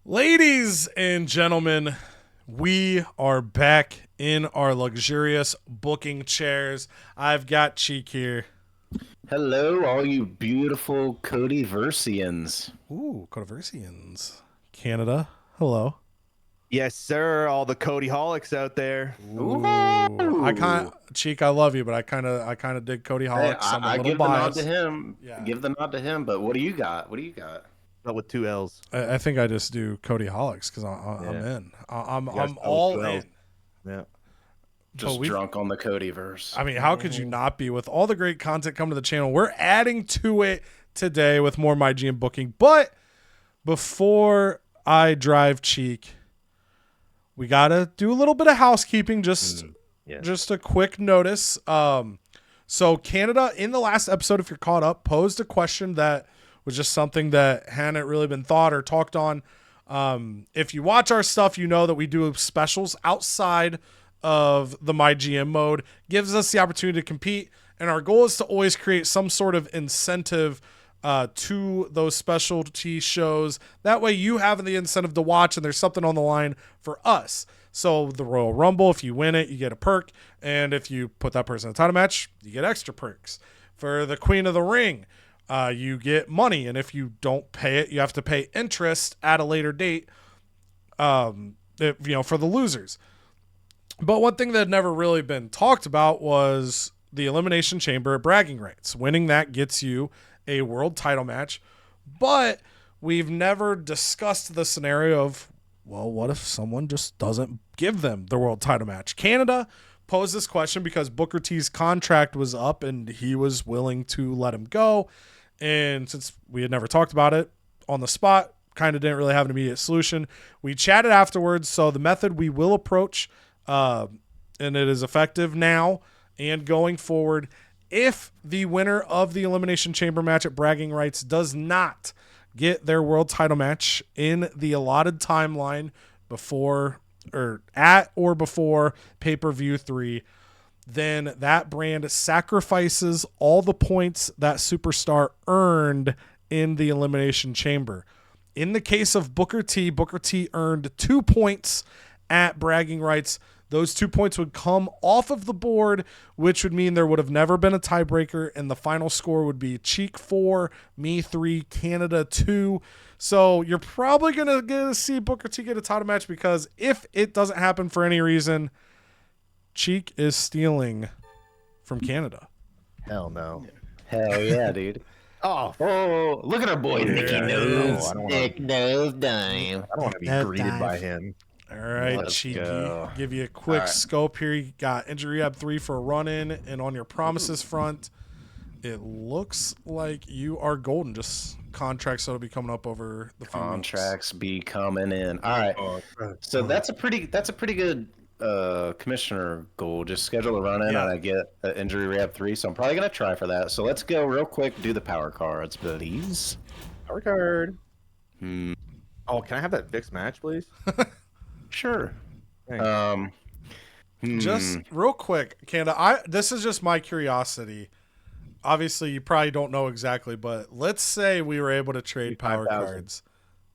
Ladies and gentlemen, we are back in our luxurious booking chairs. I've got Cheek here. Hello, all you beautiful CodyVersians. Ooh, CodyVersians. Canada. Hello. Yes, sir. All the Codyholics out there. Ooh. Cheek, I love you, but I kind of dig Cody Hey, Holics. I'm a I little give biased. the nod to him. Yeah. Give the nod to him. But what do you got? Not with two L's. I think I just do Cody Holics because I'm in. I'm all in. Yeah. Just drunk on the Codyverse. I mean, how could you not be with all the great content coming to the channel? We're adding to it today with more MyGM booking. But before I drive Cheek, we got to do a little bit of housekeeping. Just a quick notice. So Canada, in the last episode, if you're caught up, posed a question that was just something that hadn't really been thought or talked on. If you watch our stuff, you know that we do specials outside of the MyGM mode. Gives us the opportunity to compete, and our goal is to always create some sort of incentive to those specialty shows. That way you have the incentive to watch, and there's something on the line for us. So the Royal Rumble, if you win it, you get a perk, and if you put that person in a title match, you get extra perks. For the Queen of the Ring, you get money, and if you don't pay it, you have to pay interest at a later date. For the losers. But one thing that had never really been talked about was the Elimination Chamber bragging rights. Winning that gets you a world title match, but we've never discussed the scenario of, well, what if someone just doesn't give them the world title match? Canada posed this question because Booker T's contract was up and he was willing to let him go. And since we had never talked about it on the spot, kind of didn't really have an immediate solution. We chatted afterwards. So the method we will approach, and it is effective now and going forward, if the winner of the Elimination Chamber match at bragging rights does not get their world title match in the allotted timeline before pay-per-view 3, then that brand sacrifices all the points that superstar earned in the Elimination Chamber. In the case of Booker T earned 2 points at bragging rights. Those 2 points would come off of the board, which would mean there would have never been a tiebreaker, and the final score would be Cheek 4, me 3, Canada 2. So you're probably going to see Booker T get a title match, because if it doesn't happen for any reason, Cheek is stealing from Canada. Hell no. Hell yeah, dude. Oh, Look at our boy, Nicky Nose. Nick Nose Dime. I don't want to be greeted by him. All right, Let's Cheeky. go. Give you a quick scope here. You got injury rehab 3 for a run-in, and on your promises front, it looks like you are golden. Just contracts that'll be coming up over the few Contracts be coming in. All right. So that's a pretty good commissioner goal. Just schedule a run-in, and I get injury rehab 3. So I'm probably gonna try for that. So let's go real quick. Do the power cards, please. Power card. Oh, can I have that Vix match, please? Sure. Thanks. Just real quick, Canada, this is just my curiosity. Obviously, you probably don't know exactly, but let's say we were able to trade power cards.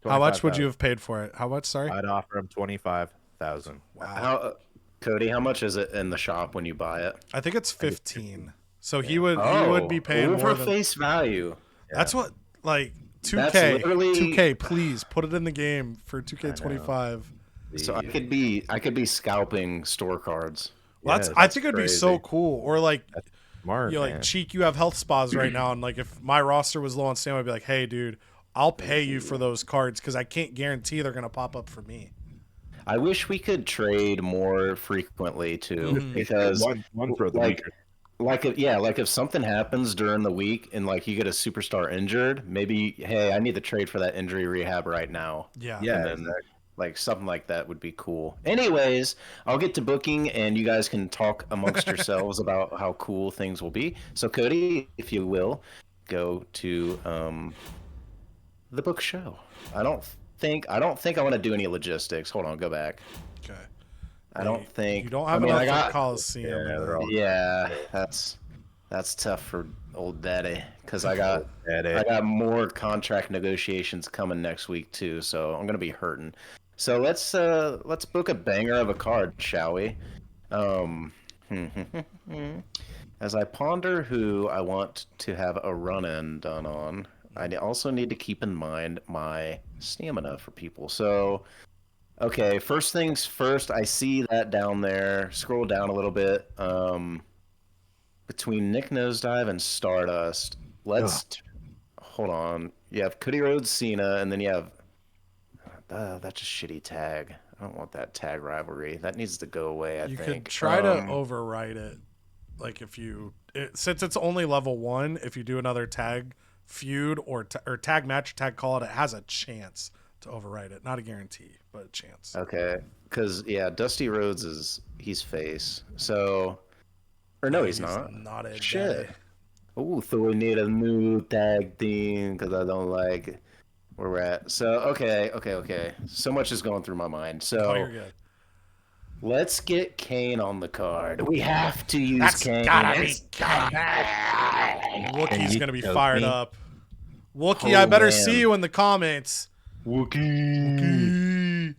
How much would you have paid for it? How much, sorry? I'd offer him 25,000. Wow. Cody, how much is it in the shop when you buy it? I think it's 15. So he would be paying more for than face value. That's what, like, 2K. That's literally... 2K, please put it in the game for 2K25. So I could be scalping store cards. Well, I think it'd be so cool. Or like, Smart, like Cheek, you have health spas right now, and like if my roster was low on stamina, I'd be like, hey, dude, I'll pay you for those cards because I can't guarantee they're gonna pop up for me. I wish we could trade more frequently too, because one for the week. Like if something happens during the week and like you get a superstar injured, maybe hey, I need to trade for that injury rehab right now. Yeah. And then, like something like that would be cool. Anyways, I'll get to booking and you guys can talk amongst yourselves about how cool things will be. So Cody, if you will, go to the book show. I don't think I want to do any logistics. Hold on, go back. Okay. I don't think you don't have enough for Coliseum. Yeah, that's tough for old daddy, because I got more contract negotiations coming next week too, so I'm gonna be hurting. So let's book a banger of a card, shall we? As I ponder who I want to have a run-in done on, I also need to keep in mind my stamina for people. So, okay, first things first, I see that down there. Scroll down a little bit. Between Nick Nosedive and Stardust, hold on. You have Cody Rhodes, Cena, and then you have that's a shitty tag. I don't want that tag rivalry. That needs to go away. I You think could try to overwrite it. Like if since it's only level 1, if you do another tag feud or tag match or tag call it has a chance to overwrite it. Not a guarantee, but a chance. Okay, because yeah, Dusty Rhodes he's face. So, or no, he's not. Not a Shit. Oh, so we need a new tag team because I don't like where we're at. So okay. So much is going through my mind. So you're good. Let's get Kane on the card. We have to use Kane. Gotta be Wookiee's gonna be fired up. Wookie, I better see you in the comments. Wookie.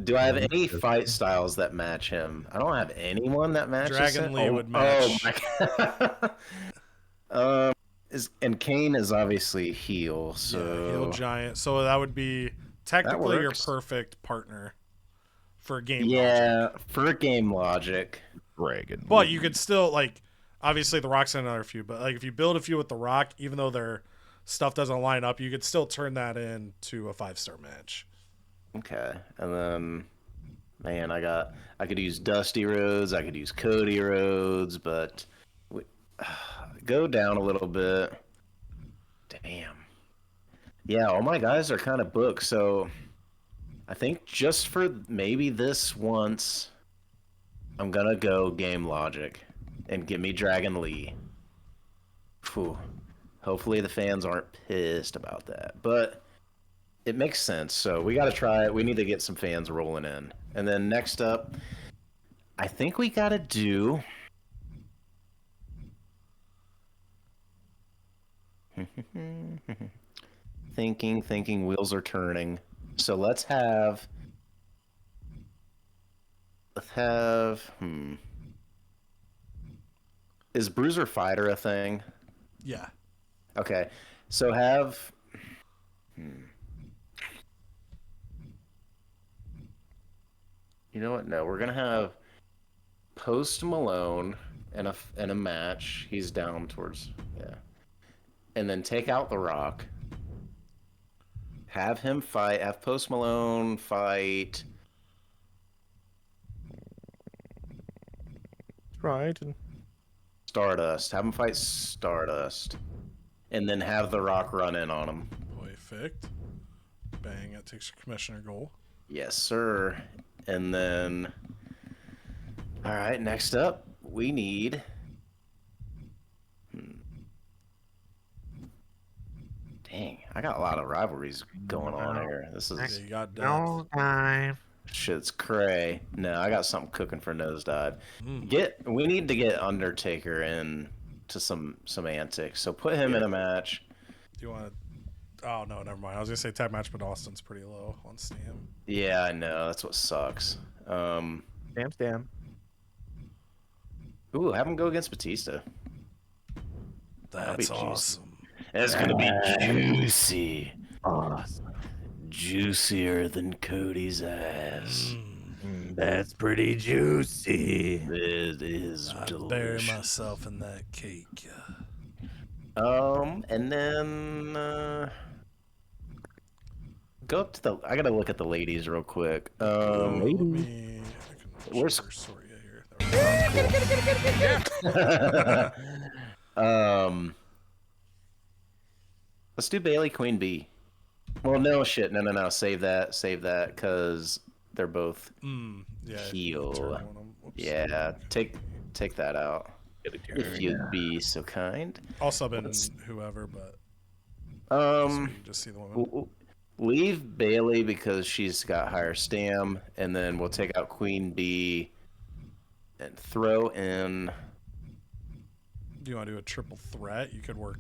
Do I have any fight styles that match him? I don't have anyone that matches Dragon him. Lee would match. Oh my god. And Kane is obviously heel, so yeah, heel giant. So that would be technically your perfect partner for game logic. Yeah, for game logic. Dragon. But you could still obviously the Rock's in another feud, but if you build a feud with the Rock, even though their stuff doesn't line up, you could still turn that into a 5-star match. Okay, and then, man, I could use Dusty Rhodes, I could use Cody Rhodes, but go down a little bit. Damn. Yeah, all my guys are kind of booked, so I think just for maybe this once, I'm gonna go game logic and give me Dragon Lee. Whew. Hopefully the fans aren't pissed about that, but it makes sense. So we got to try it. We need to get some fans rolling in. And then next up, I think we got to do thinking wheels are turning. So let's have is Bruiser Fighter a thing? Yeah. Okay. So have You know what? No, we're gonna have Post Malone in a match. He's down towards and then take out The Rock. Have him fight. Have Post Malone fight. Right. Stardust. Have him fight Stardust, and then have The Rock run in on him. Perfect. Bang! That takes your commissioner goal. Yes, sir. And then, all right. Next up, we need. Dang, I got a lot of rivalries going on here. This is You got Nosedive. shit's cray. No, I got something cooking for Nosedive. We need to get Undertaker in to some antics. So put him in a match. Do you want to? Oh no, never mind. I was gonna say tag match, but Austin's pretty low on Steam. Yeah, I know. That's what sucks. Stam. Ooh, have him go against Batista. That's awesome. That's gonna be juicy. Awesome. Juicier than Cody's ass. That's pretty juicy. It is I delicious. bury myself in that cake. And then go up to I gotta look at the ladies real quick. Where's Soria here? Let's do Bailey Queen Bee. Well, no shit, no. Save that, because they're both heel. Yeah, take that out. If you'd be so kind. I'll sub in whoever, but so you can just see the women. Leave Bailey because she's got higher stam, and then we'll take out Queen Bee and throw in. Do you want to do a triple threat? You could work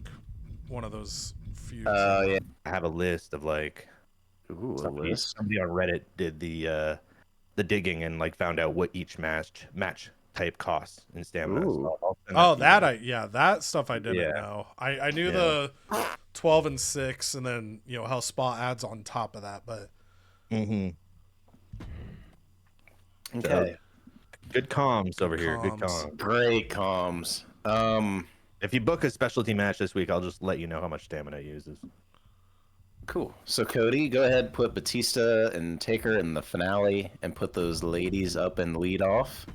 one of those feuds. Yeah. I have a list of like Ooh, a somebody list. on Reddit did the digging and like found out what each match type costs in stamina. Ooh. So I'll send Oh, to that you. that stuff I didn't Yeah. know. I knew Yeah. the 12 and 6, and then how spa adds on top of that. But Mhm. Okay. Good comms over here. Good comms. comms. Great comms. If you book a specialty match this week, I'll just let you know how much stamina it uses. Cool. So Cody, go ahead, put Batista and Taker in the finale, and put those ladies up and lead off.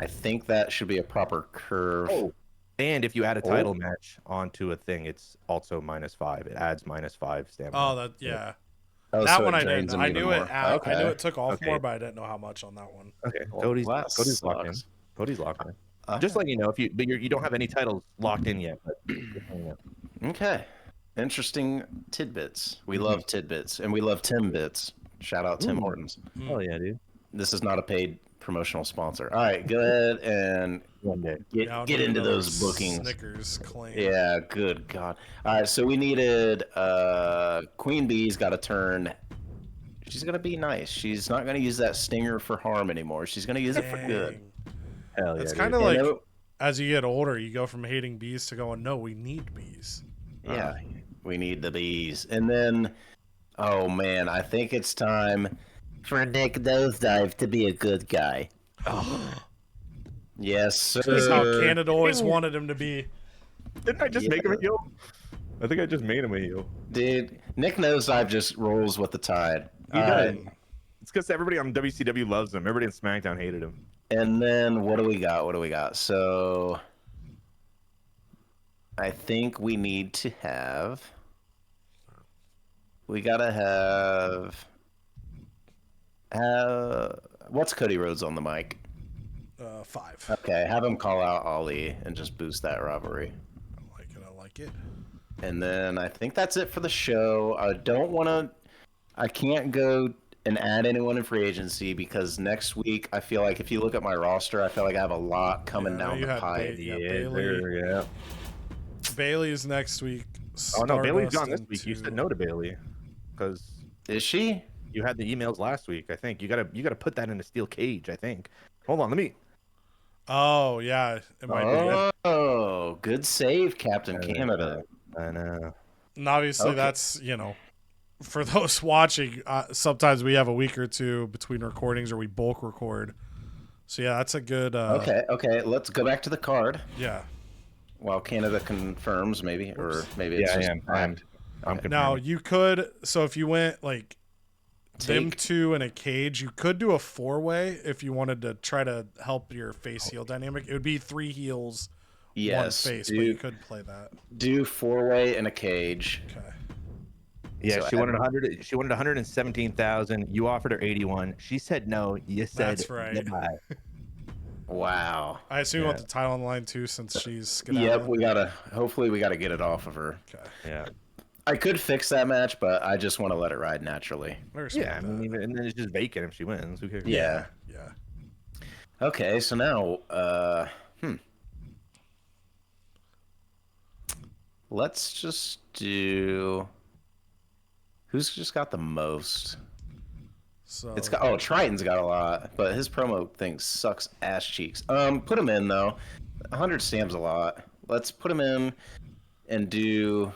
I think that should be a proper curve. Oh. And if you add a title match onto a thing, it's also -5. It adds -5 stamina. oh, that yeah. Oh, That so one it I drains didn't. them I even knew more. it. I knew Okay. it took off Okay. more, but I didn't know how much on that one. Okay, Well, Cody's that locked in. sucks. Cody's locked in. Okay. Just letting you know but you don't have any titles locked in yet. But Okay. Interesting tidbits. We love tidbits, and we love Tim Bits. Shout out Tim Ooh. Hortons. Oh yeah, dude. This is not a paid promotional sponsor. All right, go ahead and One day. Yeah, I'll get need into another those bookings. Snickers claim. Yeah, good God. All right, so we needed Queen Bee's got to turn. She's gonna be nice. She's not gonna use that stinger for harm anymore. She's gonna use it for good. Dang. Hell yeah. It's dude. kind of You like know? as you get older, you go from hating bees to going, no, we need bees. Yeah, we need the bees. And then, oh man, I think it's time for Nick Nosedive to be a good guy. Yes, sir. That's how Canada always wanted him to be. Didn't I just make him a heel? I think I just made him a heel. Dude, Nick Nosedive just rolls with the tide. He All does. right. It's because everybody on WCW loves him. Everybody in SmackDown hated him. And then what do we got? What do we got? So I think we need to have. We gotta have. What's Cody Rhodes on the mic? 5. Okay, have him call out Ali and just boost that rivalry. I like it. I like it. And then I think that's it for the show. I don't want to. I can't go and add anyone in free agency because next week I feel like if you look at my roster, I feel like I have a lot coming Yeah, I know down you the had pipe. Bailey. Yeah. Bailey's next week. Oh no, Bailey's Stardust gone this and week. You said two- no to Bailey because Is she? you had the emails last week. I think you gotta put that in a steel cage. I think. Hold on, let me. Oh yeah, it might be. Oh, good save, Captain Canada. I know. And obviously, Okay. that's for those watching. Sometimes we have a week or two between recordings, or we bulk record. So yeah, that's a good. Okay. Let's go back to the card Yeah. while Canada confirms, maybe, or maybe it's Yeah, I just am. I'm confirming. Now you could. So if you went like them Take- two in a cage, you could do a 4-way if you wanted to try to help your face heel dynamic. It would be 3 heels, Yes, 1 face, but you could play that. do 4-way in a cage. Okay. Yeah, So she wanted 100. She wanted 117,000. You offered her 81. She said no. You said That's right. goodbye. Wow. I assume you want Yeah. the title on the line too, since she's Yep, hopefully we gotta get it off of her. Okay. Yeah. I could fix that match, but I just want to let it ride naturally. I respect Yeah. I that. mean, and then it's just vacant if she wins. Who cares? Yeah. Yeah. Okay, so now, let's just do. Who's just got the most? So It's got. Oh, Triton's got a lot, but his promo thing sucks ass cheeks. Put him in though. 100 stamps a lot. Let's put him in and do.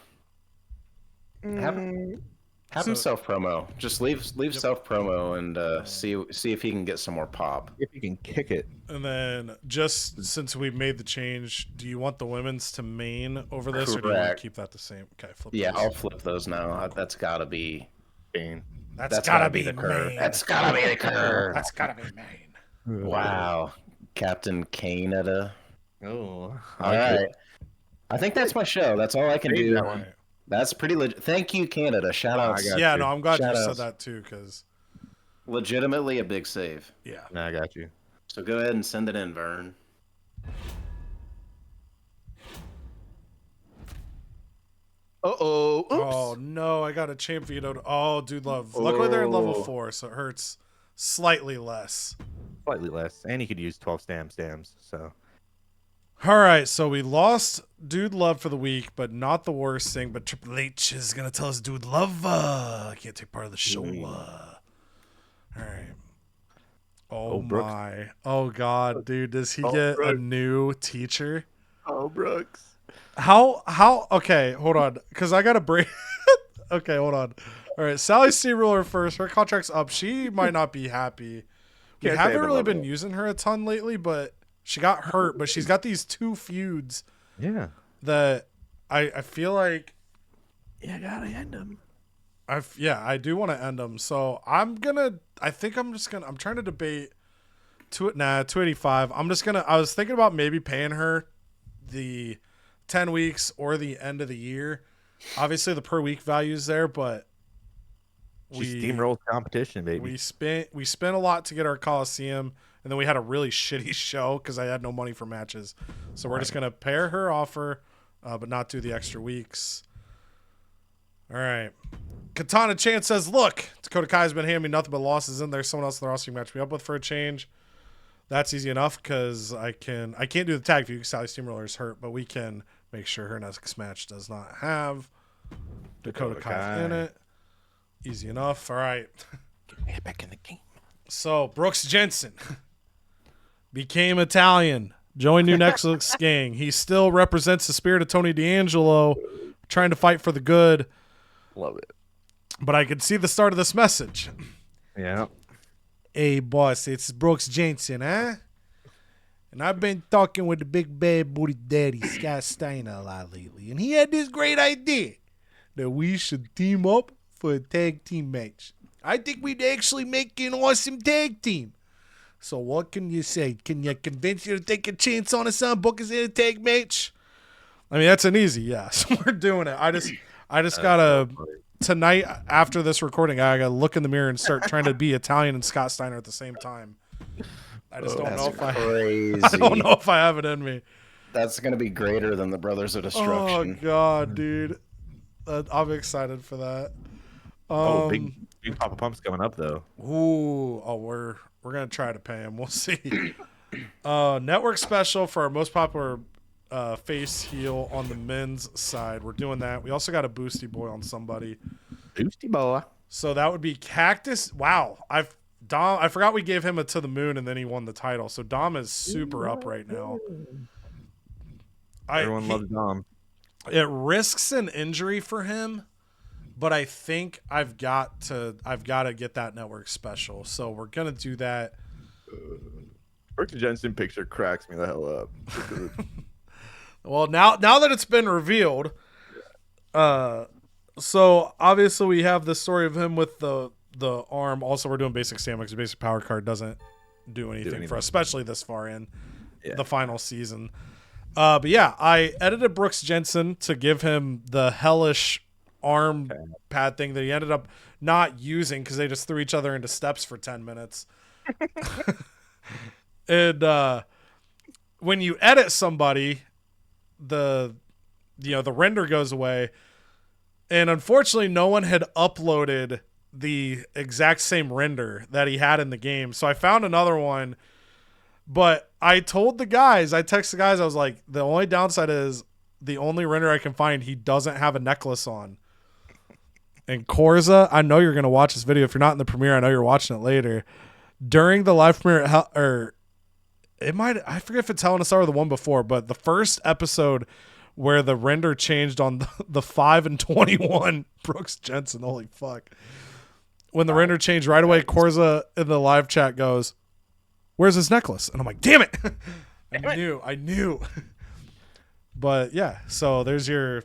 Have him self promo. Just leave self promo and see if he can get some more pop. If you can kick it. And then, just since we made the change, do you want the women's to main over this, or do you want Correct. to keep that the same? Okay, flip. Yeah, those. I'll flip those now. That's gotta be. Bane. That's gotta be the main. curve. That's gotta be the curve. That's gotta be main. Wow, Captain Canada. Oh. All right, I think that's my show. That's all I can do. that one. Right. That's pretty legit. Thank you, Canada. Shout out. I got Yeah, you. no, I'm glad you Shout-outs. said that too, because Legitimately a big save. yeah. I got you. So go ahead and send it in, Vern. Uh-oh. Oops. Oh no, I got a champ vetoed. Oh, dude, love. Luckily they're in level 4, so it hurts slightly less. Slightly less. And he could use 12 stamps, so. All right, so we lost Dude Love for the week, but not the worst thing. But Triple H is going to tell us Dude Love can't take part of the show. All right. Oh, my. Oh, God, dude. Does he get a new teacher? Oh, Brooks. How? Okay, hold on. Because I got to break. Okay, hold on. All right, Sally Steamroller first. Her contract's up. She might not be happy. We haven't really been using her a ton lately, but she got hurt. But she's got these 2 feuds. Yeah. That I feel like. Yeah, gotta end them. I do want to end them. So I'm trying to debate 285. I was thinking about maybe paying her the 10 weeks or the end of the year. Obviously the per week value is there, but she steamrolled competition, baby. We spent a lot to get our Coliseum, and then we had a really shitty show because I had no money for matches. So we're just gonna pair her offer, but not do the extra weeks. All right. Katana Chan says, look, Dakota Kai's been handing me nothing but losses in there. Someone else in the roster you match me up with for a change. That's easy enough because I can't do the tag feud because Sally Steamroller's hurt, but we can make sure her next match does not have Dakota Kai in it. Easy enough. All right. Get back in the game. So Brooks Jensen became Italian, joined New Nexus gang. He still represents the spirit of Tony D'Angelo, trying to fight for the good. Love it. But I could see the start of this message. Yeah. Hey, boss, it's Brooks Jensen, huh? And I've been talking with the big bad booty daddy, Scott Steiner, a lot lately. And he had this great idea that we should team up for a tag team match. I think we'd actually make an awesome tag team. So what can you say? Can you convince you to take a chance on us, son? Book us in a tag match? I mean, that's an easy yes. We're doing it. I just gotta... Tonight, after this recording, I gotta look in the mirror and start trying to be Italian and Scott Steiner at the same time. I just don't know if I don't know if I have it in me. That's gonna be greater than the Brothers of Destruction. Oh God, dude, I'm excited for that. Big Papa Pump's coming up though. We're gonna try to pay him. We'll see. Network special for our most popular face heel on the men's side. We're doing that. We also got a boosty boy on somebody. Boosty boy. So that would be Cactus. Wow. I forgot we gave him a to the moon and then he won the title. So Dom is super up right now. Everyone loves Dom. It risks an injury for him, but I think I've got to get that network special. So we're gonna do that. Brooks Jensen picture cracks me the hell up. Well, now that it's been revealed, so obviously we have the story of him with the arm. Also, we're doing basic stamina because the basic power card doesn't do anything for us, especially this far in the final season. But yeah, I edited Brooks Jensen to give him the hellish arm pad thing that he ended up not using because they just threw each other into steps for 10 minutes. And when you edit somebody, the render goes away, and unfortunately no one had uploaded the exact same render that he had in the game. So I found another one, but I texted the guys, I was like, the only downside is the only render I can find, he doesn't have a necklace on. And Corza, I know you're going to watch this video. If you're not in the premiere, I know you're watching it later. During the live premiere, I forget if it's Hell in a Cell or the one before, but the first episode where the render changed on the 5 and 21 Brooks Jensen, holy fuck. When the render changed right away, Corza in the live chat goes, "Where's his necklace?" And I'm like, damn it. I knew. But yeah, so there's your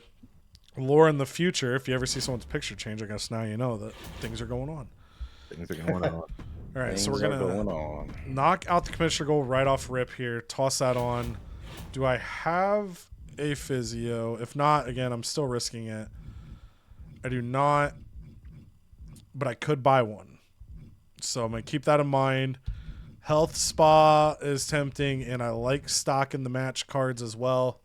lore in the future. If you ever see someone's picture change, I guess now you know that things are going on. All right, so we're going to knock out the commissioner goal right off rip here. Toss that on. Do I have a physio? If not, again, I'm still risking it. I do not, but I could buy one. So I'm going to keep that in mind. Health Spa is tempting, and I like stocking the match cards as well.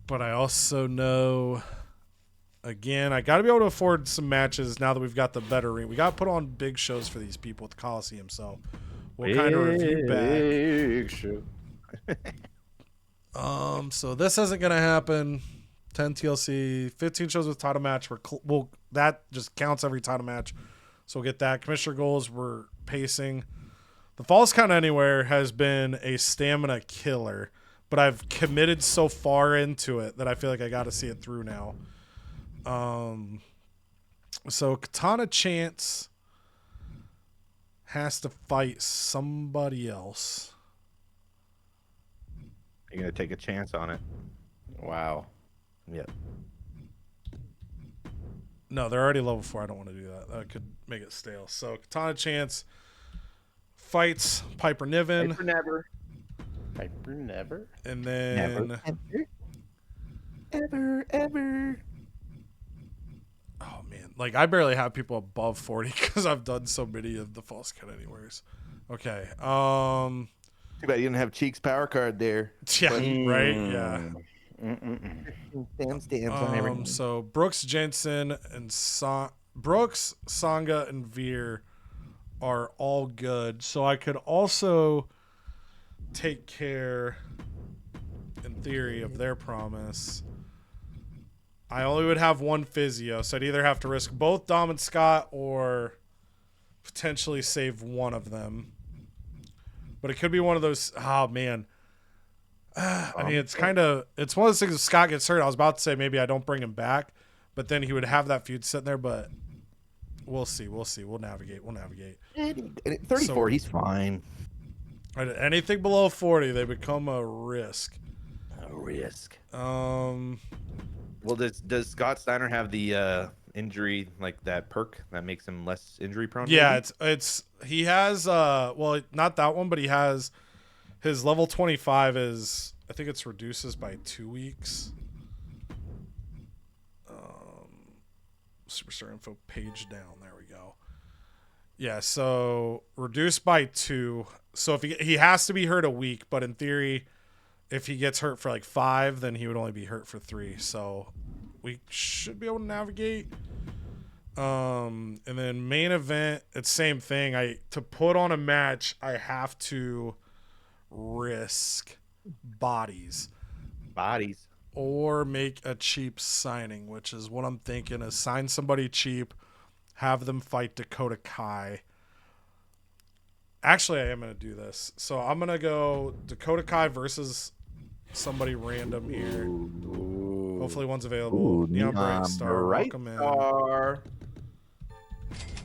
But I also know, again, I got to be able to afford some matches now that we've got the better ring. We got to put on big shows for these people at the Coliseum, so we'll kind of review back. Show. So this isn't gonna happen. 10 TLC, 15 shows with title match. Well, that just counts every title match, so we'll get that. Commissioner goals, we're pacing. The Falls Count Anywhere has been a stamina killer, but I've committed so far into it that I feel like I got to see it through now. So Katana Chance has to fight somebody else. You're gonna take a chance on it. Wow. Yep. No, they're already level 4. I don't want to do that. That could make it stale. So Katana Chance fights Piper Niven. Piper never. Piper never. And then... Ever. Oh, man. Like, I barely have people above 40 because I've done so many of the False Count Anywheres. Okay. Too bad you didn't have Cheek's power card there. Yeah, right? Yeah. Stamps on everything. So Brooks, Jensen, and Brooks, Sangha, and Veer are all good. So I could also take care, in theory, of their promise. I only would have one physio, so I'd either have to risk both Dom and Scott or potentially save one of them. But it could be one of those. Oh, man. I mean, it's one of those things. If Scott gets hurt, I was about to say maybe I don't bring him back, but then he would have that feud sitting there. But we'll see. We'll navigate. 34, he's fine. Anything below 40, they become a risk. A risk. Well, does Scott Steiner have the injury, like that perk that makes him less injury prone? Yeah, maybe? He has well, not that one, but he has. His level 25 is, I think it's reduces by 2 weeks. Superstar info page down. There we go. Yeah, so reduced by 2. So if he has to be hurt a week, but in theory, if he gets hurt for like 5, then he would only be hurt for 3. So we should be able to navigate. And then main event, it's same thing. To put on a match, I have to risk bodies or make a cheap signing, which is what I'm thinking, is sign somebody cheap, have them fight Dakota Kai. Actually, I am going to do this. So I'm going to go Dakota Kai versus somebody random here. Ooh. Hopefully one's available. Neon Bright Star, welcome in. Got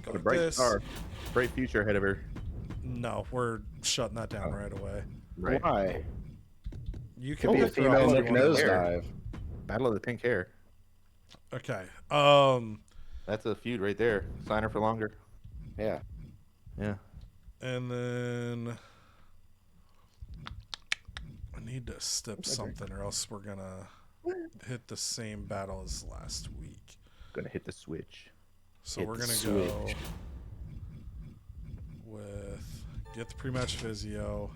Go a bright this. star. Bright future ahead of her. No, we're shutting that down right away. Right. Why? You Could can be a pick her female up if Nick you want. Nosedive. Battle of the Pink Hair. Okay. That's a feud right there. Sign her for longer. Yeah. Yeah. And then I need to step something, or else we're gonna hit the same battle as last week. Gonna hit the switch. So Hit we're the gonna go switch. with get the pre-match physio.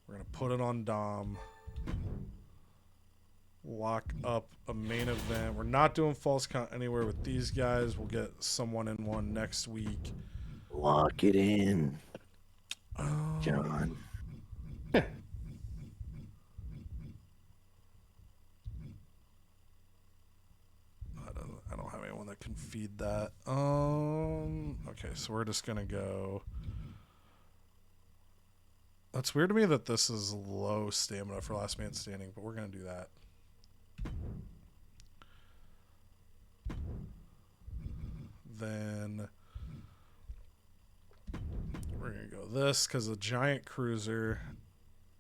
We're gonna put it on Dom. Lock up a main event. We're not doing false count anywhere with these guys. We'll get someone in one next week. Lock it in, John. I don't have anyone that can feed that. Okay, so we're just gonna go. That's weird to me that this is low stamina for last man standing, but we're gonna do that. Then we're gonna go this because the giant cruiser,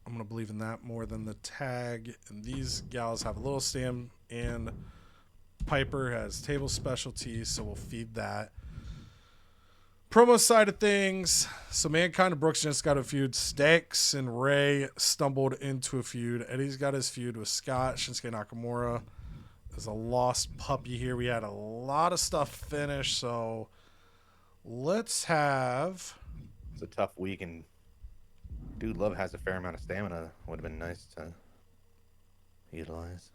I'm gonna believe in that more than the tag. And these gals have a little stam, and Piper has table specialties, so we'll feed that. Promo side of things, so Mankind and Brooks just got a feud. Stax and Ray stumbled into a feud. Eddie's got his feud with Scott. Shinsuke Nakamura is a lost puppy here. We had a lot of stuff finished, so let's have... It's a tough week, and Dude Love has a fair amount of stamina. Would have been nice to utilize.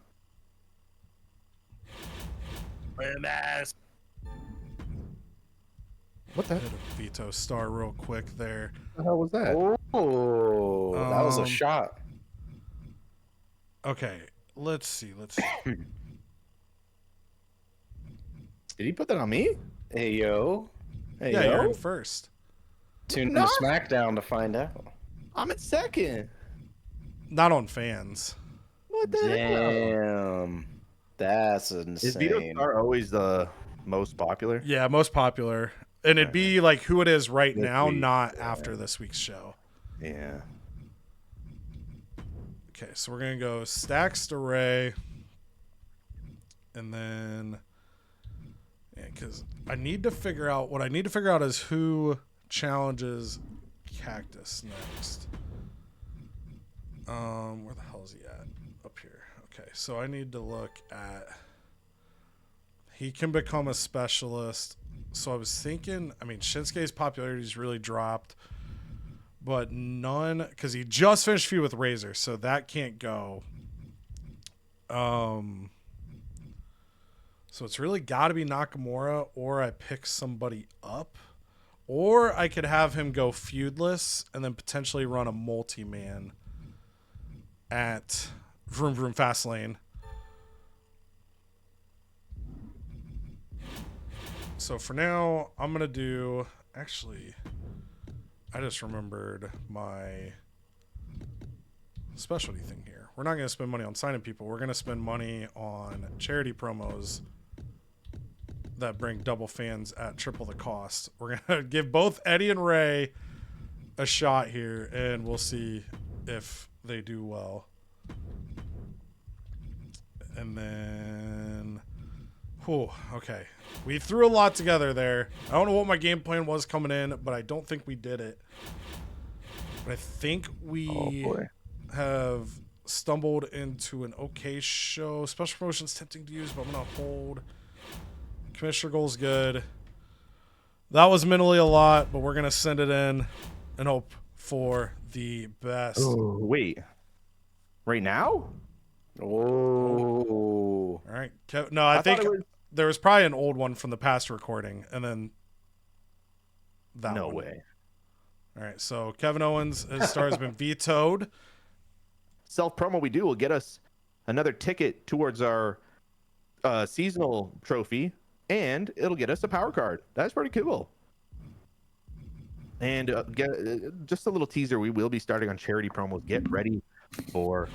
What the? Hit a veto star real quick there. What the hell was that? Oh, that was a shot. Okay, let's see. Did he put that on me? Hey, yo. Hey, Yeah, you're in yo. first. Tune in to Not. SmackDown to find out. I'm in second. Not on fans. What the hell? Damn. That's Is Vito insane. Star always the most popular? Yeah, most popular. And it'd be like who it is right This now, week, not after this week's show. Yeah. Okay, so we're going to go Stacks to Ray. And then, because I need to figure out, what I need to figure out is who challenges Cactus next. Where the hell is he at? Up here. Okay, so I need to look at, he can become a specialist. So I was thinking, I mean, Shinsuke's popularity's really dropped, but none, because he just finished feud with Razor, so that can't go. So it's really got to be Nakamura, or I pick somebody up, or I could have him go feudless and then potentially run a multi-man at Vroom Vroom Fastlane. So for now, I'm going to do... Actually, I just remembered my specialty thing here. We're not going to spend money on signing people. We're going to spend money on charity promos that bring double fans at triple the cost. We're going to give both Eddie and Ray a shot here, and we'll see if they do well. And then... Whew, okay. We threw a lot together there. I don't know what my game plan was coming in, but I don't think we did it. But I think we have stumbled into an okay show. Special promotion's tempting to use, but I'm going to hold. Commissioner goal's good. That was mentally a lot, but we're going to send it in and hope for the best. Oh, wait. Right now? Oh. All right. No, I think there was probably an old one from the past recording, and then that no one. way. All right. So Kevin Owens, his star has been vetoed. Self promo we do will get us another ticket towards our seasonal trophy, and it'll get us a power card. That's pretty cool. And just a little teaser, we will be starting on charity promos. Get ready for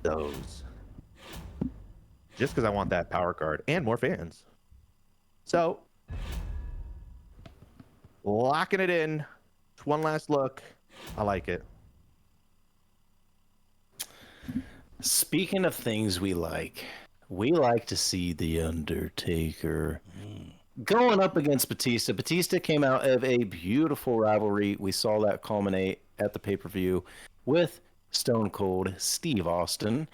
those. Just because I want that power card and more fans. So, locking it in. It's one last look. I like it. Speaking of things we like to see The Undertaker going up against Batista. Batista came out of a beautiful rivalry. We saw that culminate at the pay-per-view with Stone Cold Steve Austin.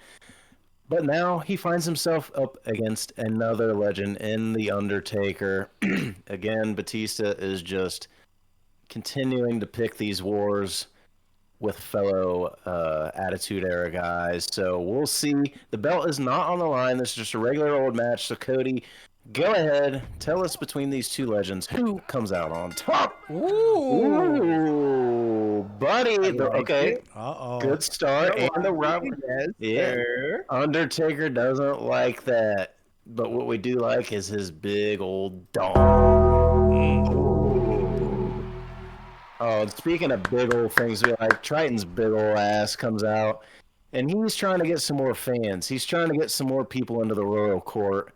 But now he finds himself up against another legend in The Undertaker. Again, Batista is just continuing to pick these wars with fellow Attitude Era guys. So we'll see. The belt is not on the line. This is just a regular old match. So Cody, go ahead. Tell us between these two legends who comes out on top. Ooh, buddy. Okay. Uh-oh. Good start. And the rivalry. Yes, Undertaker doesn't like that. But what we do like is his big old dong. Oh, speaking of big old things we like, Triton's big old ass comes out, and he's trying to get some more fans. He's trying to get some more people into the royal court,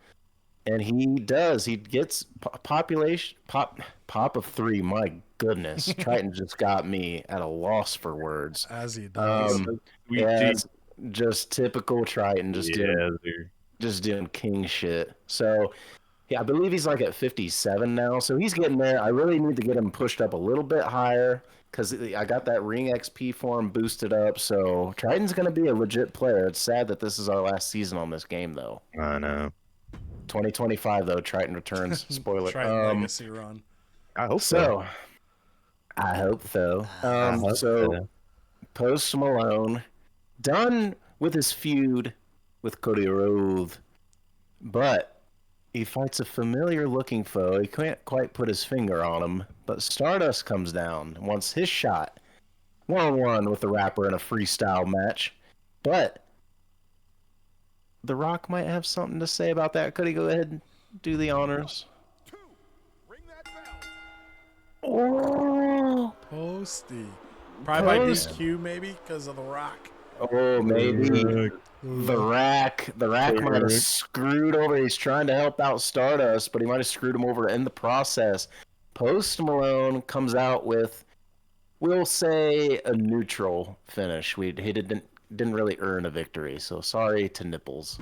and he does. He gets pop of 3. My goodness, Triton just got me at a loss for words. As he does. Yeah, it's just typical Triton, just doing king shit. So. Yeah, I believe he's like at 57 now, so he's getting there. I really need to get him pushed up a little bit higher because I got that ring XP for him boosted up. So Triton's going to be a legit player. It's sad that this is our last season on this game, though. I know. 2025, though, Triton returns. Spoiler. Triton legacy run. I hope so. I hope so. So Post Malone done with his feud with Cody Rhodes, but he fights a familiar-looking foe. He can't quite put his finger on him, but Stardust comes down, wants his shot one-on-one with the rapper in a freestyle match. But The Rock might have something to say about that. Could he go ahead and do the honors? Oh, Posty. Probably by DQ, maybe, because of The Rock. oh, maybe the rack might have screwed over. He's trying to help out Stardust, but he might have screwed him over in the process. Post Malone comes out with, we'll say, a neutral finish. He didn't really earn a victory, so sorry to Nipples.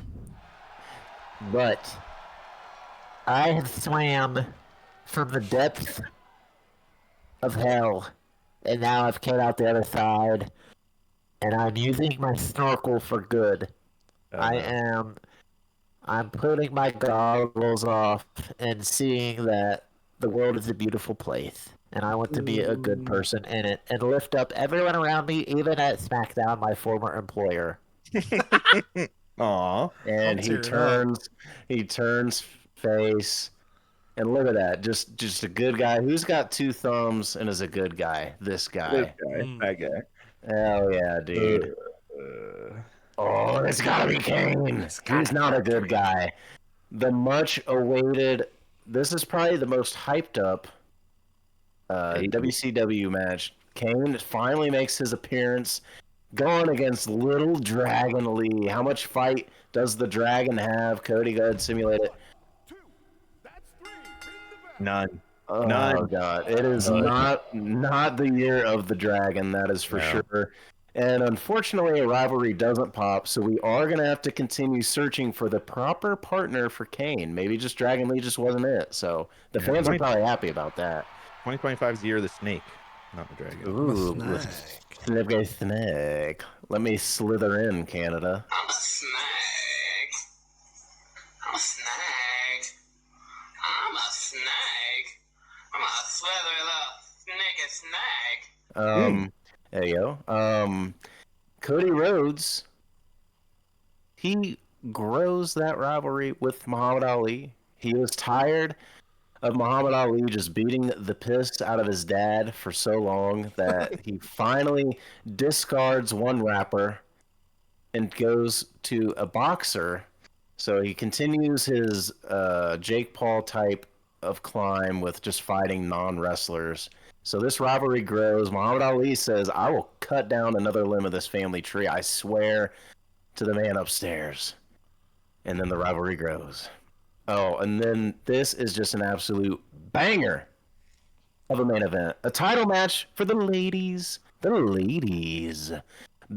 But I have swam from the depth of hell, and now I've came out the other side, and I'm using my snorkel for good. I'm putting my goggles off and seeing that the world is a beautiful place, and I want to be a good person in it and lift up everyone around me, even at SmackDown, my former employer. Aw. And he turns face. And look at that, just a good guy. Who's got two thumbs and is a good guy? This guy. That guy. Hell yeah, dude. Oh, it's gotta be Kane. He's not a good guy. The much awaited. This is probably the most hyped up WCW match. Kane finally makes his appearance, going against Little Dragon Lee. How much fight does the Dragon have? Cody, go ahead, simulate it. None. Oh None. God, it is not the year of the Dragon, that is for sure. And unfortunately, a rivalry doesn't pop, so we are gonna have to continue searching for the proper partner for Kane. Maybe just Dragon Lee just wasn't it. So the fans are probably happy about that. 2025 is the year of the snake, not the dragon. Ooh, snake. Let me slither in, Canada. I'm a snake. I'm a snake. I'm a snake. I'm a slithery little snake. There you go. Cody Rhodes, he grows that rivalry with Muhammad Ali. He was tired of Muhammad Ali just beating the piss out of his dad for so long that he finally discards one rapper and goes to a boxer. So he continues his Jake Paul type of climb with just fighting non-wrestlers. So this rivalry grows. Muhammad Ali says, I will cut down another limb of this family tree. I swear to the man upstairs. And then the rivalry grows. Oh, and then this is just an absolute banger of a main event. A title match for the ladies. The ladies.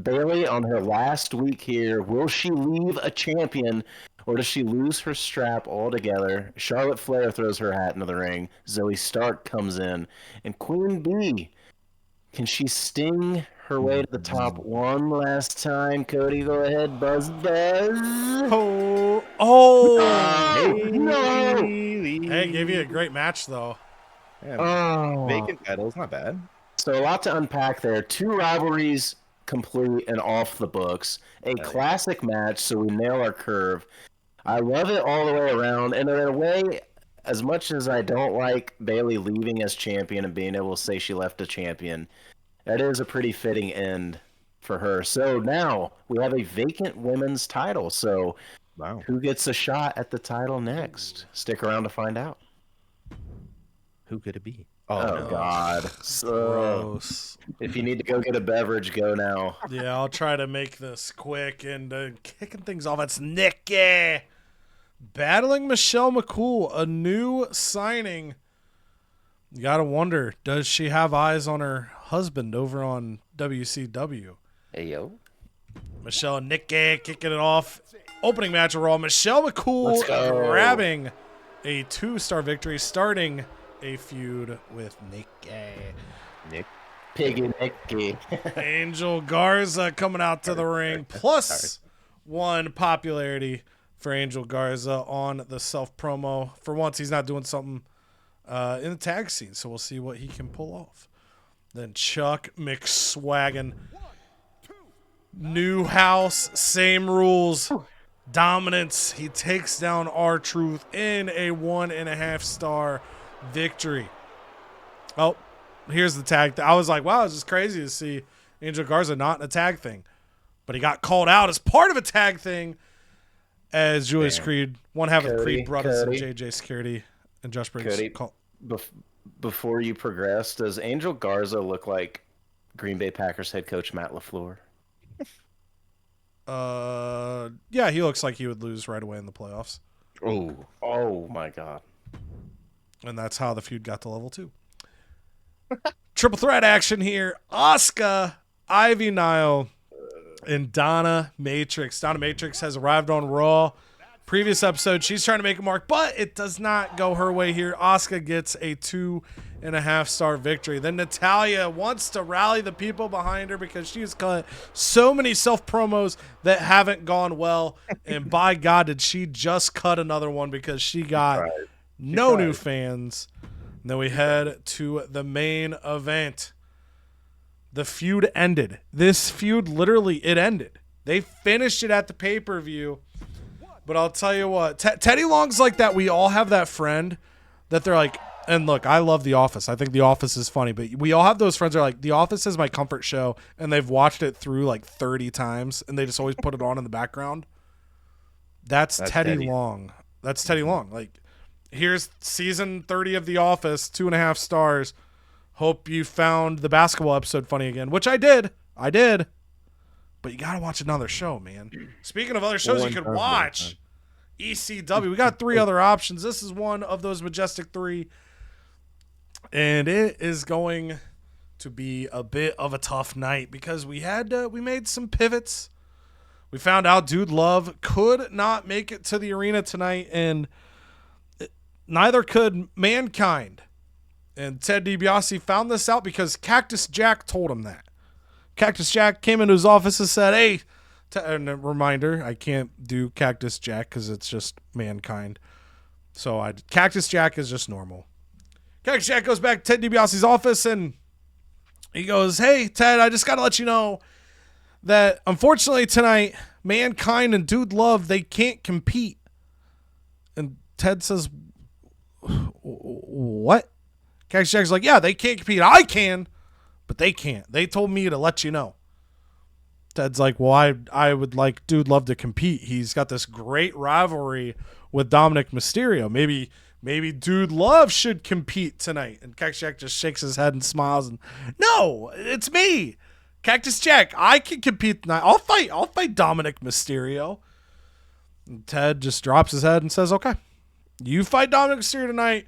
Bayley on her last week here. Will she leave a champion, or does she lose her strap altogether? Charlotte Flair throws her hat into the ring. Zoe Stark comes in. And Queen Bee, can she sting her way to the top one last time? Cody, go ahead. Buzz. Oh, No! Hey, gave you a great match, though. Yeah, vacant titles, not bad. So a lot to unpack there. Two rivalries complete and off the books. A classic match, so we nail our curve. I love it all the way around. And in a way, as much as I don't like Bayley leaving as champion and being able to say she left a champion, that is a pretty fitting end for her. So now we have a vacant women's title. So who gets a shot at the title next? Stick around to find out. Who could it be? Oh, God. Gross. If you need to go get a beverage, go now. Yeah, I'll try to make this quick. And kicking things off, it's Nikki battling Michelle McCool, a new signing. You got to wonder, does she have eyes on her husband over on WCW? Hey, yo. Michelle and Nikki kicking it off. Opening match of Raw. Michelle McCool grabbing a 2-star victory, starting a feud with Piggy Nicky. Angel Garza coming out to the ring. Plus 1 popularity for Angel Garza on the self-promo. For once, he's not doing something in the tag scene, so we'll see what he can pull off. Then Chuck McSwaggin. New house, same rules. Dominance. He takes down R-Truth in a 1.5-star victory. Oh, here's the tag. I was like, wow, it's just crazy to see Angel Garza not in a tag thing, but he got called out as part of a tag thing as Julius Creed, one half of Creed, Brothers, and JJ Security, and Josh Briggs. Before you progress, does Angel Garza look like Green Bay Packers head coach Matt LaFleur? Yeah, he looks like he would lose right away in the playoffs. Oh my God. And that's how the feud got to level 2. Triple threat action here. Asuka, Ivy Nile, and Donna Matrix. Donna Matrix has arrived on Raw. Previous episode, she's trying to make a mark, but it does not go her way here. Asuka gets a 2.5-star victory. Then Natalya wants to rally the people behind her because she's cut so many self-promos that haven't gone well. And by God, did she just cut another one because she got no new fans. And then we head to the main event. The feud ended. This feud, literally, it ended. They finished it at the pay-per-view. But I'll tell you what, Teddy Long's like that. We all have that friend that they're like, and look, I love The Office. I think The Office is funny, but we all have those friends that are like, The Office is my comfort show, and they've watched it through like 30 times, and they just always put it on in the background. That's Teddy Long. That's Teddy Long. Like, here's season 30 of The Office, 2.5 stars. Hope you found the basketball episode funny again, which I did. But you got to watch another show, man. Speaking of other shows you could watch, ECW. We got 3 other options. This is one of those majestic 3. And it is going to be a bit of a tough night because we made some pivots. We found out Dude Love could not make it to the arena tonight, and neither could Mankind. And Ted DiBiase found this out because Cactus Jack told him that. Cactus Jack came into his office and said, hey, and a reminder, I can't do Cactus Jack because it's just Mankind. So Cactus Jack is just normal. Cactus Jack goes back to Ted DiBiase's office and he goes, hey, Ted, I just got to let you know that unfortunately tonight, Mankind and Dude Love, they can't compete. And Ted says, what? Cactus Jack's like, yeah, they can't compete. I can. But they can't. They told me to let you know. Ted's like, well, I would like Dude Love to compete. He's got this great rivalry with Dominic Mysterio. Maybe Dude Love should compete tonight. And Cactus Jack just shakes his head and smiles. And no, it's me, Cactus Jack. I can compete tonight. I'll fight Dominic Mysterio. And Ted just drops his head and says, okay, you fight Dominic Mysterio tonight.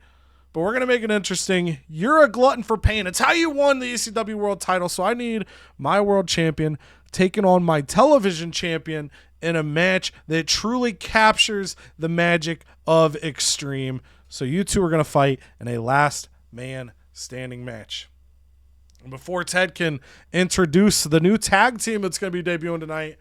But we're going to make it interesting. You're a glutton for pain. It's how you won the ECW world title. So I need my world champion taking on my television champion in a match that truly captures the magic of Extreme. So you two are going to fight in a last man standing match. And before Ted can introduce the new tag team that's going to be debuting tonight,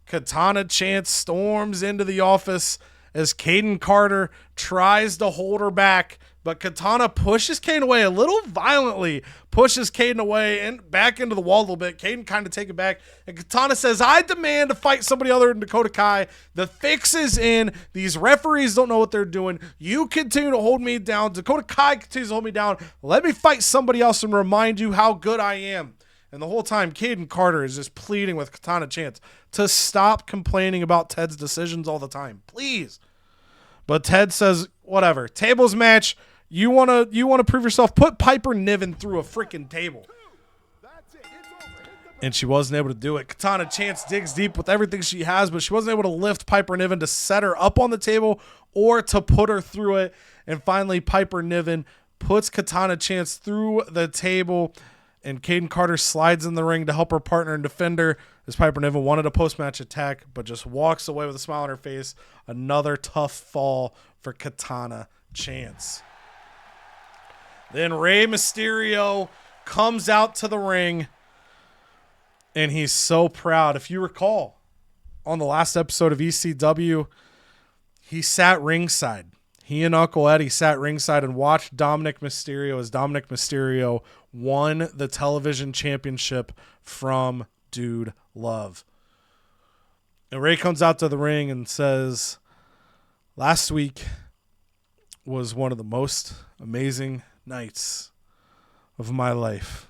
Katana Chance storms into the office as Caden Carter tries to hold her back. But Katana pushes Caden away a little violently, pushes Caden away and back into the wall a little bit. Caden kind of take it back. And Katana says, I demand to fight somebody other than Dakota Kai. The fix is in. These referees don't know what they're doing. You continue to hold me down. Dakota Kai continues to hold me down. Let me fight somebody else and remind you how good I am. And the whole time, Caden Carter is just pleading with Katana Chance to stop complaining about Ted's decisions all the time. Please. But Ted says, whatever. Tables match. You wanna prove yourself? Put Piper Niven through a freaking table. And she wasn't able to do it. Katana Chance digs deep with everything she has, but she wasn't able to lift Piper Niven to set her up on the table or to put her through it. And finally, Piper Niven puts Katana Chance through the table, and Caden Carter slides in the ring to help her partner and defender as Piper Niven wanted a post-match attack, but just walks away with a smile on her face. Another tough fall for Katana Chance. Then Rey Mysterio comes out to the ring, and he's so proud. If you recall, on the last episode of ECW, he sat ringside. He and Uncle Eddie sat ringside and watched Dominic Mysterio as Dominic Mysterio won the television championship from Dude Love. And Rey comes out to the ring and says, last week was one of the most amazing nights of my life.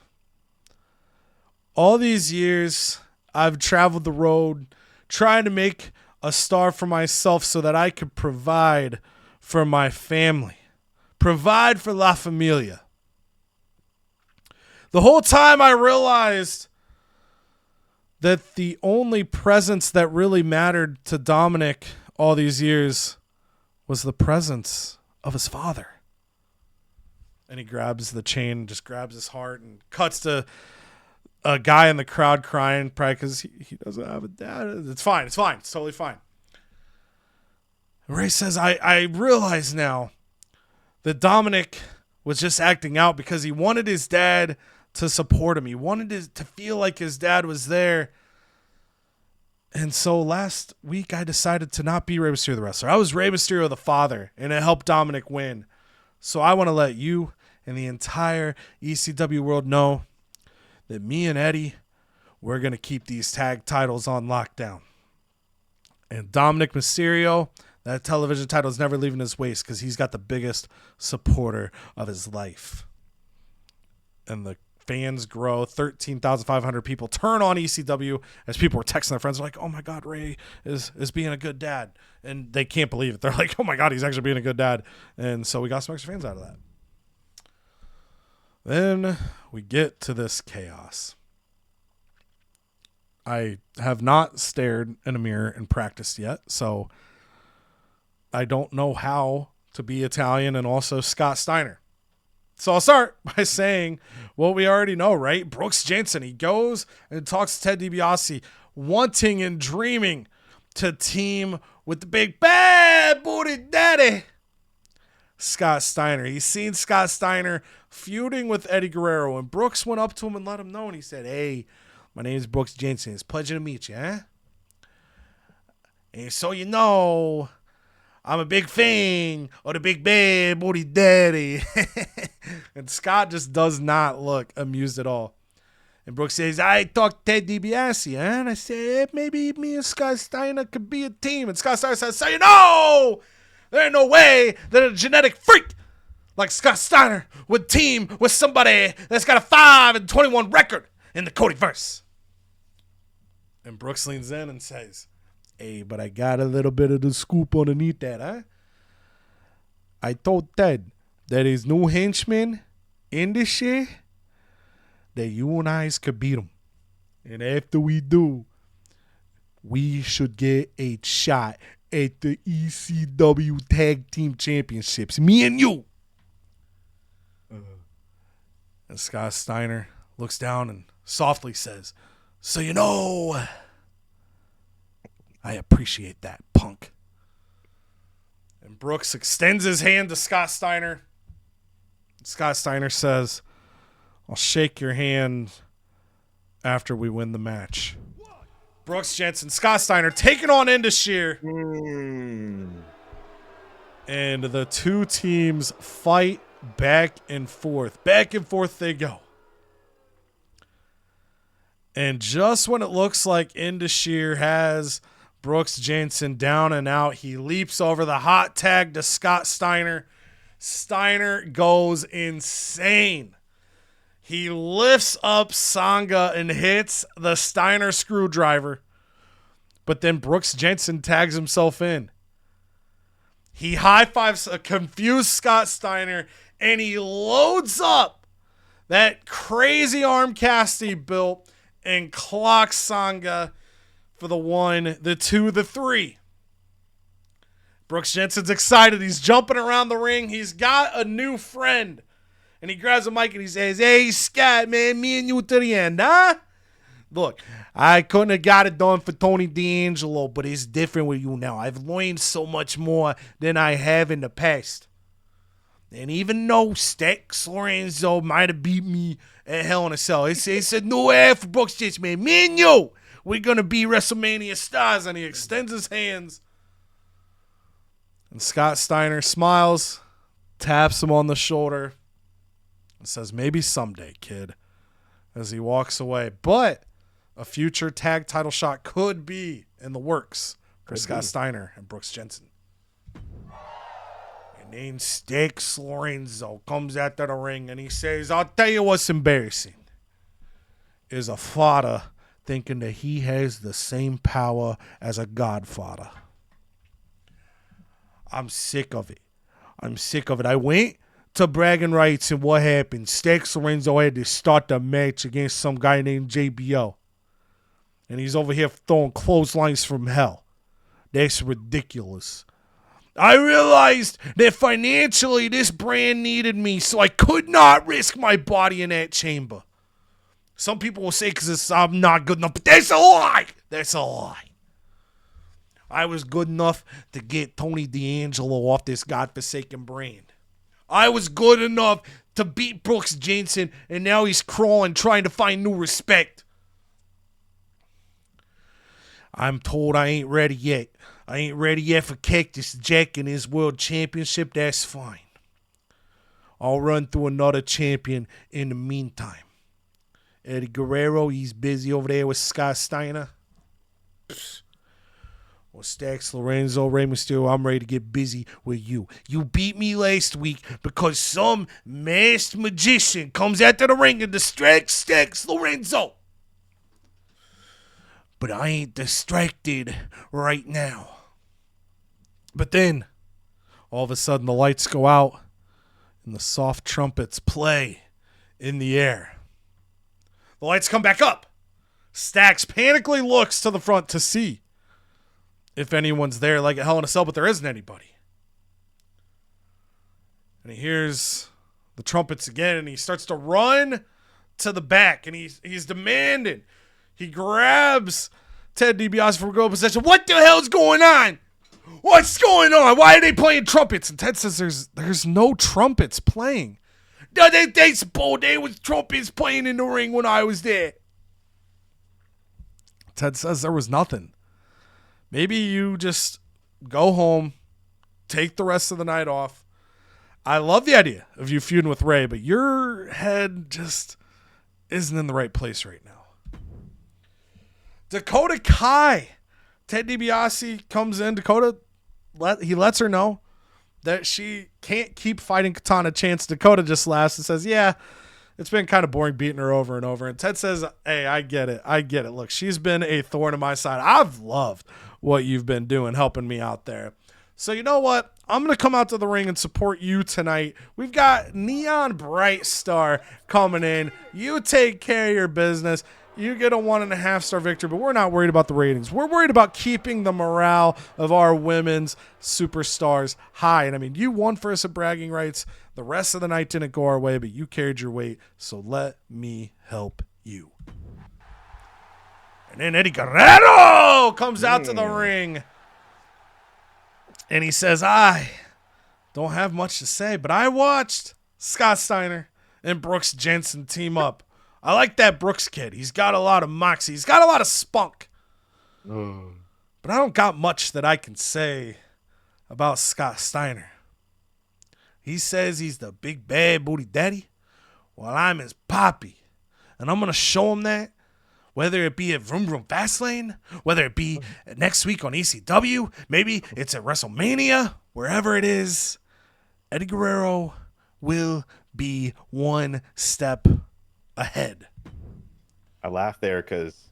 all these years, I've traveled the road trying to make a star for myself so that I could provide for my family, provide for La Familia. The whole time I realized that the only presence that really mattered to Dominic all these years was the presence of his father. And he grabs the chain, just grabs his heart, and cuts to a guy in the crowd crying, probably because he doesn't have a dad. It's fine. It's totally fine. Ray says, I realize now that Dominic was just acting out because he wanted his dad to support him. He wanted to feel like his dad was there. And so last week I decided to not be Rey Mysterio the wrestler. I was Rey Mysterio the father, and it helped Dominic win. So I want to let you and the entire ECW world know that me and Eddie, we're going to keep these tag titles on lockdown. And Dominic Mysterio, that television title is never leaving his waist because he's got the biggest supporter of his life. And the fans grow. 13,500 people turn on ECW as people were texting their friends like, oh my God, Ray is being a good dad. And they can't believe it. They're like, oh my God, he's actually being a good dad. And so we got some extra fans out of that. Then we get to this chaos. I have not stared in a mirror and practiced yet, so I don't know how to be Italian and also Scott Steiner. So I'll start by saying what we already know, right? Brooks Jensen, he goes and talks to Ted DiBiase, wanting and dreaming to team with the big bad booty daddy, Scott Steiner. He's seen Scott Steiner feuding with Eddie Guerrero, and Brooks went up to him and let him know, and he said, hey, my name is Brooks Jensen. It's a pleasure to meet you, huh? And so you know, I'm a big fan of the big bad booty daddy. And Scott just does not look amused at all. And Brooks says, I talked to Ted DiBiase, huh? And I said, maybe me and Scott Steiner could be a team. And Scott Steiner says, so you know, there ain't no way that a genetic freak like Scott Steiner would team with somebody that's got a 5-21 record in the CodyVerse. And Brooks leans in and says, hey, but I got a little bit of the scoop underneath that, huh? I told Ted that his new henchman in this shit, that you and I could beat him. And after we do, we should get a shot at the ECW Tag Team Championships. Me and you. And Scott Steiner looks down and softly says, so you know, I appreciate that, punk. And Brooks extends his hand to Scott Steiner. Scott Steiner says, I'll shake your hand after we win the match. Brooks Jensen, Scott Steiner taking on Indus-Sher. And the two teams fight back and forth. Back and forth they go. And just when it looks like Indus-Sher has Brooks Jensen down and out, he leaps over the hot tag to Scott Steiner. Steiner goes insane. He lifts up Sangha and hits the Steiner screwdriver. But then Brooks Jensen tags himself in. He high-fives a confused Scott Steiner, and he loads up that crazy arm cast he built and clocks Sangha for the 1, the 2, the 3. Brooks Jensen's excited. He's jumping around the ring. He's got a new friend. And he grabs a mic and he says, hey, Scott, man, me and you to the end, huh? Look, I couldn't have got it done for Tony D'Angelo, but it's different with you now. I've learned so much more than I have in the past. And even though Stex Lorenzo might have beat me at Hell in a Cell, it's a new era for Brooks Jensen, man. Me and you, we're going to be WrestleMania stars. And he extends his hands. And Scott Steiner smiles, taps him on the shoulder, and says, maybe someday, kid, as he walks away. But a future tag title shot could be in the works for Scott Steiner and Brooks Jensen. And then Stex Lorenzo comes out to the ring and he says, I'll tell you what's embarrassing. is a father thinking that he has the same power as a godfather. I'm sick of it. I went to bragging rights, and what happened? Stax Lorenzo had to start the match against some guy named JBO. And he's over here throwing clotheslines from hell. That's ridiculous. I realized that financially this brand needed me, so I could not risk my body in that chamber. Some people will say because I'm not good enough, but that's a lie. That's a lie. I was good enough to get Tony D'Angelo off this godforsaken brand. I was good enough to beat Brooks Jensen, and now he's crawling, trying to find new respect. I'm told I ain't ready yet. I ain't ready yet for Cactus Jack and his world championship. That's fine. I'll run through another champion in the meantime. Eddie Guerrero, he's busy over there with Scott Steiner. Well, Stax Lorenzo, Rey Mysterio, I'm ready to get busy with you. You beat me last week because some masked magician comes out to the ring and distracts Stax Lorenzo. But I ain't distracted right now. But then, all of a sudden, the lights go out and the soft trumpets play in the air. The lights come back up. Stax panically looks to the front to see if anyone's there, like at Hell in a Cell, but there isn't anybody. And he hears the trumpets again, and he starts to run to the back, and he's demanding. He grabs Ted DiBiase from goal possession. What the hell's going on? What's going on? Why are they playing trumpets? And Ted says there's no trumpets playing. No, there was trumpets playing in the ring when I was there. Ted says there was nothing. Maybe you just go home, take the rest of the night off. I love the idea of you feuding with Ray, but your head just isn't in the right place right now. Dakota Kai. Ted DiBiase comes in. Dakota, he lets her know that she can't keep fighting Katana Chance. Dakota just laughs and says, yeah, it's been kind of boring beating her over and over. And Ted says, hey, I get it. Look, she's been a thorn in my side. I've loved what you've been doing, helping me out there. So you know what? I'm going to come out to the ring and support you tonight. We've got Neon Bright Star coming in. You take care of your business. You get a 1.5 star victory, but we're not worried about the ratings. We're worried about keeping the morale of our women's superstars high. And I mean, you won for us at bragging rights. The rest of the night didn't go our way, but you carried your weight. So let me help you. And then Eddie Guerrero comes out to the ring. And he says, I don't have much to say, but I watched Scott Steiner and Brooks Jensen team up. I like that Brooks kid. He's got a lot of moxie. He's got a lot of spunk. But I don't got much that I can say about Scott Steiner. He says he's the big bad booty daddy. Well, I'm his poppy. And I'm going to show him that. Whether it be at Vroom Vroom Fastlane, whether it be next week on ECW, maybe it's at WrestleMania, wherever it is, Eddie Guerrero will be one step ahead. I laughed there because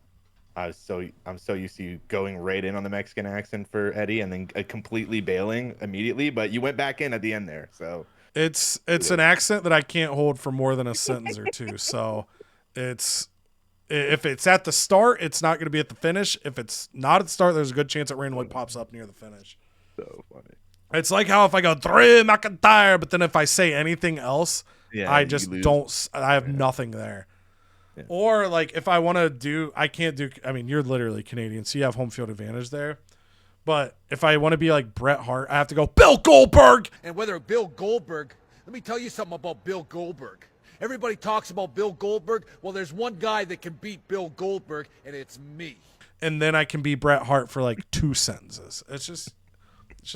I'm so used to you going right in on the Mexican accent for Eddie and then completely bailing immediately, but you went back in at the end there. So it's an accent that I can't hold for more than a sentence or two. So if it's at the start, it's not going to be at the finish. If it's not at the start, there's a good chance it randomly pops up near the finish. So funny. It's like how if I go Drew McIntyre, but then if I say anything else, I just don't. I have nothing there. Yeah. Or like if I want to do, I can't do. I mean, you're literally Canadian, so you have home field advantage there. But if I want to be like Bret Hart, I have to go Bill Goldberg. And whether Bill Goldberg, let me tell you something about Bill Goldberg. Everybody talks about Bill Goldberg. Well, there's one guy that can beat Bill Goldberg, and it's me. And then I can be Bret Hart for like 2 sentences. It's just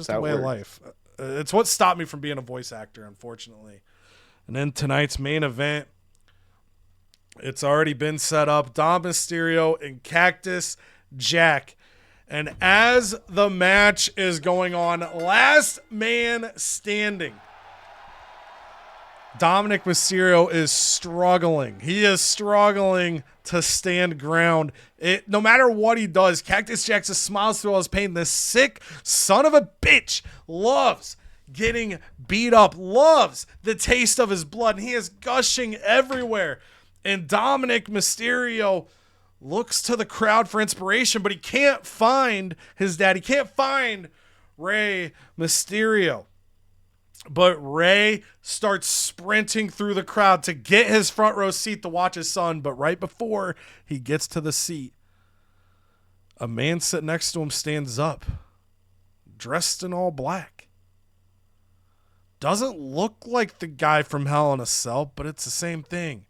the way of life. It's what stopped me from being a voice actor, unfortunately. And then tonight's main event, it's already been set up. Dom Mysterio and Cactus Jack. And as the match is going on, last man standing. Dominic Mysterio is struggling. He is struggling to stand ground. No matter what he does, Cactus Jack just smiles through all his pain. This sick son of a bitch loves getting beat up, loves the taste of his blood, and he is gushing everywhere. And Dominic Mysterio looks to the crowd for inspiration, but he can't find his dad. He can't find Rey Mysterio. But Rey starts sprinting through the crowd to get his front row seat to watch his son. But right before he gets to the seat, a man sitting next to him stands up, dressed in all black. Doesn't look like the guy from Hell in a Cell, but it's the same thing.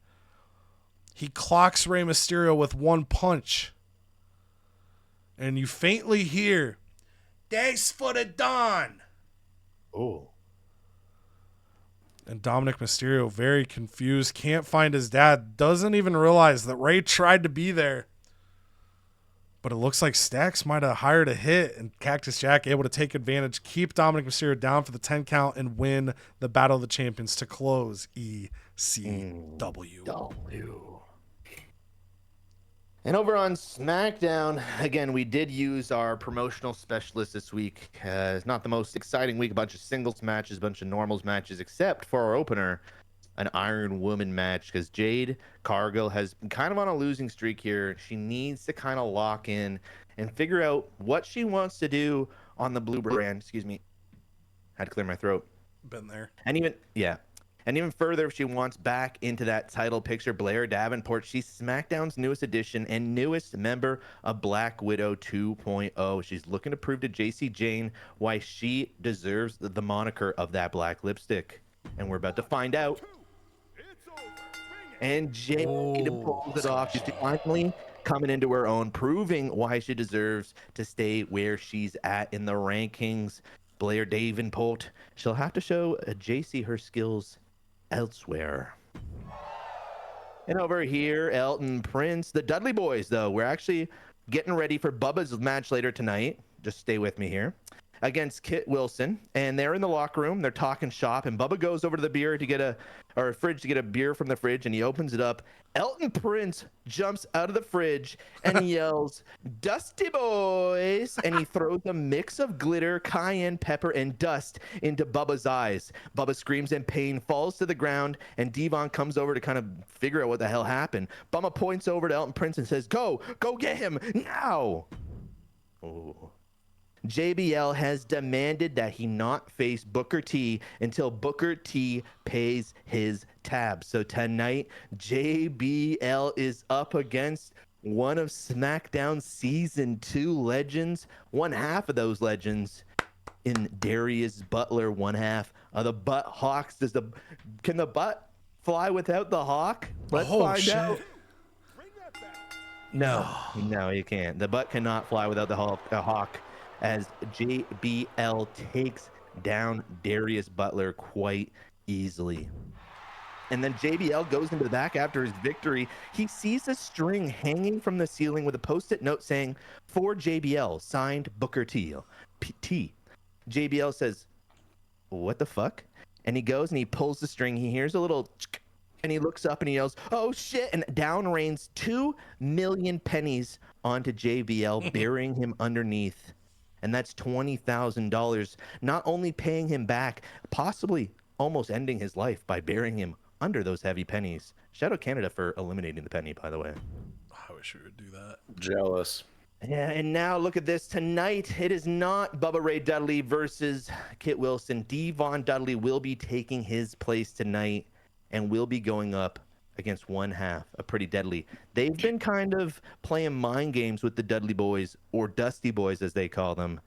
He clocks Rey Mysterio with one punch. And you faintly hear, "Thanks for the Dawn." Oh. And Dominic Mysterio, very confused, can't find his dad, doesn't even realize that Rey tried to be there. But it looks like Stax might have hired a hit, and Cactus Jack able to take advantage, keep Dominic Mysterio down for the 10 count, and win the Battle of the Champions to close ECW. And over on SmackDown, again, we did use our promotional specialist this week. It's not the most exciting week, a bunch of singles matches, a bunch of normals matches, except for our opener, an Iron Woman match, because Jade Cargill has been kind of on a losing streak here. She needs to kind of lock in and figure out what she wants to do on the blue brand. Excuse me. Had to clear my throat. Been there. And even further, if she wants back into that title picture, Blair Davenport, she's SmackDown's newest addition and newest member of Black Widow 2.0. She's looking to prove to JC Jane why she deserves the moniker of that black lipstick. And we're about to find out. And Jade pulls it off. She's finally coming into her own, proving why she deserves to stay where she's at in the rankings. Blair Davenport, she'll have to show JC her skills elsewhere. And over here, Elton Prince, the Dudley Boys, though, we're actually getting ready for Bubba's match later tonight. Just stay with me here. Against Kit Wilson, and they're in the locker room. They're talking shop, and Bubba goes over to the fridge to get a beer from the fridge, and he opens it up. Elton Prince jumps out of the fridge and yells, "Dusty Boys!" and he throws a mix of glitter, cayenne pepper, and dust into Bubba's eyes. Bubba screams in pain, falls to the ground, and Devon comes over to kind of figure out what the hell happened. Bubba points over to Elton Prince and says, Go get him now!" Oh. JBL has demanded that he not face Booker T until Booker T pays his tab. So tonight, JBL is up against one of SmackDown's Season 2 legends, one half of those legends in Darius Butler, one half of the Butt Hawks. Can the butt fly without the hawk? Let's find out. No, you can't. The butt cannot fly without the hawk. As JBL takes down Darius Butler quite easily. And then JBL goes into the back after his victory. He sees a string hanging from the ceiling with a post-it note saying, "For JBL, signed Booker T." JBL says, "What the fuck?" And he goes and he pulls the string. He hears a little and he looks up and he yells, "Oh shit!" And down rains 2 million pennies onto JBL, burying him underneath. And that's $20,000, not only paying him back, possibly almost ending his life by burying him under those heavy pennies. Shout out Canada for eliminating the penny, by the way. I wish we would do that. Jealous. Yeah, and now look at this. Tonight, it is not Bubba Ray Dudley versus Kit Wilson. Devon Dudley will be taking his place tonight and will be going up against one half of Pretty Deadly. They've been kind of playing mind games with the Dudley Boys, or Dusty Boys as they call them.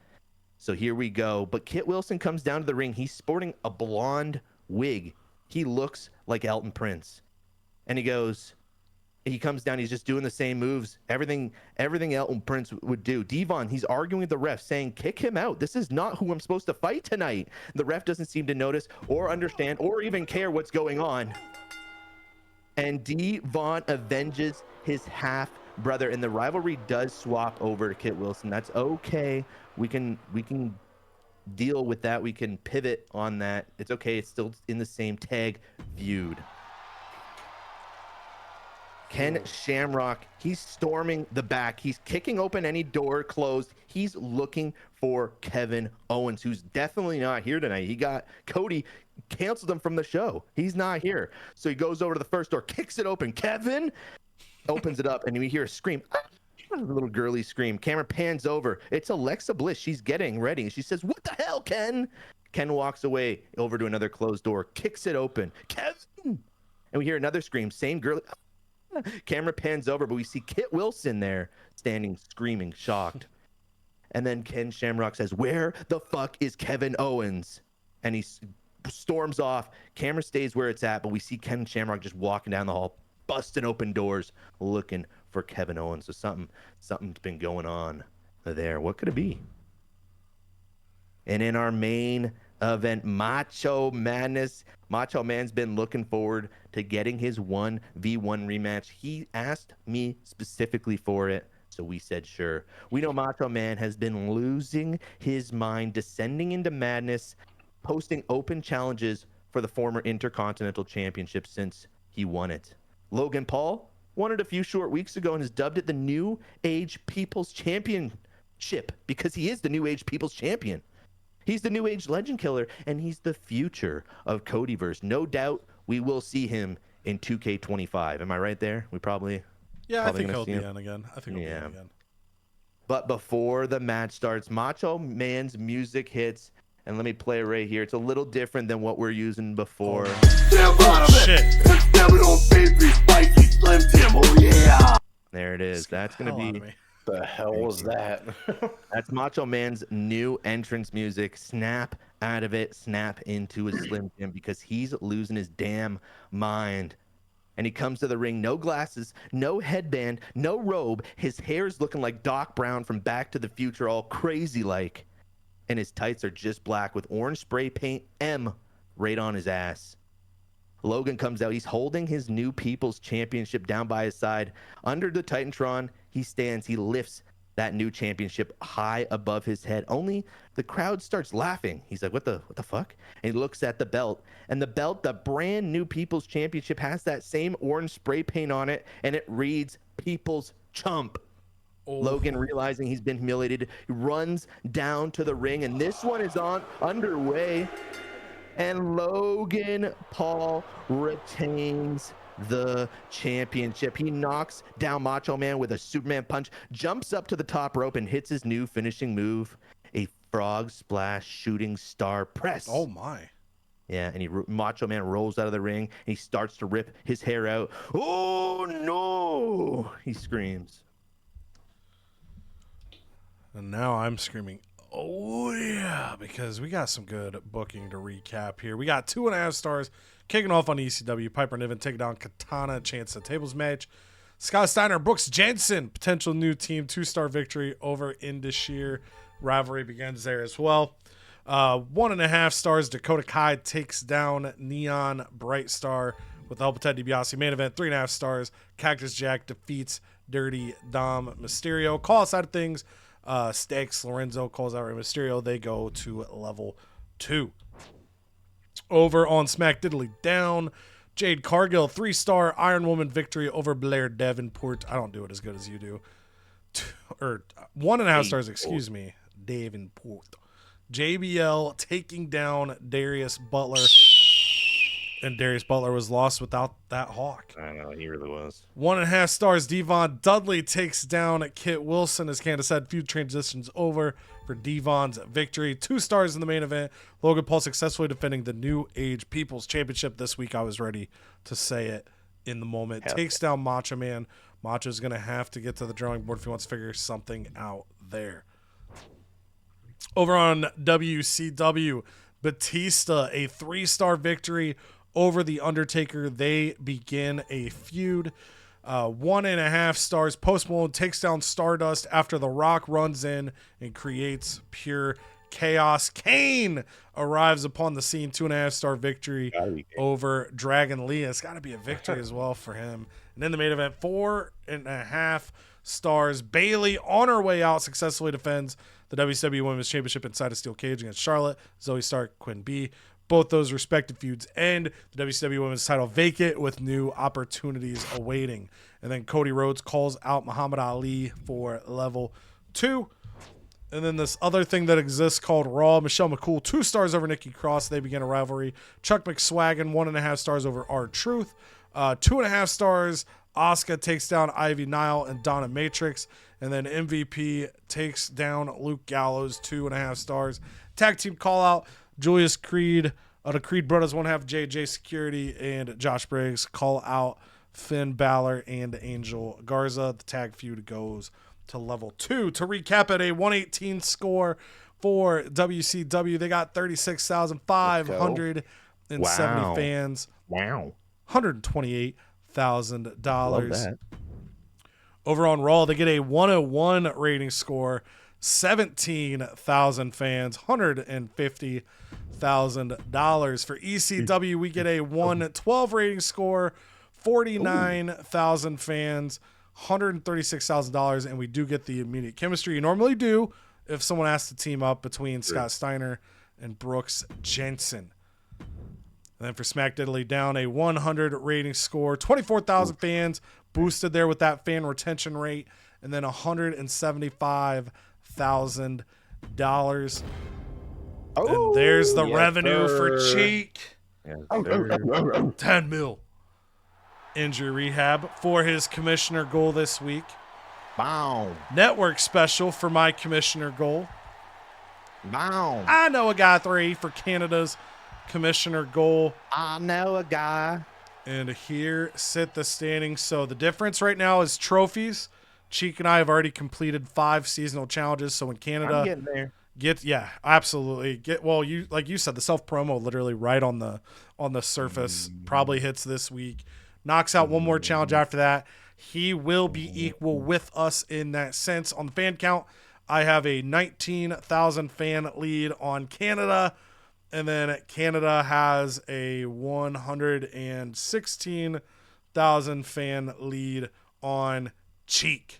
So here we go. But Kit Wilson comes down to the ring. He's sporting a blonde wig. He looks like Elton Prince. And he comes down, he's just doing the same moves, everything Elton Prince would do. Devon, he's arguing with the ref, saying, "Kick him out. This is not who I'm supposed to fight tonight." The ref doesn't seem to notice or understand or even care what's going on. And Devon avenges his half brother, and the rivalry does swap over to Kit Wilson. That's okay. We can deal with that. We can pivot on that. It's okay. It's still in the same tag feud. Ken Shamrock, he's storming the back. He's kicking open any door closed. He's looking for Kevin Owens, who's definitely not here tonight. He got Cody canceled him from the show. He's not here. So he goes over to the first door, kicks it open. Kevin opens it up, and we hear a scream. A little girly scream. Camera pans over. It's Alexa Bliss. She's getting ready. She says, "What the hell, Ken?" Ken walks away over to another closed door, kicks it open. Kevin! And we hear another scream. Same girl. Camera pans over, but we see Kit Wilson there standing, screaming, shocked. And then Ken Shamrock says, "Where the fuck is Kevin Owens?" And he storms off. Camera stays where it's at, but we see Ken Shamrock just walking down the hall, busting open doors, looking for Kevin Owens. So something's been going on there. What could it be? And in our main event, Macho Madness. Macho Man's been looking forward to getting his 1v1 rematch. He asked me specifically for it, so we said sure. We know Macho Man has been losing his mind, descending into madness, posting open challenges for the former Intercontinental Championship since he won it. Logan Paul won it a few short weeks ago and has dubbed it the New Age People's Championship because he is the New Age People's Champion. He's the New Age Legend Killer, and he's the future of CodyVerse. No doubt we will see him in 2K25. Am I right there? We probably... Yeah, probably I think he'll be him on again. I think he'll be on again. But before the match starts, Macho Man's music hits, and let me play it right here. It's a little different than what we're using before. Shit. There it is. That's going to be... The hell was that? That's Macho Man's new entrance music. Snap out of it, snap into a Slim Jim because he's losing his damn mind. And he comes to the ring, no glasses, no headband, no robe. His hair's looking like Doc Brown from Back to the Future, all crazy like. And his tights are just black with orange spray paint M right on his ass. Logan comes out. He's holding his new People's Championship down by his side. Under the Titantron, he stands. He lifts that new championship high above his head. Only the crowd starts laughing. He's like, what the fuck? And he looks at the belt. And the belt, the brand new People's Championship, has that same orange spray paint on it. And it reads People's Chump. Oh. Logan, realizing he's been humiliated, runs down to the ring. And this one is underway. And Logan Paul retains the championship. He knocks down Macho Man with a Superman punch, jumps up to the top rope, and hits his new finishing move, a frog splash shooting star press. Oh, my. Yeah, and Macho Man rolls out of the ring, and he starts to rip his hair out. Oh, no! He screams. And now I'm screaming, oh, yeah, because we got some good booking to recap here. We got 2.5 stars kicking off on ECW. Piper Niven taking down Katana, chance the tables match. Scott Steiner, Brooks Jensen, potential new team, 2-star victory over Indashir. Rivalry begins there as well. 1.5 stars, Dakota Kai takes down Neon Bright Star with the help of Ted DiBiase. Main event, 3.5 stars, Cactus Jack defeats Dirty Dom Mysterio. Call side of things, Stax Lorenzo calls out Rey Mysterio. They go to level 2. Over on Smack Diddly Down, Jade Cargill, 3-star Iron Woman victory over Blair Davenport. I don't do it as good as you do. 1.5 stars, excuse me, Davenport. JBL taking down Darius Butler. And Darius Butler was lost without that hawk. I know, he really was. 1.5 stars, Devon Dudley takes down Kit Wilson. As Candace said, feud transitions over for Devon's victory. 2 stars in the main event. Logan Paul successfully defending the New Age People's Championship this week. I was ready to say it in the moment. Takes down Macho Man. Macho's going to have to get to the drawing board if he wants to figure something out there. Over on WCW, Batista, a 3-star victory over The Undertaker. They begin a feud. 1.5 stars. Post Malone takes down Stardust after The Rock runs in and creates pure Chaos Kane arrives upon the scene. 2.5-star victory over Dragon Lee. It's got to be a victory as well for him. And in the main event, 4.5 stars. Bailey, on her way out, successfully defends the WWE Women's Championship inside a steel cage against Charlotte, Zoe Stark, Quinn B. Both those respective feuds end. The WCW Women's title vacant with new opportunities awaiting. And then Cody Rhodes calls out Muhammad Ali for level 2. And then this other thing that exists called Raw. Michelle McCool, 2 stars over Nikki Cross. They begin a rivalry. Chuck McSwaggin, 1.5 stars over R-Truth. 2.5 stars. Asuka takes down Ivy Nile and Donna Matrix. And then MVP takes down Luke Gallows, 2.5 stars. Tag team call out. Julius Creed, the Creed brothers, 1/2 JJ Security, and Josh Briggs call out Finn Balor and Angel Garza. The tag feud goes to level 2. To recap it, a 118 score for WCW. They got 36,570 fans. Wow. $128,000. Over on Raw, they get a 101 rating score. 17,000 fans, $150,000. For ECW, we get a 112 rating score, 49,000 fans, $136,000, and we do get the immediate chemistry you normally do if someone has to team up between Scott Steiner and Brooks Jensen. And then for Smack Diddly Down, a 100 rating score, 24,000 fans, boosted there with that fan retention rate, and then $175,000. And there's the revenue for Cheek. 10 mil. Injury rehab for his commissioner goal this week. Wow. Network special for my commissioner goal. Wow. I know a guy 3 for Canada's commissioner goal. I know a guy. And here sit the standings. So the difference right now is trophies. Cheek and I have already completed 5 seasonal challenges. So in Canada, I'm getting there. Absolutely. You like you said, the self promo literally right on the surface probably hits this week. Knocks out one more challenge after that. He will be equal with us in that sense. On the fan count, I have a 19,000 fan lead on Canada. And then Canada has a 116,000 fan lead on Cheek.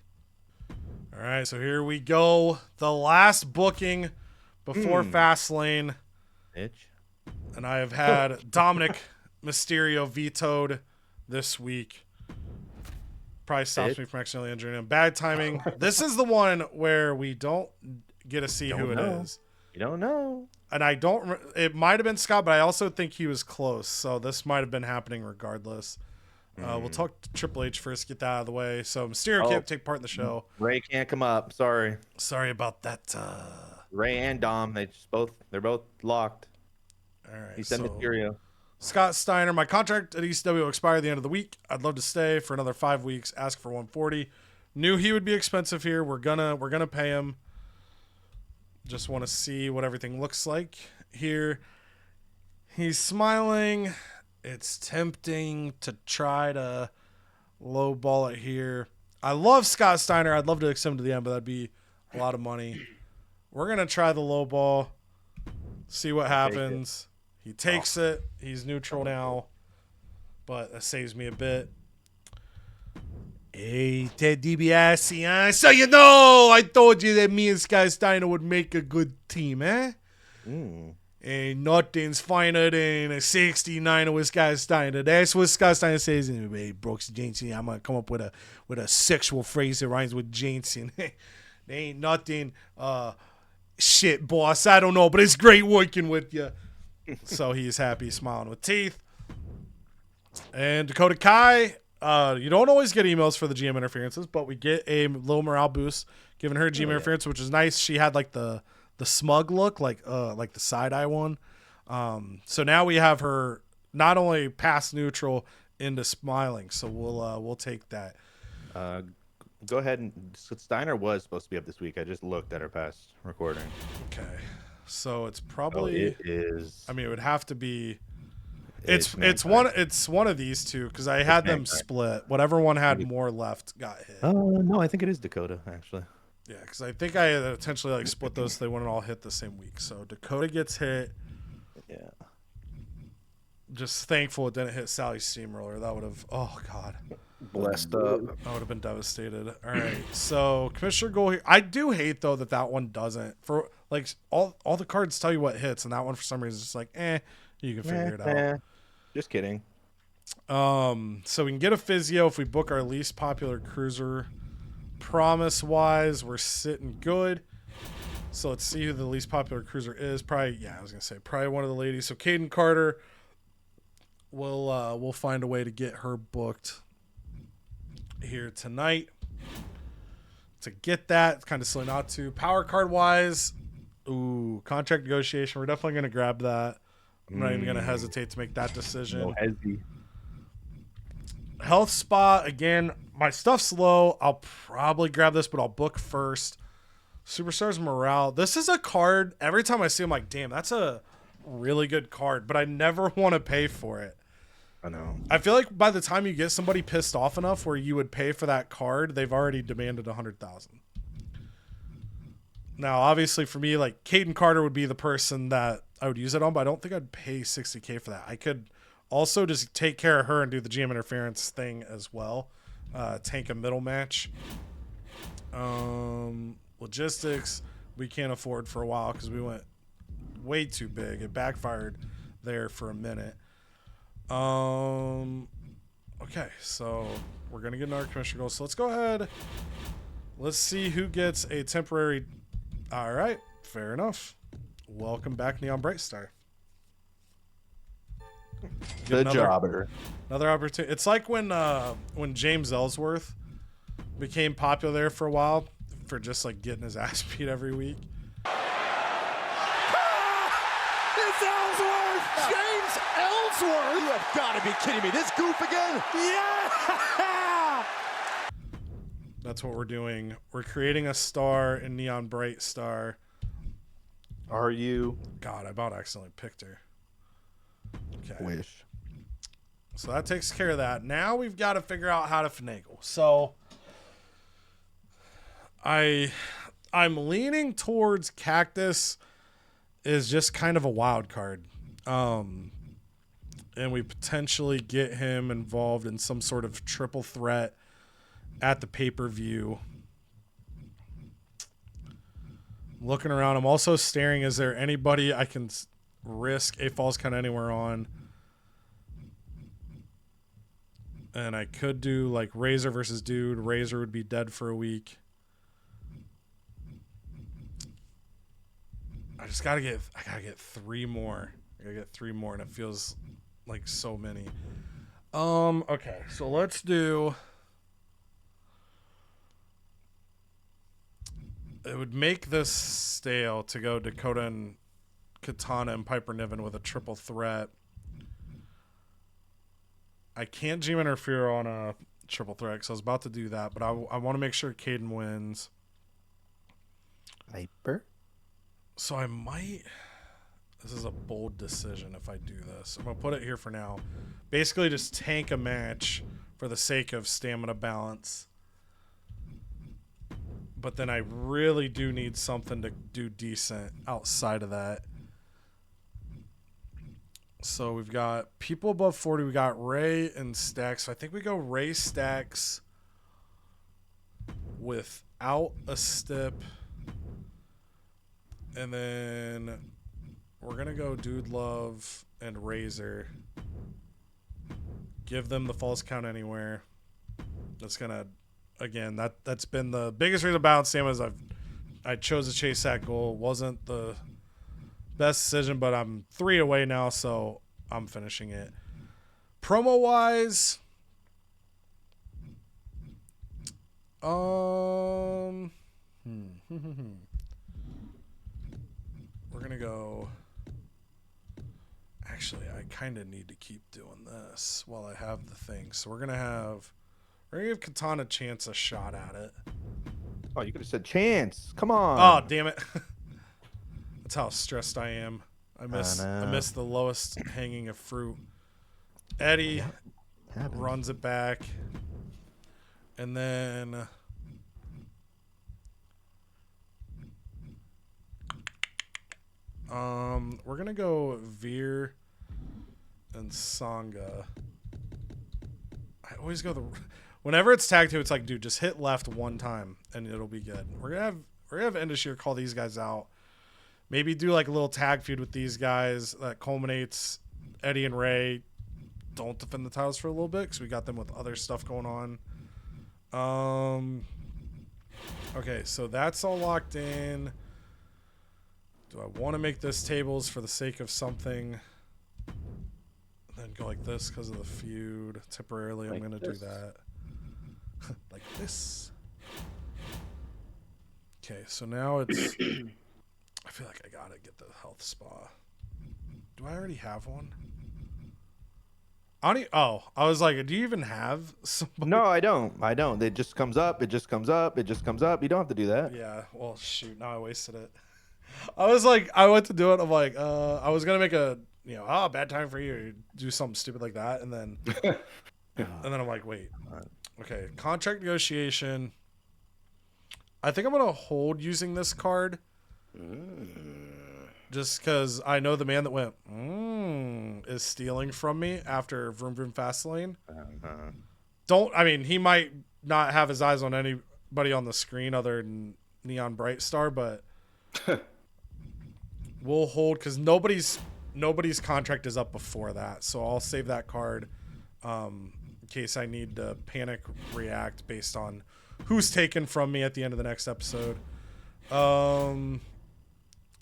All right, so here we go. The last booking before Fastlane. Bitch. And I have had Dominic Mysterio vetoed this week. Probably stops me from accidentally injuring him. Bad timing. This is the one where we don't get to see who it is. You don't know. And I don't. It might have been Scott, but I also think he was close. So this might have been happening regardless. We'll talk to Triple H first, get that out of the way. So Mysterio can't take part in the show. Ray can't come up. Sorry About that. Ray and Dom, they're both locked. All right. He said Mysterio. Scott Steiner, my contract at ECW will expire at the end of the week. I'd love to stay for another 5 weeks. Ask for 140. Knew he would be expensive here. We're gonna pay him. Just want to see what everything looks like here. He's smiling. It's tempting to try to lowball it here. I love Scott Steiner. I'd love to extend him to the end, but that'd be a lot of money. We're going to try the lowball, see what happens. He takes it. He's neutral now, but that saves me a bit. Hey, Ted DiBiase, so you know, I told you that me and Scott Steiner would make a good team, eh? And nothing's finer than a 69 with Scott Steiner. That's what Scott Steiner says. Hey, Brooks Jensen, I'm gonna come up with a sexual phrase that rhymes with Jensen. There ain't nothing. Shit, boss. I don't know, but it's great working with you. So he's happy, smiling with teeth. And Dakota Kai. You don't always get emails for the GM interferences, but we get a little morale boost giving her GM interference, which is nice. She had like the smug look, like the side eye one. So now we have her not only past neutral into smiling. So we'll take that. Go ahead and Steiner was supposed to be up this week. I just looked at her past recording. Okay, so it's probably it is. I mean, it would have to be. It's one of these two because I had them split. Whatever one had more left got hit. Oh no, I think it is Dakota actually. Yeah, because I think I had intentionally like split those so they wouldn't all hit the same week. So Dakota gets hit. Yeah. Just thankful it didn't hit Sally's steamroller. That would have, oh God. Blessed up. I would have been devastated. All right, so Commissioner Goal here. I do hate though that one doesn't. For like all the cards tell you what hits, and that one for some reason is just like, you can figure it out. Just kidding. So we can get a physio if we book our least popular cruiser. Promise wise, we're sitting good. So let's see who the least popular cruiser is. Probably, yeah, I was gonna say probably one of the ladies. So Caden Carter. We'll find a way to get her booked here tonight. To get that, it's kind of silly not to. Power card wise, contract negotiation. We're definitely gonna grab that. I'm not even gonna hesitate to make that decision. No hezzy. Health spa again. My stuff's low. I'll probably grab this, but I'll book first. Superstars morale. This is a card. Every time I see, I'm like, damn, that's a really good card, but I never want to pay for it. I know. I feel like by the time you get somebody pissed off enough where you would pay for that card, they've already demanded 100,000. Now, obviously, for me, like Caden Carter would be the person that I would use it on, but I don't think I'd pay 60K for that. I could also just take care of her and do the GM interference thing as well. Tank a middle match. Logistics, we can't afford for a while because we went way too big. It backfired there for a minute. Okay, so we're going to get another commissioner goal. So let's go ahead. Let's see who gets a temporary. All right, fair enough. Welcome back, Neon Brightstar. The jobber. Another opportunity. It's like when James Ellsworth became popular there for a while for just like getting his ass beat every week. It's Ellsworth! James Ellsworth! You have got to be kidding me. This goof again? Yeah! That's what we're doing. We're creating a star in Neon Bright Star. Are you? God, I about accidentally picked her. Okay. Wish. So that takes care of that. Now we've got to figure out how to finagle. So I'm leaning towards Cactus is just kind of a wild card. And we potentially get him involved in some sort of triple threat at the pay-per-view. Looking around, I'm also staring. Is there anybody I can risk a false count anywhere on? And I could do like Razor versus Dude. Razor would be dead for a week. I gotta get 3 more. I gotta get 3 more, and it feels like so many. Okay, so let's do. It would make this stale to go Dakota and Katana and Piper Niven with a triple threat. I can't GM interfere on a triple threat because I was about to do that, but I want to make sure Caden wins. Piper? So I might. This is a bold decision if I do this. I'm going to put it here for now. Basically, just tank a match for the sake of stamina balance. But then I really do need something to do decent outside of that. So we've got people above 40. We got Ray and Stacks. So I think we go Ray Stacks without a stip. And then we're going to go Dude Love and Razor. Give them the false count anywhere. That's going to, again, that's been the biggest reason about stamina is I chose to chase that goal. Wasn't the best decision, but I'm 3 away now, so I'm finishing it. Promo wise, we're gonna go. Actually, I kind of need to keep doing this while I have the thing. So we're gonna give Katana Chance a shot at it. Oh, you could have said Chance. Come on. Oh, damn it. That's how stressed I am. I miss the lowest hanging of fruit. Eddie runs it back. And then We're gonna go Veer and Sangha. I always go whenever it's tag team, it's like, dude, just hit left one time and it'll be good. We're gonna have Endashir call these guys out. Maybe do like a little tag feud with these guys that culminates Eddie and Ray don't defend the titles for a little bit because we got them with other stuff going on. Okay, so that's all locked in. Do I want to make this tables for the sake of something? Then go like this because of the feud. Temporarily, I'm going to do that. Like this. Okay, so now it's... I feel like I got to get the health spa. Do I already have one? I was like, do you even have somebody? No, I don't. It just comes up. It just comes up. It just comes up. You don't have to do that. Yeah, well, shoot. Now I wasted it. I was like, I went to do it. I'm like, I was going to make a, bad time for you. Do something stupid like that. And then, I'm like, wait. Okay, contract negotiation. I think I'm going to hold using this card. Just because I know the man that went, is stealing from me after Vroom Vroom Fastlane. He might not have his eyes on anybody on the screen other than Neon Bright Star, but we'll hold because nobody's contract is up before that. So I'll save that card in case I need to panic react based on who's taken from me at the end of the next episode.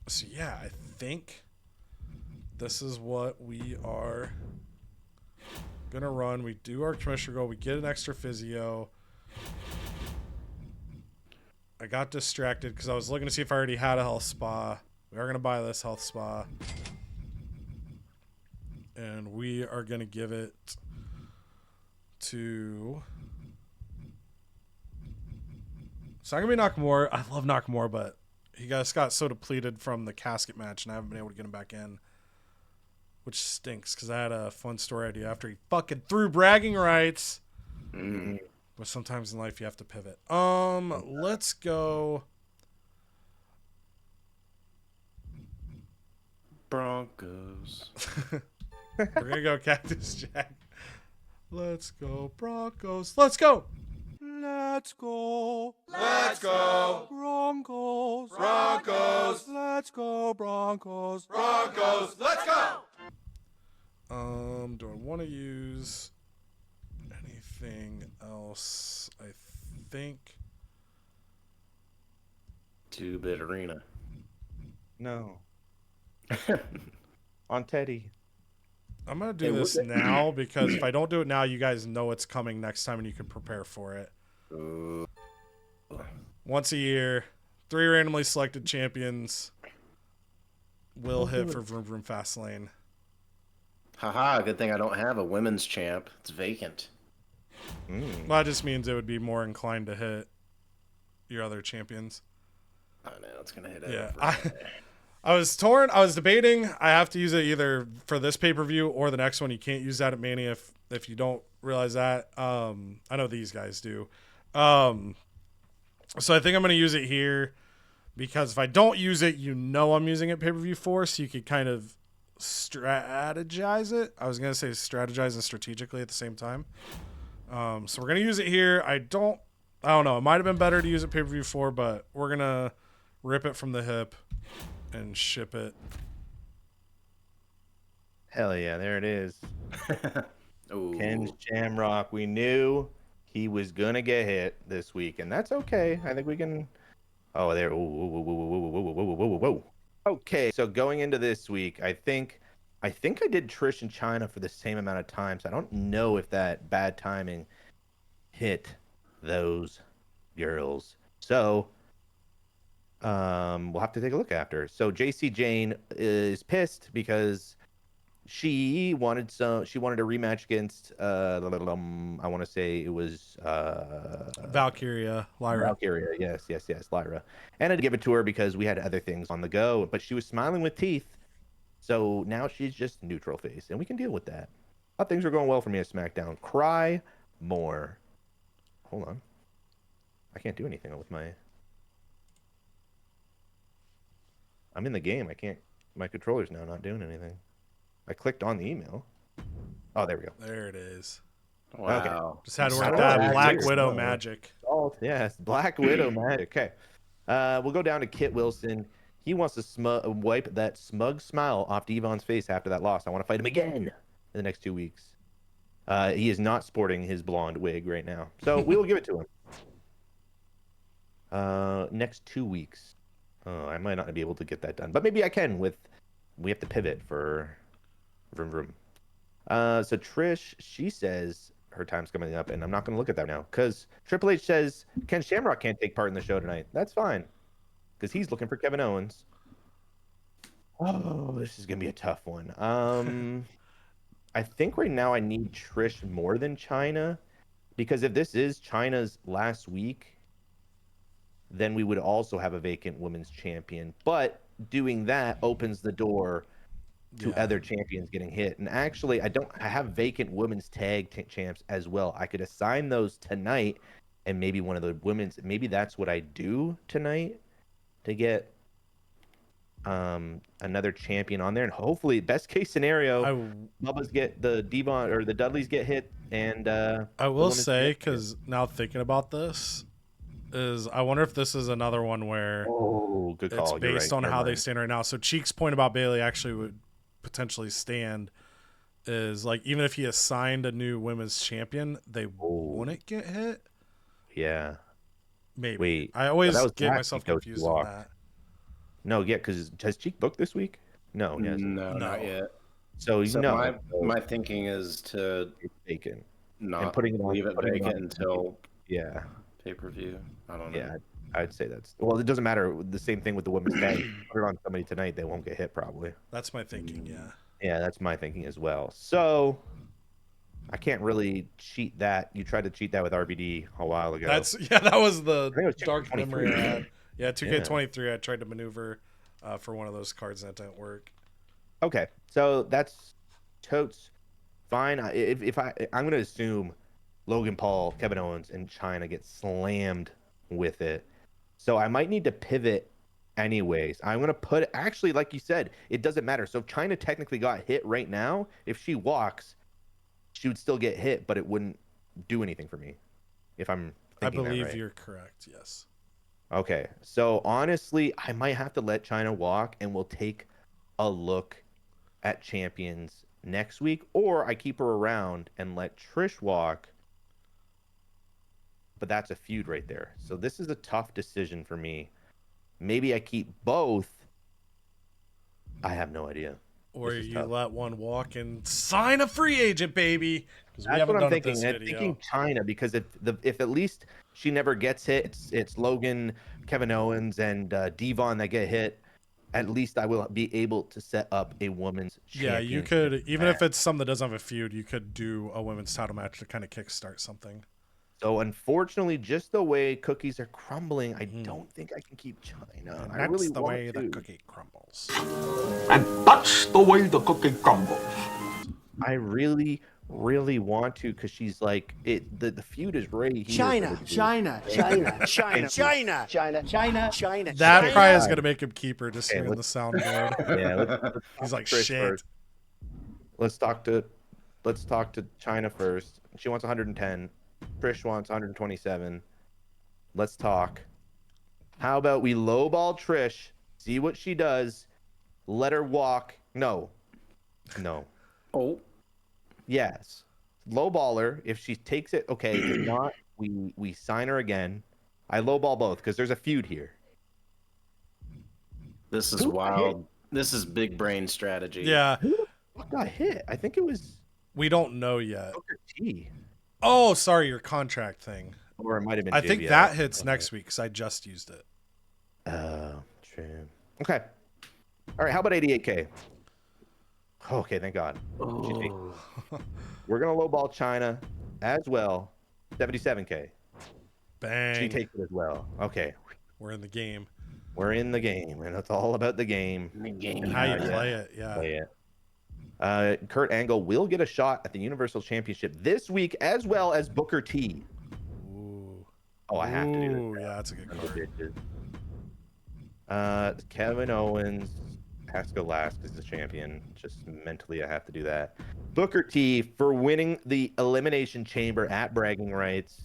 So yeah, I think this is what we are gonna run. We do our commissioner goal. We get an extra physio. I got distracted because I was looking to see if I already had a health spa. We are gonna buy this health spa, and we are gonna give it to. It's not gonna be Nakamura. I love Nakamura, but he got so depleted from the casket match, and I haven't been able to get him back in, which stinks because I had a fun story idea after he fucking threw bragging rights. But sometimes in life you have to pivot. Let's go Broncos. We're gonna go Cactus Jack. Let's go Broncos. Let's go. Let's go. Let's go. Broncos. Broncos. Let's go Broncos. Broncos. Let's go. Do I want to use anything else? I think 2-bit arena. No. On Teddy. I'm gonna do this now because if I don't do it now, you guys know it's coming next time and you can prepare for it. Once a year, 3 randomly selected champions will hit for Vroom Vroom Fastlane. Haha, good thing I don't have a women's champ. It's vacant. Well, that just means it would be more inclined to hit your other champions. I know, it's going to hit Yeah, every- I was torn. I was debating. I have to use it either for this pay-per-view or the next one. You can't use that at Mania if you don't realize that. I know these guys do. So I think I'm going to use it here because if I don't use it, I'm using it pay-per-view for, so you could kind of strategize it. I was going to say strategize and strategically at the same time. So we're going to use it here. I don't know. It might have been better to use it pay-per-view for, but we're going to rip it from the hip and ship it. Hell yeah, there it is. Ooh. Ken's Jamrock. We knew he was gonna get hit this week, and that's okay. I think we can. Oh, there. Whoa. Okay, so going into this week, I think I did Trish and China for the same amount of times. I don't know if that bad timing hit those girls. So we'll have to take a look after. So JC Jane is pissed because she wanted a rematch against I want to say it was Valkyria, Lyra. Yes, Lyra. And I'd give it to her because we had other things on the go, but she was smiling with teeth. So now she's just neutral face, and we can deal with that. Thought things were going well for me at SmackDown. Cry more. Hold on. I can't do anything with my... I'm in the game. I can't My controller's now not doing anything. I clicked on the email. Oh, there we go. There it is. Wow. Just had to So work that Black weird. Widow magic. Oh, yes, Black Widow magic. Okay. We'll go down to Kit Wilson. He wants to wipe that smug smile off Devon's face after that loss. I want to fight him again in the next 2 weeks. He is not sporting his blonde wig right now, so we will give it to him. Next 2 weeks. Oh, I might not be able to get that done, but maybe I can. We have to pivot for Vroom Vroom. So Trish, she says her time's coming up, and I'm not going to look at that now because Triple H says Ken Shamrock can't take part in the show tonight. That's fine because he's looking for Kevin Owens. Oh, this is going to be a tough one. I think right now I need Trish more than Chyna because if this is Chyna's last week, then we would also have a vacant women's champion. But doing that opens the door to other champions getting hit. And actually, I have vacant women's tag champs as well. I could assign those tonight, and maybe one of the women's. Maybe that's what I do tonight to get another champion on there, and hopefully, best case scenario, Bubba's get the Devon or the Dudleys get hit, and I will say, because now thinking about this, is I wonder if this is another one where good call. It's based on how they stand right now. So Cheek's point about Bailey actually would potentially stand is like even if he assigned a new women's champion, they wouldn't get hit. Yeah, maybe. Wait, I always get myself confused on that. No, yeah, because has Cheek booked this week? No, he hasn't. No, not yet. So no, my thinking is to vacant, not and putting it on, leave it vacant until pay-per-view. I don't know. Yeah, I'd say that's well. It doesn't matter. The same thing with the women's tag. Put it on somebody tonight, they won't get hit probably. That's my thinking. Yeah. Yeah, that's my thinking as well. So I can't really cheat that. You tried to cheat that with RBD a while ago. That was the was dark memory I had. Yeah, 2K23. Yeah. I tried to maneuver for one of those cards and that didn't work. Okay, so that's totes fine. If I'm gonna assume Logan Paul, Kevin Owens, and Chyna get slammed with it, so I might need to pivot anyways. I'm gonna put actually, like you said, it doesn't matter. So if Chyna technically got hit right now, if she walks, she would still get hit, but it wouldn't do anything for me. If I'm thinking I believe that right. you're correct. Yes. Okay, so honestly, I might have to let Chyna walk, and we'll take a look at champions next week, or I keep her around and let Trish walk. But that's a feud right there. So this is a tough decision for me. Maybe I keep both. I have no idea. Or you let one walk and sign a free agent, baby. That's what I'm thinking. I'm thinking Chyna because if at least she never gets hit, it's Logan, Kevin Owens, and Devon that get hit. At least I will be able to set up a women's champion. Yeah, you could, even if it's something that doesn't have a feud, you could do a women's title match to kind of kickstart something. So unfortunately, just the way cookies are crumbling, I don't think I can keep Chyna. And I that's really the want way to. the cookie crumbles. And that's the way the cookie crumbles. I really want to because she's like the feud is right here. China. That probably is going to make him keep her just hearing the soundboard. Yeah, let's he's like Trish shit. First. Let's talk to Chyna first. She wants 110. Trish wants 127. Let's talk. How about we lowball Trish, see what she does, let her walk. No. Oh. Yes. Lowball her. If she takes it, okay. If not, we sign her again. I lowball both because there's a feud here. This is wild. This is big brain strategy. Yeah. Who the fuck got hit? I think it was We don't know yet. Booker T. Oh, sorry, your contract thing. Or it might have been I think JBL. that hits next week because I just used it. True. Okay. All right, how about 88K? Okay, thank God. We're going to lowball Chyna as well. 77K. Bang. She takes it as well. Okay. We're in the game. We're in the game, and it's all about the game. And how you play it, yeah. Play it. Kurt Angle will get a shot at the Universal Championship this week, as well as Booker T. Ooh. Oh, I have to do this. Yeah, that's a good card. Kevin Owens has to go last because he's the champion. Just mentally, I have to do that. Booker T for winning the Elimination Chamber at bragging rights,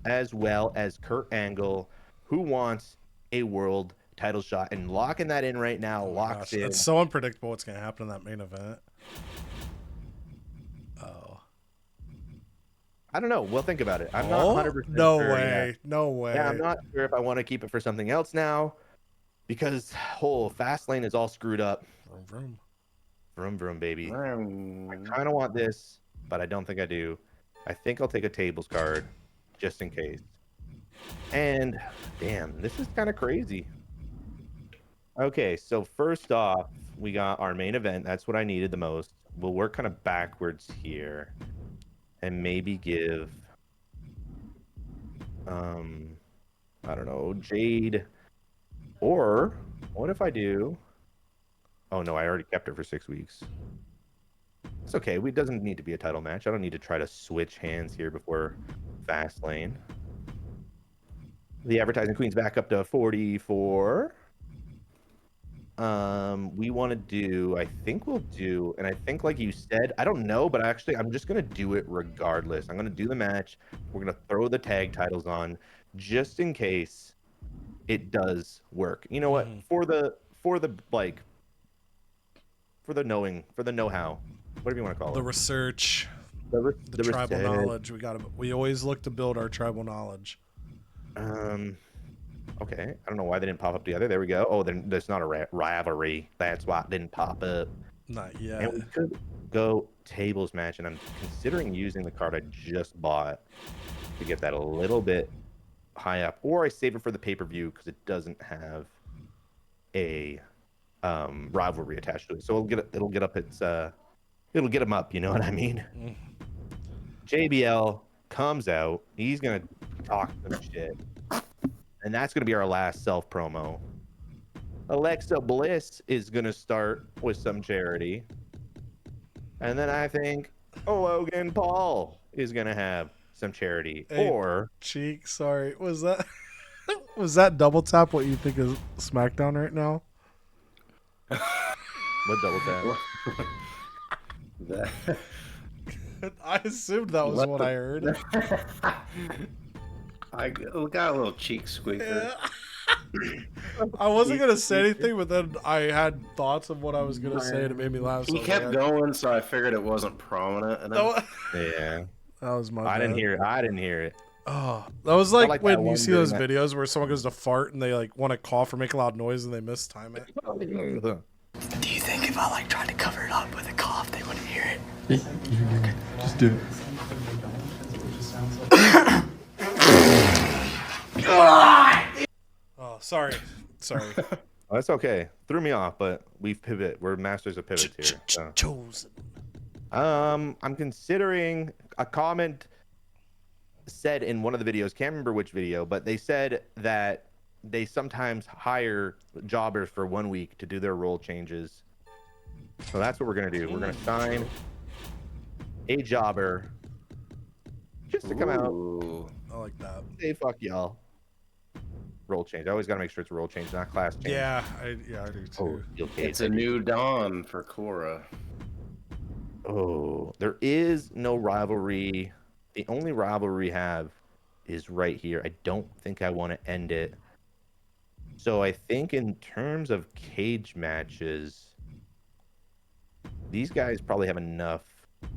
as well as Kurt Angle, who wants a world title shot and locking that in right now. Locks in. It's so unpredictable what's going to happen in that main event. Oh. I don't know. We'll think about it. I'm Oh, not 100% no sure way. yet. No way. Yeah, I'm not sure if I want to keep it for something else now because whole Fastlane is all screwed up. Vroom, vroom. Vroom, vroom, baby. I Mm. kind of want this, but I don't think I do. I think I'll take a tables card just in case. And damn, this is kind of crazy. Okay, so first off, we got our main event. That's what I needed the most. We'll work kind of backwards here and maybe give, I don't know, Jade. Or what if I do? Oh no, I already kept her for 6 weeks. It's okay. It doesn't need to be a title match. I don't need to try to switch hands here before Fastlane. The advertising queen's back up to 44. We want to do, I think we'll do, and I think like you said, I don't know, but actually I'm just going to do it regardless. I'm going to do the match. We're going to throw the tag titles on just in case it does work. You know what? For the know-how, whatever you want to call The it. research, The tribal research. knowledge. We always look to build our tribal knowledge. Okay. I don't know why they didn't pop up together. There we go. Oh, then there's not a rivalry. That's why it didn't pop up. Not yet. And we could go tables match, and I'm considering using the card I just bought to get that a little bit high up, or I save it for the pay-per-view because it doesn't have a rivalry attached to it. So it'll get them up. You know what I mean? JBL comes out. He's gonna talk some shit. And that's going to be our last self promo. Alexa Bliss is going to start with some charity. And then I think Logan Paul is going to have some charity. Hey, or Cheek, sorry. Was that double tap what you think is SmackDown right now? what double tap? I assumed that was what I heard. I got a little cheek squeaker. I wasn't gonna say anything, but then I had thoughts of what I was gonna say, and it made me laugh. He kept going, so I figured it wasn't prominent enough. Yeah. That was my bad. I didn't hear it. Oh, that was like when that you one see those during videos where someone goes to fart and they like want to cough or make a loud noise and they mistime it. Do you think if I like tried to cover it up with a cough, they wouldn't hear it? Okay. Just do it. Oh, sorry. Oh, that's okay. Threw me off, but we've pivot. We're masters of pivots here. So. Chosen. I'm considering a comment said in one of the videos, can't remember which video, but they said that they sometimes hire jobbers for 1 week to do their role changes. So that's what we're going to do. We're going to sign a jobber just to come out. Ooh. I like that. Say fuck y'all. Role change. I always got to make sure it's a role change, not class change. Yeah, I do too. It's a new dawn for Cora. Oh, there is no rivalry. The only rivalry we have is right here. I don't think I want to end it. So I think in terms of cage matches, these guys probably have enough,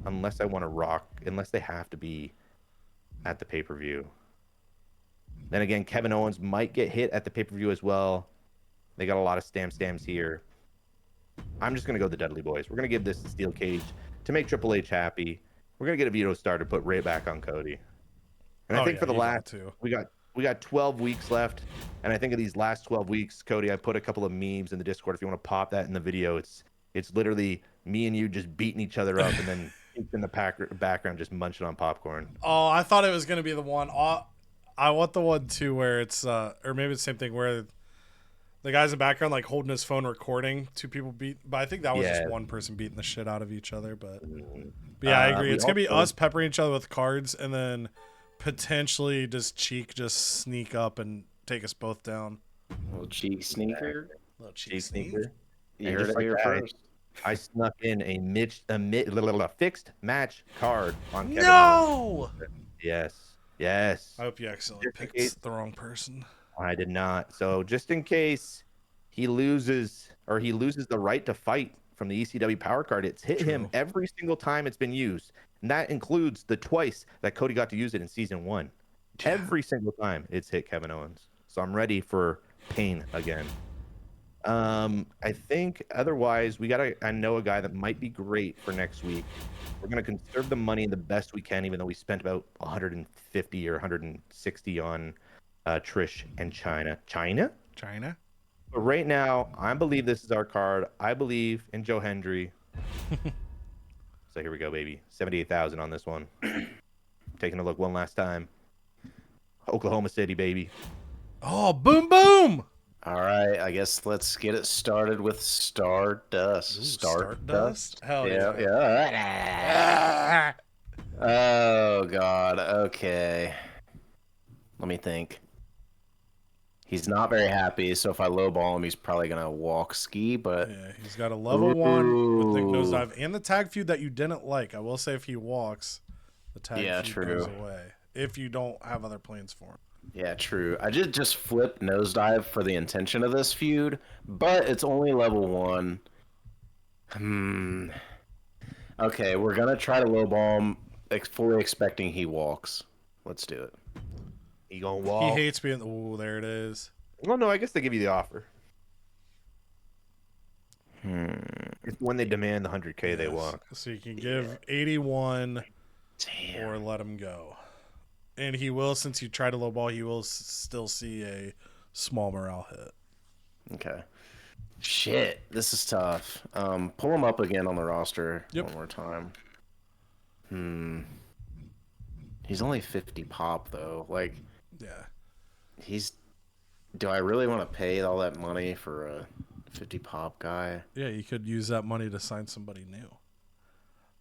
unless I want to rock, unless they have to be at the pay-per-view. Then again, Kevin Owens might get hit at the pay-per-view as well. They got a lot of stamps here. I'm just going to go the Dudley Boys. We're going to give this a steel cage to make Triple H happy. We're going to get a veto star to put right back on Cody. And I think for the last, we got 12 weeks left. And I think of these last 12 weeks, Cody, I put a couple of memes in the Discord. If you want to pop that in the video, it's literally me and you just beating each other up and then in the background just munching on popcorn. Oh, I thought it was going to be the one. I want the one too where it's or maybe it's the same thing where the guy's in the background like holding his phone recording two people beat, but I think that was just one person beating the shit out of each other. But yeah, I agree. It's gonna be us peppering each other with cards, and then potentially does Cheek just sneak up and take us both down? Little cheek sneaker. Little cheek sneaker. You And heard just it like here that, first. I snuck in a fixed match card on Kevin Owens. No! Yes. Yes. I hope you accidentally Just in picked case- the wrong person. I did not. So just in case he loses the right to fight from the ECW power card, it's hit him True. every single time it's been used. And that includes the twice that Cody got to use it in season 1. Yeah. Every single time it's hit Kevin Owens. So I'm ready for pain again. I think otherwise I know a guy that might be great for next week. We're gonna conserve the money the best we can, even though we spent about 150 or 160 on Trish and China. China? But right now, I believe this is our card. I believe in Joe Hendry. So here we go, baby. 78,000 on this one. Taking a look one last time. Oklahoma City, baby. Oh, boom, boom! All right, I guess let's get it started with Stardust. Ooh, Stardust? Hell yeah. yeah. Oh God. Okay. Let me think. He's not very happy, so if I lowball him, he's probably gonna walk ski. But Yeah, he's got a level 1 with the Ooh. nosedive and the tag feud that you didn't like. I will say if he walks, the tag feud goes true. away. If you don't have other plans for him. yeah, true. I just flip nosedive for the intention of this feud, but it's only level 1. Okay, we're gonna try to lowball him, fully expecting he walks. Let's do it. He gonna walk. He hates being. Oh, there it is. Well, no, I guess they give you the offer. It's when they demand the 100K, they Yes. walk. So you can give 81 Damn. or let him go. And he will, since you try to lowball, he will still see a small morale hit. Okay. Shit, this is tough. Pull him up again on the roster Yep. one more time. He's only 50 pop though. Like, Yeah. do I really want to pay all that money for a 50 pop guy? Yeah, you could use that money to sign somebody new.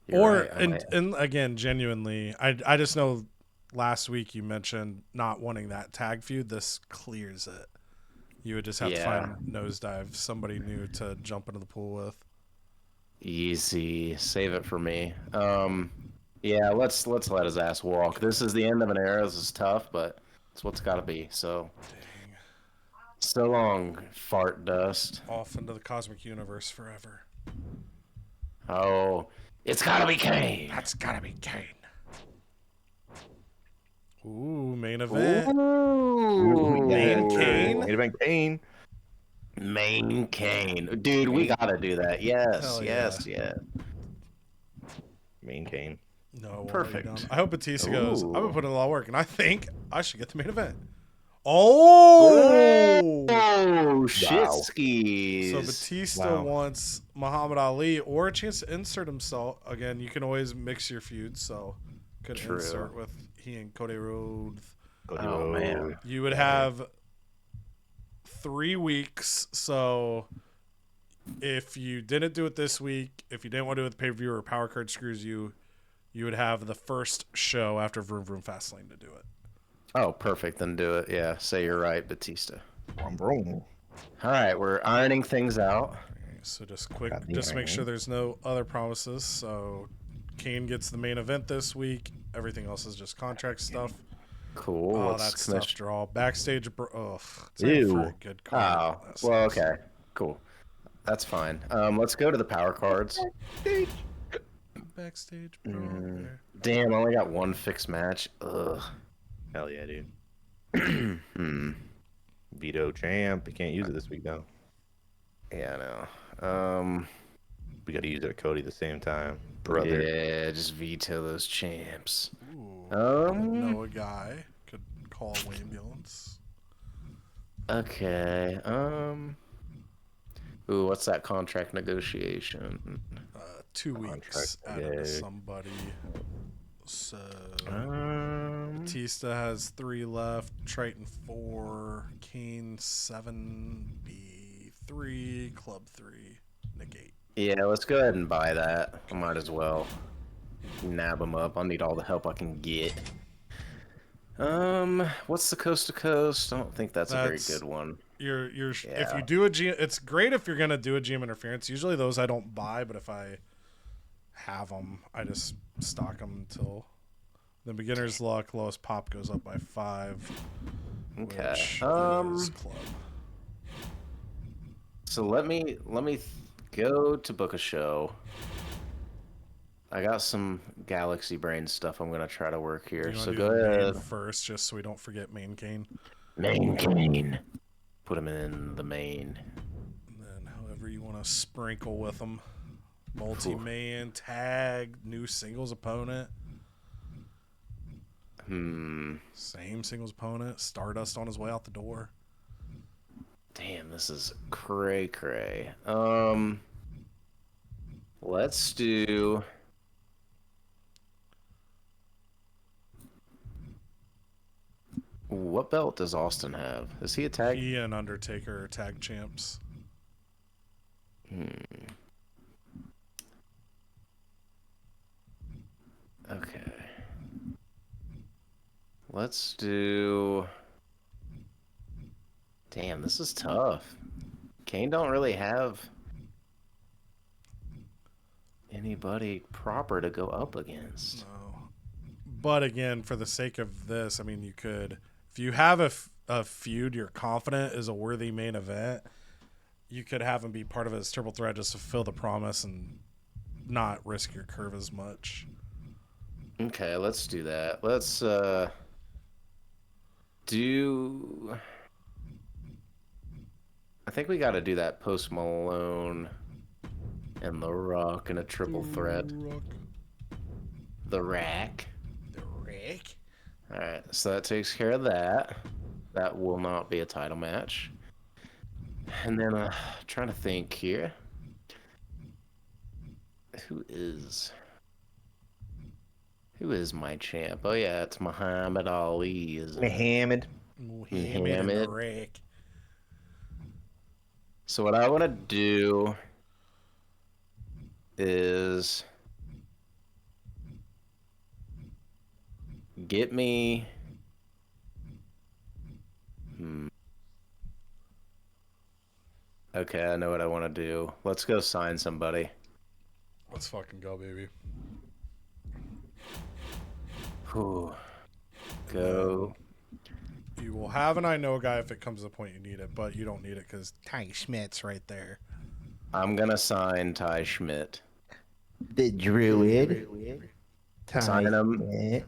You're Or, right, I might- and again, genuinely, I just know last week you mentioned not wanting that tag feud. This clears it. You would just have to Yeah. find nosedive, somebody new to jump into the pool with. Easy. Save it for me. Yeah, let's let his ass walk. This is the end of an era. This is tough, but it's what's got to be. So, so long, fart dust. Off into the cosmic universe forever. Oh, it's gotta be Kane. That's gotta be Kane. Ooh, main event. Ooh, Main Kane? Main event Kane. Main Kane. Dude, we gotta do that. Yes, Hell yes, yeah. yes. Main Kane. No, it won't be Perfect. done. I hope Batista goes, I've been Ooh. putting in a lot of work, and I think I should get the main event. Oh! Oh, shit skis. So Batista Wow. wants Muhammad Ali or a chance to insert himself. Again, you can always mix your feuds, so could True. insert with he and Cody Rhodes. Oh, man. You would have 3 weeks, so if you didn't do it this week, if you didn't want to do it with pay-per-view or Power Card screws you, you would have the first show after Vroom Vroom Fastlane to do it. Oh, perfect. Then do it. Yeah, say you're right, Batista. Bro. All right, we're ironing things out. So just quick, Got the just make iron. sure there's no other promises. So Kane gets the main event this week. Everything else is just contract stuff. Cool. Oh, Let's that's finish- tough draw. Backstage, it's not even for a Ew. good card. Oh, well, okay. Cool. That's fine. Let's go to the power cards. Backstage, bro. Damn, I only got one fixed match. Ugh. Hell yeah, dude. Veto champ. You can't use it this week, though. Yeah, I know. We got to use it at Cody at the same time. Brother. Yeah, just veto those champs. Ooh, know a guy could call an ambulance. Okay. Ooh, what's that contract negotiation? 2 weeks Contract, added to yeah. somebody. So Um, Batista has 3 left. Triton 4. Kane 7. B 3. Club 3. Negate. yeah, let's go ahead and buy that. I might as well nab them up. I'll need all the help I can get. What's the coast to coast? I don't think that's a very That's- good one. If you do a GM, it's great if you're gonna do a GM interference. Usually those I don't buy, but if I have them, I just stock them until the beginner's luck lowest pop goes up by 5. Okay. Which is club. So let me go to book a show. I got some Galaxy Brain stuff I'm gonna try to work here. So go ahead first, just so we don't forget main cane. Main cane. Put him in the main. And then however you want to sprinkle with them. Multi-man, tag, new singles opponent. Same singles opponent. Stardust on his way out the door. Damn, this is cray. Let's do. What belt does Austin have? Is he a tag? He and Undertaker are tag champs. Okay. Let's do. Damn, this is tough. Kane don't really have anybody proper to go up against. No. But again, for the sake of this, I mean, you could, if you have a feud you're confident is a worthy main event, you could have him be part of his triple threat just to fulfill the promise and not risk your curve as much. Okay, let's do that. Let's do. I think we got to do that Post Malone and The Rock in a triple threat. The Rack. All right, so that takes care of that. That will not be a title match. And then trying to think here. Who is my champ? Oh yeah, it's Muhammad Ali. Is it? Muhammad. Rick. So what I want to do is get me. Okay, I know what I want to do. Let's go sign somebody. Let's fucking go, baby. Whew. Go. You will have an I know guy if it comes to the point you need it, but you don't need it because Ty Schmidt's right there. I'm gonna sign Ty Schmidt. The Druid. Sign him.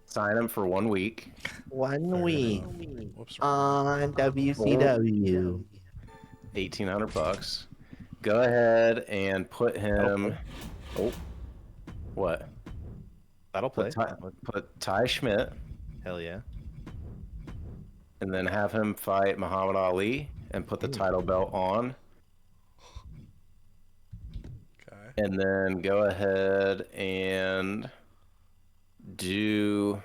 Sign him for 1 week. 1 week Whoops. on WCW. $1,800. Go ahead and put him. Oh, what? That'll play. Put Ty Schmidt. Hell yeah. And then have him fight Muhammad Ali and put the title belt on. Okay. And then go ahead and do.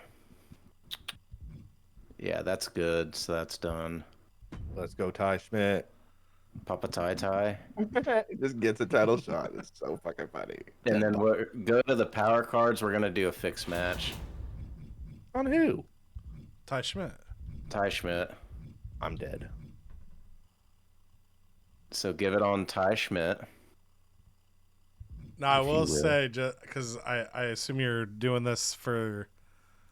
Yeah, that's good. So that's done. Let's go, Ty Schmidt. Papa Ty Ty. Just gets a title shot. It's so fucking funny. And then go to the power cards. We're gonna do a fixed match. On who? Ty Schmidt. Ty Schmidt. I'm dead. So give it on Ty Schmidt. Now, I will say, just because I assume you're doing this for.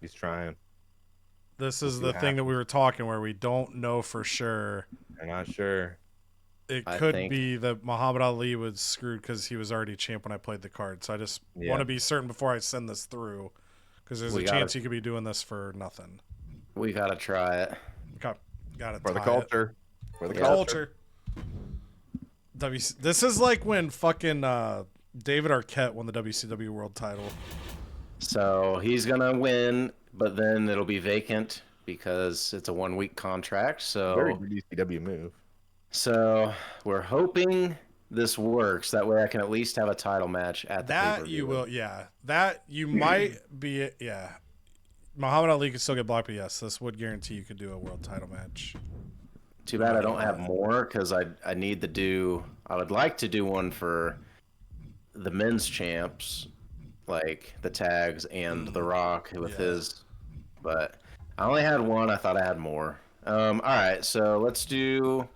He's trying. This is the thing that we were talking where we don't know for sure. I'm not sure. It could be that Muhammad Ali was screwed because he was already champ when I played the card. So I just want to be certain before I send this through because there's a chance you could be doing this for nothing. We gotta try it. Got it. For the culture. For the culture. This is like when fucking David Arquette won the WCW World Title. So he's gonna win, but then it'll be vacant because it's a 1 week contract. So very WCW move. So we're hoping this works. That way I can at least have a title match at the that pay-per-view. you will, yeah. That you might be, yeah. Muhammad Ali could still get blocked, but yes, this would guarantee you could do a world title match. Too bad I don't have more because I need to do. I would like to do one for the men's champs, like the tags and The Rock with his. But I only had one. I thought I had more. All right, so let's do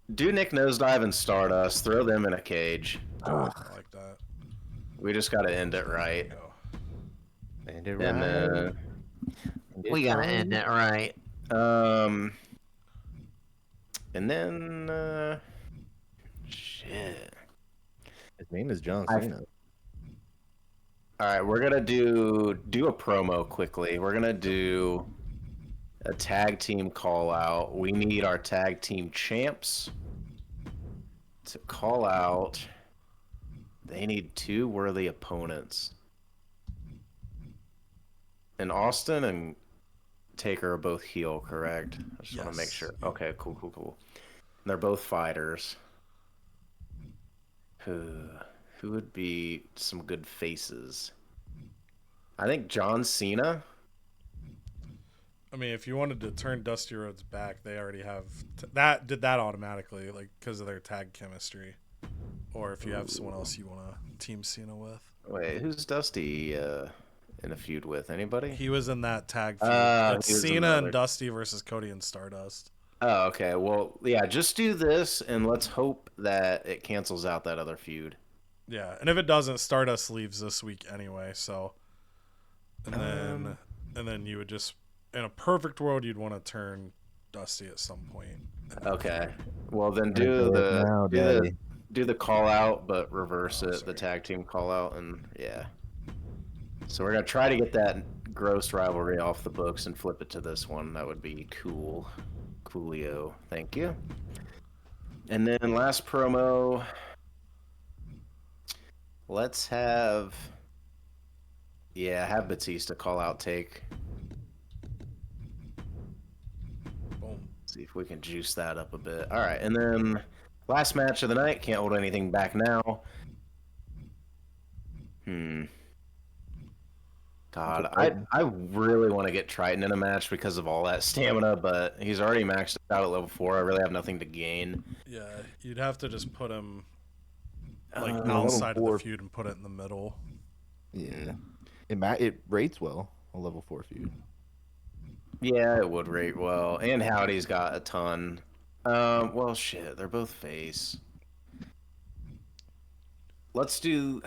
Nick Nosedive and Stardust. Throw them in a cage. I like that. We just got to end it right. And it And then We gotta end it right. And then shit. His name is John Cena. All right, we're gonna do a promo quickly. We're gonna do a tag team call out. We need our tag team champs to call out. They need 2 worthy opponents. And Austin and Taker are both heel, correct? I just want to make sure. Okay, cool. They're both fighters. Who would be some good faces? I think John Cena. I mean, if you wanted to turn Dusty Rhodes back, they already have that. Did that automatically, like because of their tag chemistry. Or if you have someone else you want to team Cena with. Wait, who's Dusty in a feud with? Anybody? He was in that tag feud. It's Cena and Dusty versus Cody and Stardust. Oh, okay. Well, yeah, just do this, and let's hope that it cancels out that other feud. Yeah, and if it doesn't, Stardust leaves this week anyway. So, and then you would just, in a perfect world, you'd want to turn Dusty at some point. Okay. Well, then do the call out, but reverse it. The tag team call out, and yeah. So we're gonna try to get that gross rivalry off the books and flip it to this one. That would be cool. Coolio. Thank you. And then last promo. Let's have Batista call out Take. Boom. See if we can juice that up a bit. All right, and then last match of the night. Can't hold anything back now. God, I really want to get Triton in a match because of all that stamina, but he's already maxed out at level 4. I really have nothing to gain. Yeah, you'd have to just put him like outside of the feud and put it in the middle. Yeah, it rates well a level 4 feud. Yeah, it would rate well, and Howdy's got a ton. Well, shit, they're both face. Let's do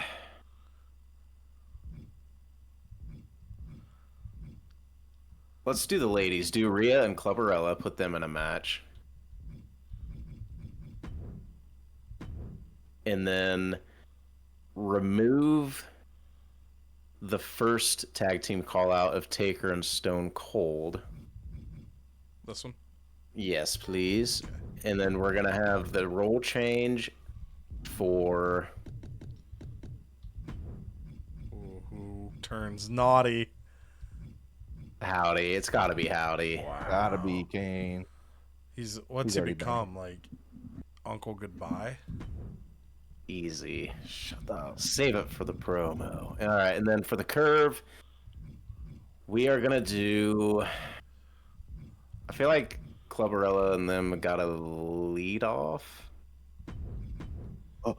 the ladies. Do Rhea and Clubberella. Put them in a match. And then remove the first tag team call out of Taker and Stone Cold. This one? Yes, please. And then we're going to have the role change for... Who turns naughty? Howdy. It's got to be Howdy. Wow. Gotta be Kane. What's he become? Like Uncle Goodbye? Easy. Shut up. Save it for the promo. All right, and then for the curve, we are gonna do. I feel like Clubberella and them gotta lead off. Yeah,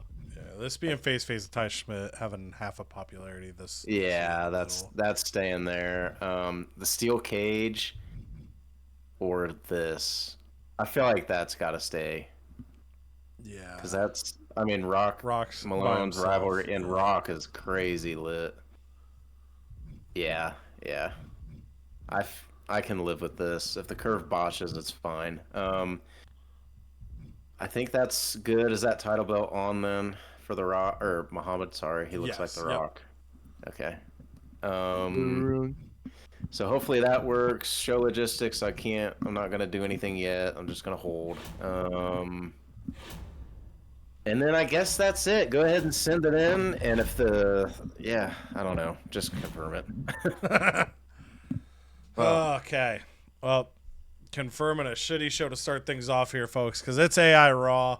this being face Ty Schmidt having half a popularity. Yeah, that's staying there. The steel cage or this. I feel like that's gotta stay. Yeah, because that's. I mean, Rock's Malone's rivalry, and Rock is crazy lit. Yeah. I can live with this. If the curve botches, it's fine. I think that's good. Is that title belt on then for the Rock or Muhammad? Sorry, he looks like the Rock. Okay. So hopefully that works. Show logistics. I'm not gonna do anything yet. I'm just gonna hold. And then I guess that's it. Go ahead and send it in, and if I don't know, just confirm it. Okay. Well, confirming a shitty show to start things off here, folks, because it's AI Raw.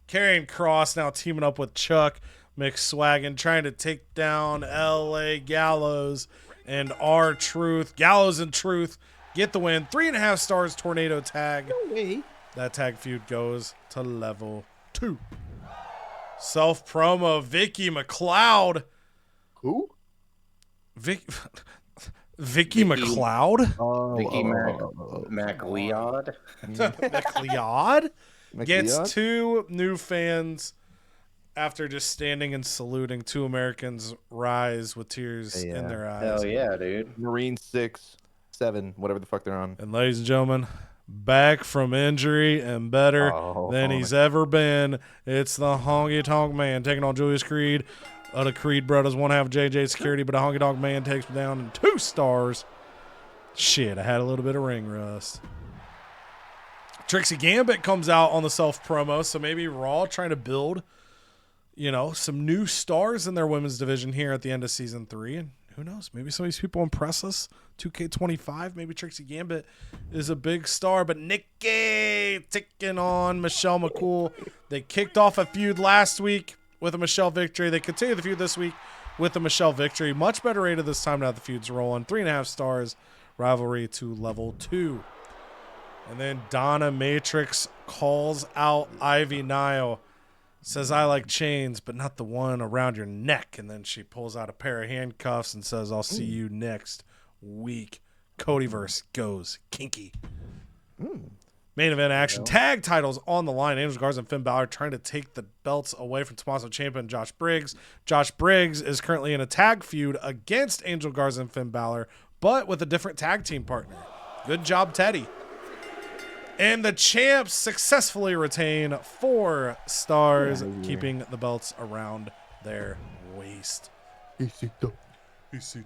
Karrion Kross now teaming up with Chuck McSwaggin, trying to take down LA Gallows and R-Truth. Gallows and Truth get the win. 3.5 stars tornado tag. No way. That tag feud goes to level 2. Self promo, Vicky McLeod. Who? Vicky McLeod. Vicky McLeod. McLeod gets McLeod? 2 new fans after just standing and saluting 2 Americans rise with tears in their eyes. Hell yeah, dude. Marine 6, 7, whatever the fuck they're on. And ladies and gentlemen, back from injury and better than he's ever been, it's the Honky Tonk Man taking on Julius Creed. The Creed brothers, one half JJ Security, but the Honky Tonk Man takes me down in 2 stars. Shit, I had a little bit of ring rust. Trixie Gambit comes out on the self-promo, so maybe Raw trying to build, some new stars in their women's division here at the end of Season 3. And who knows, maybe some of these people impress us. 2K25, maybe Trixie Gambit is a big star. But Nikki taking on Michelle McCool. They kicked off a feud last week with a Michelle victory. They continue the feud this week with a Michelle victory. Much better rated this time now the feud's rolling. 3.5 stars. Rivalry to level 2. And then Donna Matrix calls out Ivy Nile. Says, I like chains, but not the one around your neck. And then she pulls out a pair of handcuffs and says, I'll see you next week. CodyVerse goes kinky. Main event action. Tag titles on the line. Angel Garza and Finn Balor trying to take the belts away from Tommaso Ciampa and Josh Briggs. Josh Briggs is currently in a tag feud against Angel Garza and Finn Balor, but with a different tag team partner. Good job, Teddy. And the champs successfully retain 4 stars, keeping the belts around their waist. Easy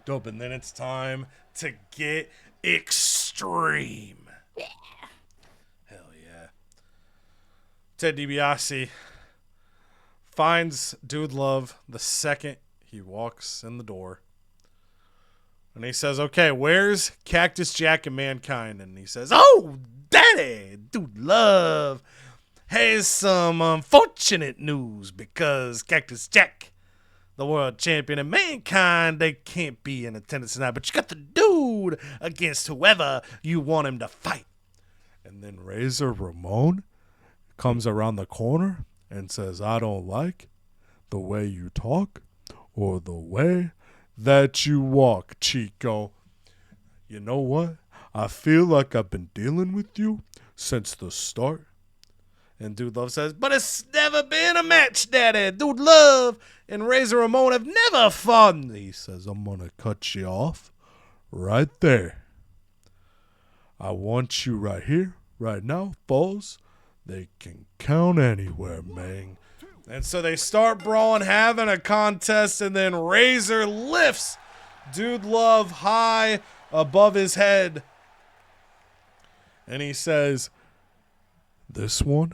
dub. And then it's time to get extreme. Hell yeah. Ted DiBiase finds Dude Love the second he walks in the door. And he says, okay, where's Cactus Jack and Mankind? And he says, oh, Daddy, Dude Love has some unfortunate news because Cactus Jack, the world champion, and Mankind, they can't be in attendance tonight. But you got the dude against whoever you want him to fight. And then Razor Ramon comes around the corner and says, I don't like the way you talk or the way that you walk, Chico. You know what? I feel like I've been dealing with you since the start. And Dude Love says, but it's never been a match, Daddy. Dude Love and Razor Ramon have never fought. And he says, I'm going to cut you off right there. I want you right here, right now, Foles. They can count anywhere, man. And so they start brawling, having a contest, and then Razor lifts Dude Love high above his head. And he says, this one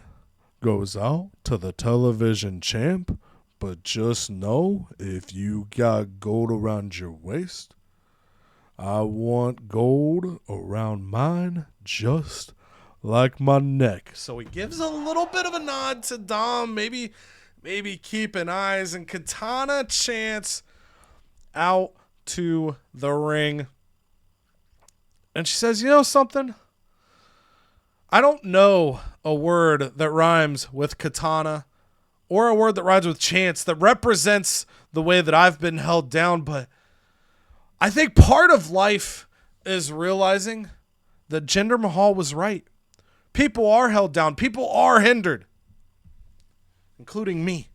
goes out to the television champ, but just know if you got gold around your waist, I want gold around mine just like my neck. So he gives a little bit of a nod to Dom, maybe keeping eyes, and Katana chants out to the ring. And she says, you know something? I don't know a word that rhymes with katana or a word that rhymes with chance that represents the way that I've been held down, but I think part of life is realizing that Jinder Mahal was right. People are held down. People are hindered, including me.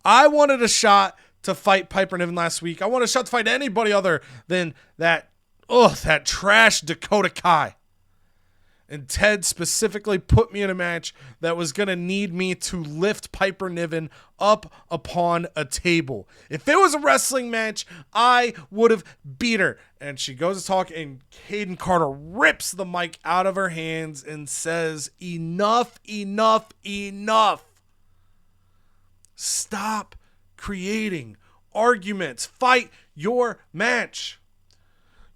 I wanted a shot to fight Piper Niven last week. I wanted a shot to fight anybody other than that trash Dakota Kai. And Ted specifically put me in a match that was going to need me to lift Piper Niven up upon a table. If it was a wrestling match, I would have beat her. And she goes to talk, and Caden Carter rips the mic out of her hands and says, enough, enough, enough. Stop creating arguments. Fight your match.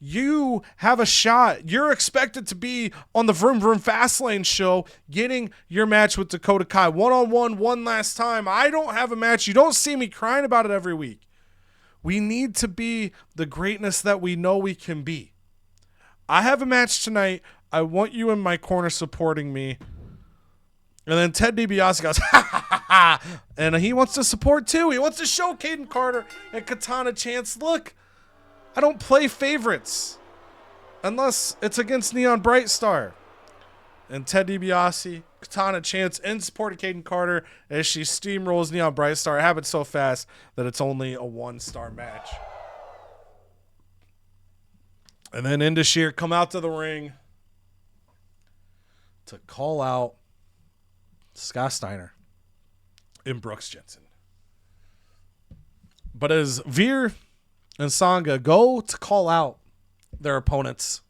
You have a shot. You're expected to be on the Vroom Vroom Fastlane show getting your match with Dakota Kai. One-on-one, one last time. I don't have a match. You don't see me crying about it every week. We need to be the greatness that we know we can be. I have a match tonight. I want you in my corner supporting me. And then Ted DiBiase goes, ha, ha, ha, ha. And he wants to support too. He wants to show Caden Carter and Katana Chance, look, I don't play favorites unless it's against Neon Brightstar. And Ted DiBiase, Katana Chance in support of Kaden Carter as she steamrolls Neon Brightstar. It happens so fast that it's only a 1-star match. And then Indashir come out to the ring to call out Scott Steiner and Brooks Jensen. But as Veer and Sangha go to call out their opponents,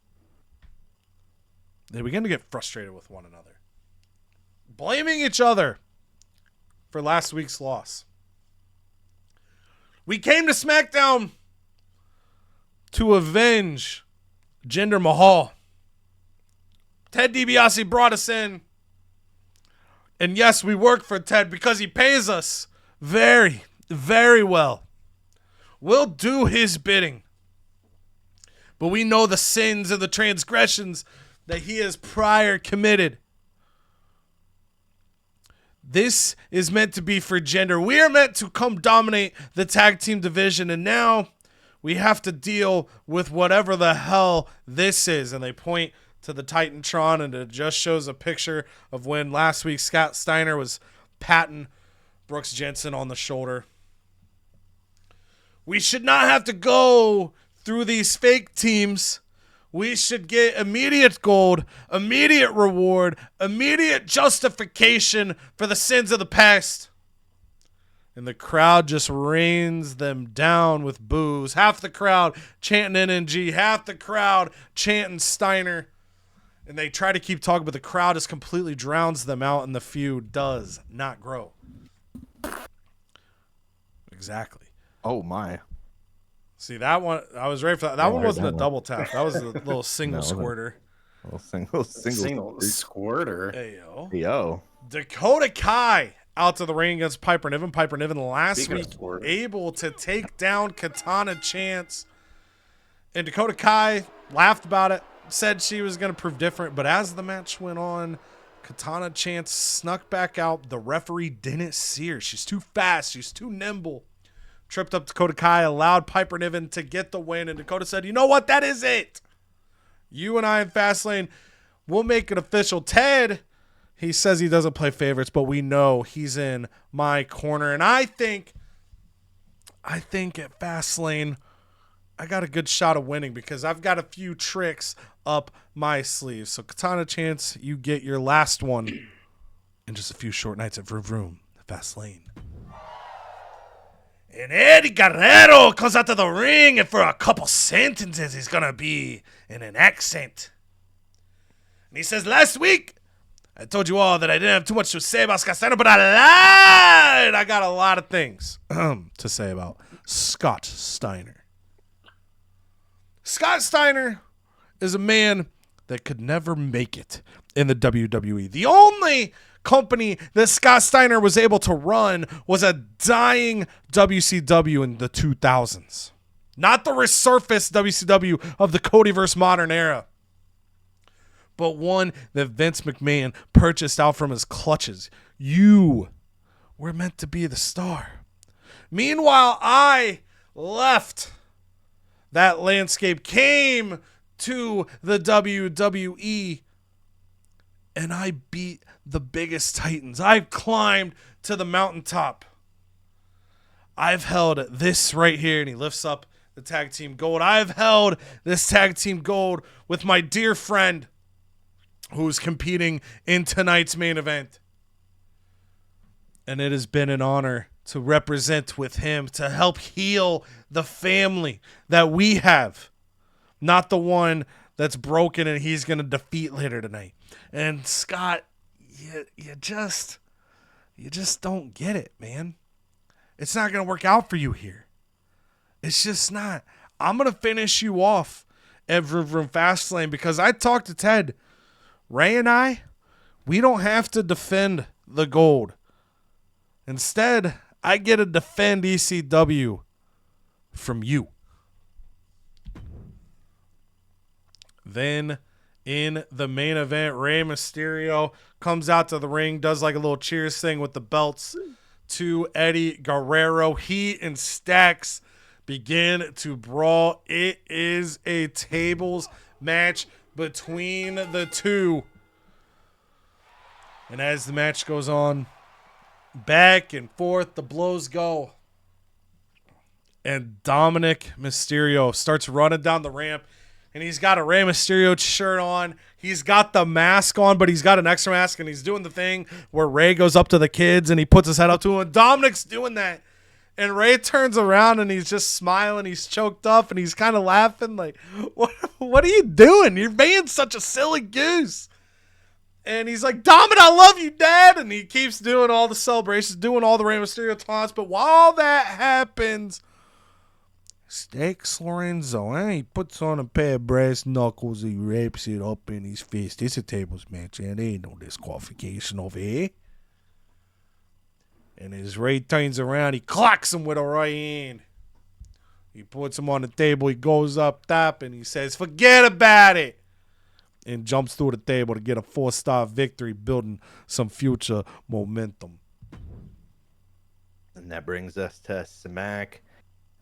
they begin to get frustrated with one another, blaming each other for last week's loss. We came to SmackDown to avenge Jinder Mahal. Ted DiBiase brought us in. And yes, we work for Ted because he pays us very, very well. We'll do his bidding. But we know the sins and the transgressions that he has prior committed. This is meant to be for Jinder. We are meant to come dominate the tag team division, and now we have to deal with whatever the hell this is. And they point to the Titantron, and it just shows a picture of when last week Scott Steiner was patting Brooks Jensen on the shoulder. We should not have to go through these fake teams. We should get immediate gold, immediate reward, immediate justification for the sins of the past. And the crowd just rains them down with boos. Half the crowd chanting NNG, half the crowd chanting Steiner. And they try to keep talking, but the crowd just completely drowns them out, and the feud does not grow. Exactly. Oh, my. See, that one, I was ready for that. That one wasn't a double tap. That was a little single squirter. A single squirter. Hey, yo. Yo. Dakota Kai out to the ring against Piper Niven. Piper Niven last week able to take down Katana Chance. And Dakota Kai laughed about it, said she was going to prove different. But as the match went on, Katana Chance snuck back out. The referee didn't see her. She's too fast. She's too nimble. Tripped up Dakota Kai, allowed Piper Niven to get the win. And Dakota said, you know what? That is it. You and I in Fastlane, we'll make it official. Ted, he says he doesn't play favorites, but we know he's in my corner. And I think at Fastlane, I got a good shot of winning because I've got a few tricks up my sleeve. So Katana Chance, you get your last one in just a few short nights at Vroom Vroom, Fastlane. And Eddie Guerrero comes out to the ring, and for a couple sentences, he's going to be in an accent. And he says, last week, I told you all that I didn't have too much to say about Scott Steiner, but I lied. I got a lot of things to say about Scott Steiner. Scott Steiner is a man that could never make it in the WWE. The only company that Scott Steiner was able to run was a dying WCW in the 2000s. Not the resurfaced WCW of the CodyVerse modern era, but one that Vince McMahon purchased out from his clutches. You were meant to be the star. Meanwhile, I left that landscape, came to the WWE, and I beat the biggest titans. I've climbed to the mountaintop. I've held this right here, and he lifts up the tag team gold. I've held this tag team gold with my dear friend who's competing in tonight's main event. And it has been an honor to represent with him, to help heal the family that we have, not the one that's broken and he's going to defeat later tonight. And Scott, you just don't get it, man. It's not going to work out for you here. It's just not. I'm going to finish you off at Vroom Vroom Fastlane because I talked to Ted. Ray and I, we don't have to defend the gold. Instead, I get to defend ECW from you. Then in the main event, Rey Mysterio comes out to the ring, does like a little cheers thing with the belts to Eddie Guerrero. He and Stacks begin to brawl. It is a tables match between the two. And as the match goes on, back and forth, the blows go. And Dominic Mysterio starts running down the ramp. And he's got a Rey Mysterio shirt on. He's got the mask on, but he's got an extra mask. And he's doing the thing where Rey goes up to the kids and he puts his head up to him. And Dominic's doing that. And Rey turns around and he's just smiling. He's choked up and he's kind of laughing. Like, what are you doing? You're being such a silly goose. And he's like, Dominic, I love you, Dad. And he keeps doing all the celebrations, doing all the Rey Mysterio taunts. But while that happens, Stakes Lorenzo, he puts on a pair of brass knuckles. He wraps it up in his fist. It's a tables match, and there ain't no disqualification over here. And as Ray turns around, he clocks him with a right hand. He puts him on the table. He goes up top, and he says, forget about it. And jumps through the table to get a 4-star victory, building some future momentum. And that brings us to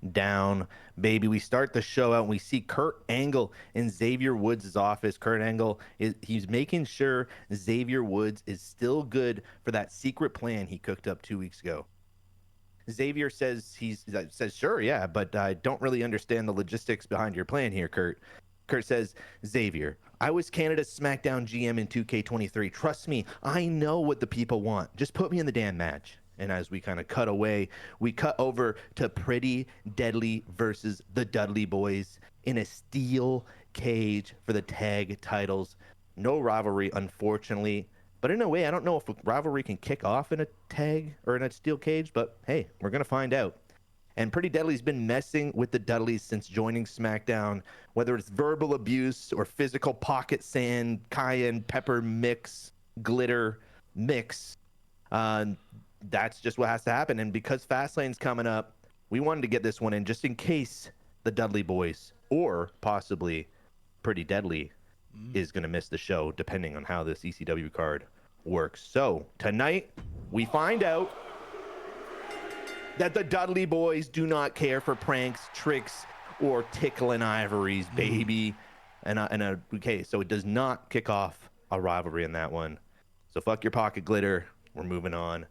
SmackDown, baby. We start the show out and we see Kurt Angle in Xavier Woods' office. Kurt Angle, he's making sure Xavier Woods is still good for that secret plan he cooked up 2 weeks ago. Xavier says sure, yeah, but I don't really understand the logistics behind your plan here, Kurt. Kurt says, Xavier, I was Canada's SmackDown GM in 2K23. Trust me, I know what the people want. Just put me in the damn match. And as we kind of cut away, we cut over to Pretty Deadly versus the Dudley Boys in a steel cage for the tag titles. No rivalry, unfortunately. But in a way, I don't know if a rivalry can kick off in a tag or in a steel cage. But hey, we're going to find out. And Pretty Deadly's been messing with the Dudleys since joining SmackDown, whether it's verbal abuse or physical pocket sand, cayenne pepper mix, glitter mix. That's just what has to happen. And because Fastlane's coming up, we wanted to get this one in just in case the Dudley Boys or possibly Pretty Deadly is going to miss the show, depending on how this ECW card works. So tonight, we find out that the Dudley Boys do not care for pranks, tricks, or tickling ivories, baby. Okay, so it does not kick off a rivalry in that one. So fuck your pocket glitter. We're moving on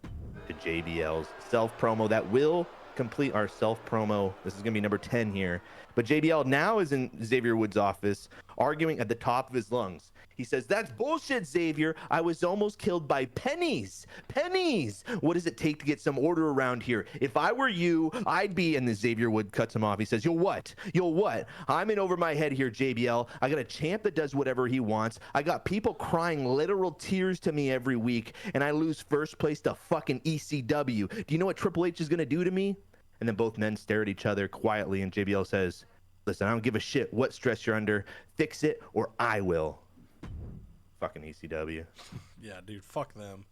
to JBL's self-promo that will complete our self-promo. This is going to be number 10 here. But JBL now is in Xavier Woods' office, arguing at the top of his lungs. He says, that's bullshit, Xavier. I was almost killed by pennies. Pennies. What does it take to get some order around here? If I were you, I'd be, and then Xavier Wood cuts him off. He says, you'll what? You'll what? I'm in over my head here, JBL. I got a champ that does whatever he wants. I got people crying literal tears to me every week, and I lose first place to fucking ECW. Do you know what Triple H is going to do to me? And then both men stare at each other quietly, and JBL says, listen, I don't give a shit what stress you're under. Fix it, or I will. Fucking ECW. Yeah, dude, fuck them.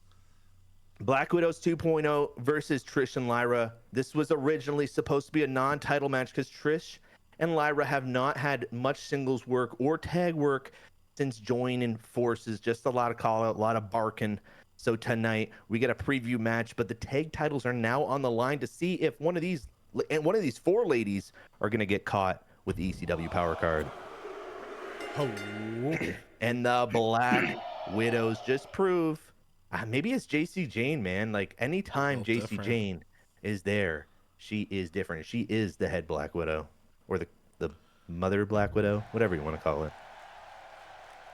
Black Widows 2.0 versus Trish and Lyra. This was originally supposed to be a non-title match because Trish and Lyra have not had much singles work or tag work since joining forces. Just a lot of call-out, a lot of barking. So tonight, we get a preview match, but the tag titles are now on the line to see if one of these four ladies are going to get caught with the ECW power card. Oh. And the Black Widows just prove, maybe it's JC Jane, man. Like, anytime JC Jane is there, she is different. She is the head Black Widow, or the mother Black Widow, whatever you want to call it.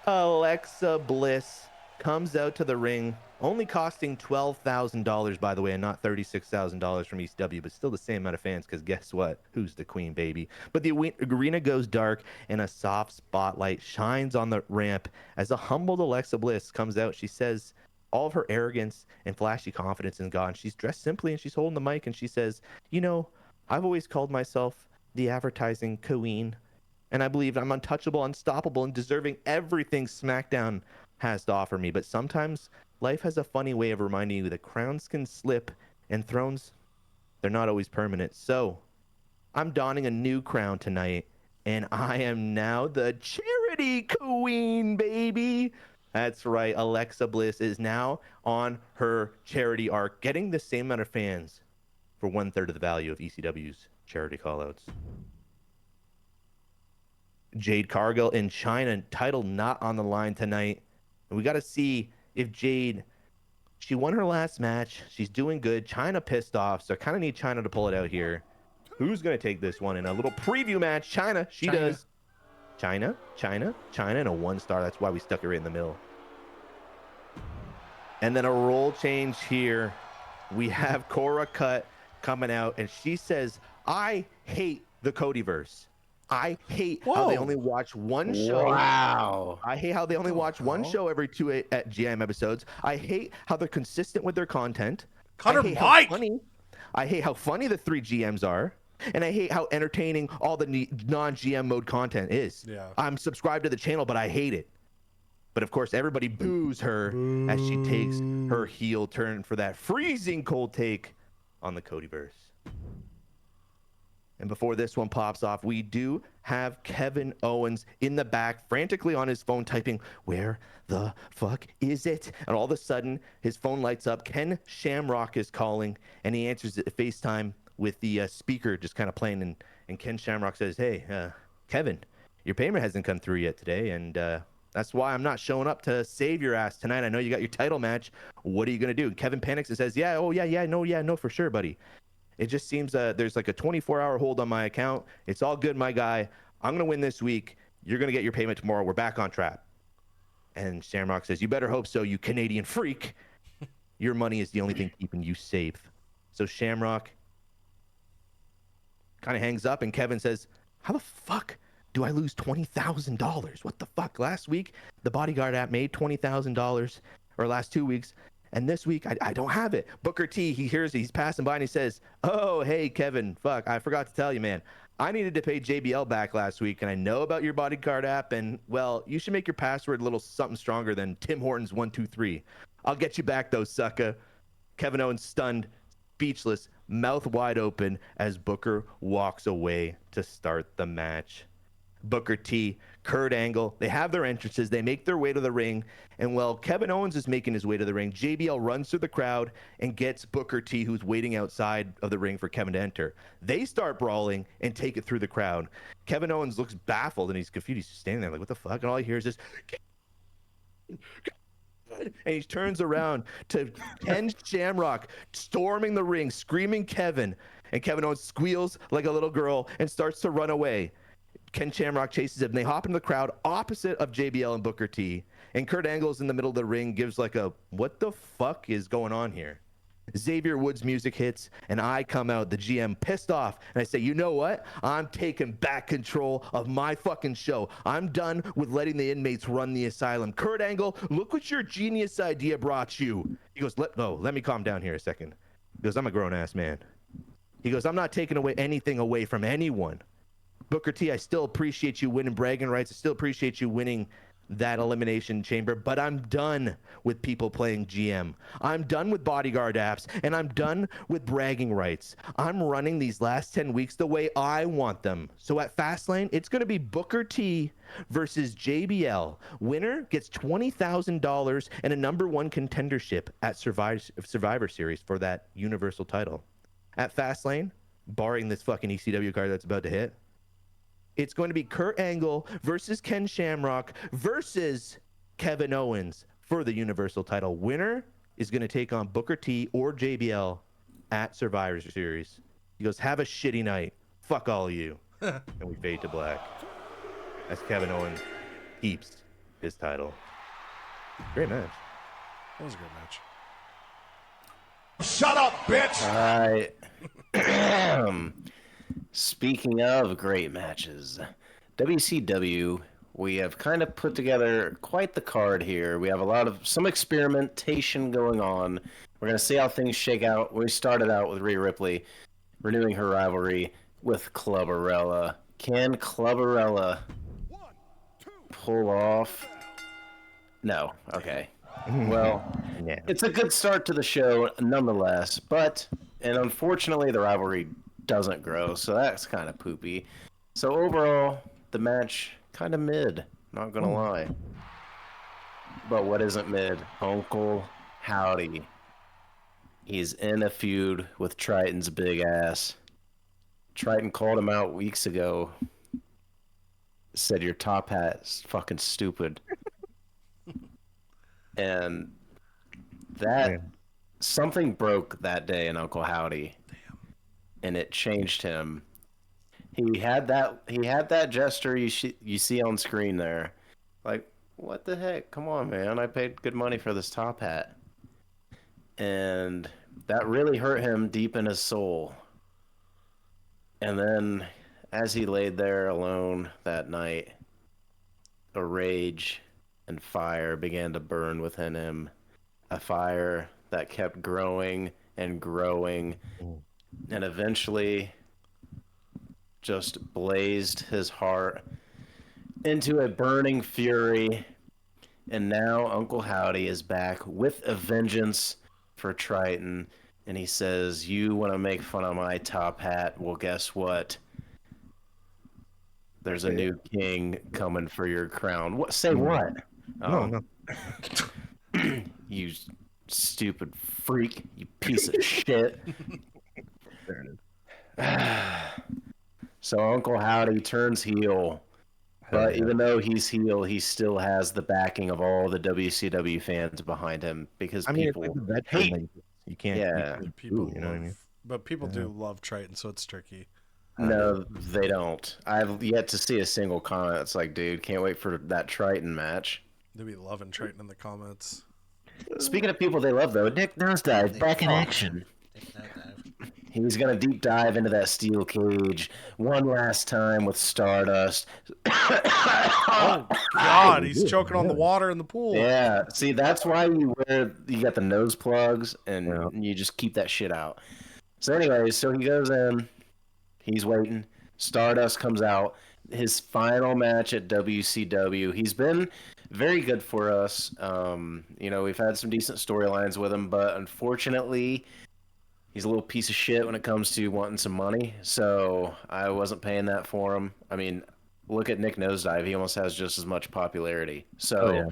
Alexa Bliss comes out to the ring, only costing $12,000, by the way, and not $36,000 from ECW, but still the same amount of fans, because guess what? Who's the queen, baby? But the arena goes dark, and a soft spotlight shines on the ramp as a humbled Alexa Bliss comes out. She says all of her arrogance and flashy confidence is gone. She's dressed simply, and she's holding the mic, and she says, you know, I've always called myself the advertising queen, and I believe I'm untouchable, unstoppable, and deserving everything SmackDown has to offer me. But sometimes life has a funny way of reminding you that crowns can slip and thrones, they're not always permanent. So I'm donning a new crown tonight, and I am now the charity queen, baby. That's right. Alexa Bliss is now on her charity arc, getting the same amount of fans for 1/3 of the value of ECW's charity callouts. Jade Cargill in China, title not on the line tonight. And we got to see if Jade, she won her last match. She's doing good. China pissed off, so I kind of need China to pull it out here. Who's going to take this one in a little preview match? China, she does. China, and a 1-star. That's why we stuck her right in the middle. And then a role change here. We have Cora Cut coming out, and she says, I hate the CodyVerse. I hate how they only watch one show. Wow. I hate how they only watch one show every 2 at GM episodes. I hate how they're consistent with their content. Cutter Mike. I hate how funny the 3 GMs are. And I hate how entertaining all the non-GM mode content is. Yeah. I'm subscribed to the channel, but I hate it. But of course, everybody boos her as she takes her heel turn for that freezing cold take on the CodyVerse. And before this one pops off, we do have Kevin Owens in the back, frantically on his phone, typing, where the fuck is it? And all of a sudden, his phone lights up. Ken Shamrock is calling, and he answers it FaceTime with the speaker just kind of playing. And Ken Shamrock says, hey, Kevin, your payment hasn't come through yet today, and that's why I'm not showing up to save your ass tonight. I know you got your title match. What are you going to do? Kevin panics and says, no, for sure, buddy. It just seems there's like a 24-hour hold on my account. It's all good, my guy. I'm going to win this week. You're going to get your payment tomorrow. We're back on track. And Shamrock says, you better hope so, you Canadian freak. Your money is the only thing keeping you safe. So Shamrock kind of hangs up, and Kevin says, how the fuck do I lose $20,000? What the fuck? Last week, the Bodyguard app made $20,000, or last 2 weeks. And this week, I don't have it. Booker T, he hears it. He's passing by and he says, oh, hey, Kevin, fuck, I forgot to tell you, man. I needed to pay JBL back last week, and I know about your Bodyguard app, and, well, you should make your password a little something stronger than Tim Hortons 123. I'll get you back, though, sucker. Kevin Owens stunned, speechless, mouth wide open as Booker walks away to start the match. Booker T, Kurt Angle, they have their entrances. They make their way to the ring. And while Kevin Owens is making his way to the ring, JBL runs through the crowd and gets Booker T, who's waiting outside of the ring for Kevin to enter. They start brawling and take it through the crowd. Kevin Owens looks baffled and he's confused. He's just standing there like, what the fuck? And all he hears is, and he turns around to Ken Shamrock storming the ring, screaming Kevin. And Kevin Owens squeals like a little girl and starts to run away. Ken Shamrock chases him. They hop into the crowd opposite of JBL and Booker T. And Kurt Angle's in the middle of the ring, gives like a, what the fuck is going on here? Xavier Woods' music hits, and I come out, the GM, pissed off. And I say, you know what? I'm taking back control of my fucking show. I'm done with letting the inmates run the asylum. Kurt Angle, look what your genius idea brought you. He goes, let me calm down here a second. He goes, I'm a grown-ass man. He goes, I'm not taking anything away from anyone. Booker T, I still appreciate you winning bragging rights. I still appreciate you winning that elimination chamber, but I'm done with people playing GM. I'm done with Bodyguard apps, and I'm done with bragging rights. I'm running these last 10 weeks the way I want them. So at Fastlane, it's going to be Booker T versus JBL. Winner gets $20,000 and a #1 contendership at Survivor Series for that Universal title. At Fastlane, barring this fucking ECW card that's about to hit, it's going to be Kurt Angle versus Ken Shamrock versus Kevin Owens for the Universal title. Winner is going to take on Booker T or JBL at Survivor Series. He goes, have a shitty night. Fuck all of you. And we fade to black as Kevin Owens keeps his title. Great match. That was a great match. Shut up, bitch! All right. Speaking of great matches, WCW, we have kind of put together quite the card here. We have some experimentation going on. We're going to see how things shake out. We started out with Rhea Ripley renewing her rivalry with Clubberella. Can Clubberella pull off? No. Okay. Well, yeah. It's a good start to the show nonetheless, and unfortunately the rivalry doesn't grow, so that's kind of poopy. So overall, the match kind of mid, not gonna lie. But what isn't mid? Uncle Howdy. He's in a feud with Triton's big ass. Triton called him out weeks ago. Said your top hat's fucking stupid. And that something broke that day in Uncle Howdy. Damn. And it changed him. He had that gesture you see on screen there. Like, what the heck? Come on, man. I paid good money for this top hat. And that really hurt him deep in his soul. And then as he laid there alone that night, a rage and fire began to burn within him. A fire that kept growing and growing, and eventually just blazed his heart into a burning fury. And now Uncle Howdy is back with a vengeance for Triton. And he says, you want to make fun of my top hat? Well, guess what? There's a new king coming for your crown. What? Say what? No. You stupid freak. You piece of shit. There it is. So Uncle Howdy turns heel. But even though he's heel, he still has the backing of all the WCW fans behind him because people hate. You can't. Yeah, people. You know what I mean? But people do love Triton, so it's tricky. No, they don't. I've yet to see a single comment. It's like, dude, can't wait for that Triton match. They be loving Triton in the comments. Speaking of people they love, though, Nick Nosedive back in action. He's going to deep dive into that steel cage one last time with Stardust. Oh, God, he's choking on the water in the pool. Yeah, see, that's why you got the nose plugs, and you just keep that shit out. So anyways, so he goes in, he's waiting. Stardust comes out. His final match at WCW. He's been very good for us. We've had some decent storylines with him, but unfortunately, he's a little piece of shit when it comes to wanting some money, so I wasn't paying that for him. I mean, look at Nick Nosedive. He almost has just as much popularity. So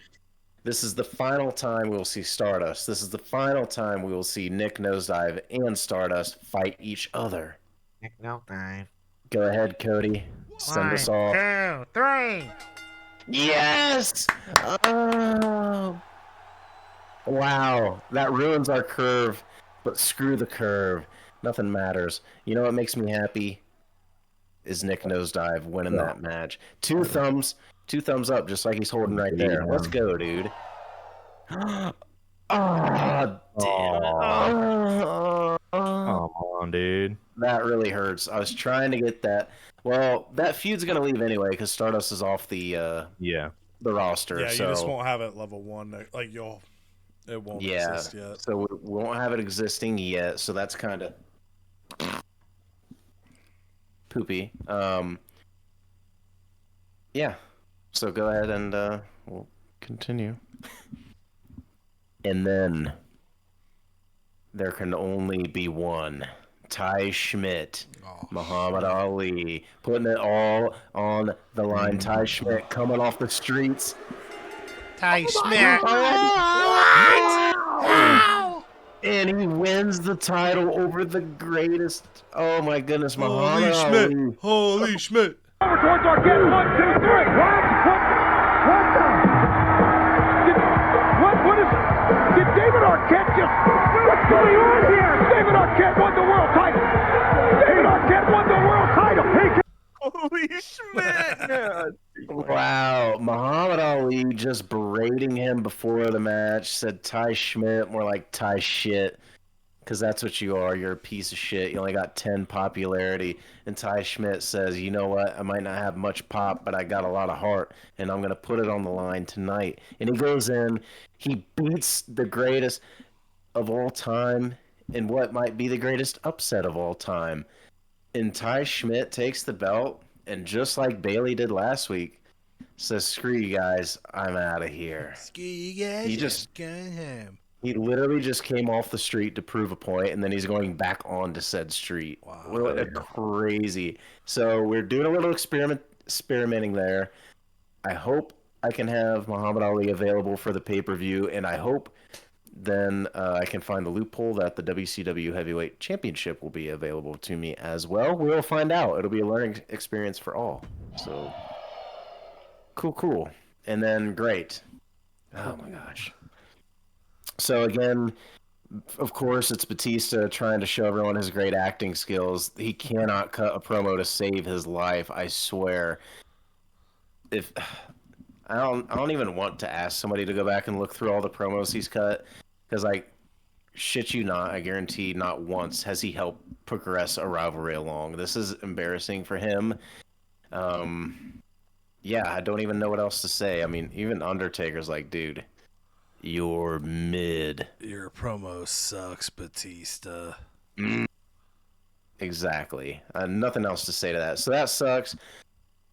This is the final time we will see Stardust. This is the final time we will see Nick Nosedive and Stardust fight each other. Nick Nosedive. Go ahead, Cody. Send us off. 1, 2, 3. Yes! Oh. Wow. That ruins our curve. But screw the curve. Nothing matters. You know what makes me happy? Is Nick Nosedive winning that match. Two thumbs up, just like he's holding right there. Let's go, dude. Oh, damn it. Come on, dude. That really hurts. I was trying to get that. Well, that feud's going to leave anyway because Stardust is off the roster. Yeah, so. You just won't have it level 1. Like, it won't exist yet. So we won't have it existing yet. So that's kind of poopy. Yeah. So go ahead and we'll continue. And then there can only be one. Ty Schmidt, Muhammad Ali, putting it all on the line. Ty Schmidt coming off the streets. Ty Schmidt. And he wins the title over the greatest. Oh my goodness, Muhammad Ali. Schmidt. Holy Schmidt. Over towards Arquette. 1, 2, 3. What is it? Did David Arquette just... What's going on here? David Arquette won the world title. David Arquette won the world title. Holy Schmidt. Wow. Muhammad Ali just berating him before the match. Said Ty Schmidt, more like Ty shit. Because that's what you are. You're a piece of shit. You only got 10 popularity. And Ty Schmidt says, you know what? I might not have much pop, but I got a lot of heart. And I'm going to put it on the line tonight. And he goes in. He beats the greatest of all time in what might be the greatest upset of all time. And Ty Schmidt takes the belt. And just like Bailey did last week, says, screw you guys. I'm out of here. Screw you guys. He just... Go home. He literally just came off the street to prove a point, and then he's going back on to said street. Wow. What a crazy. So we're doing a little experimenting there. I hope I can have Muhammad Ali available for the pay-per-view, and I hope then I can find the loophole that the WCW Heavyweight Championship will be available to me as well. We'll find out. It'll be a learning experience for all. So, cool. And then, great. Oh, my gosh. So, again, of course, it's Batista trying to show everyone his great acting skills. He cannot cut a promo to save his life, I swear. If I don't even want to ask somebody to go back and look through all the promos he's cut, because I shit you not, I guarantee not once has he helped progress a rivalry along. This is embarrassing for him. Yeah, I don't even know what else to say. I mean, even Undertaker's like, dude, you're mid. Your promo sucks, Batista. Exactly. Nothing else to say to that. So that sucks.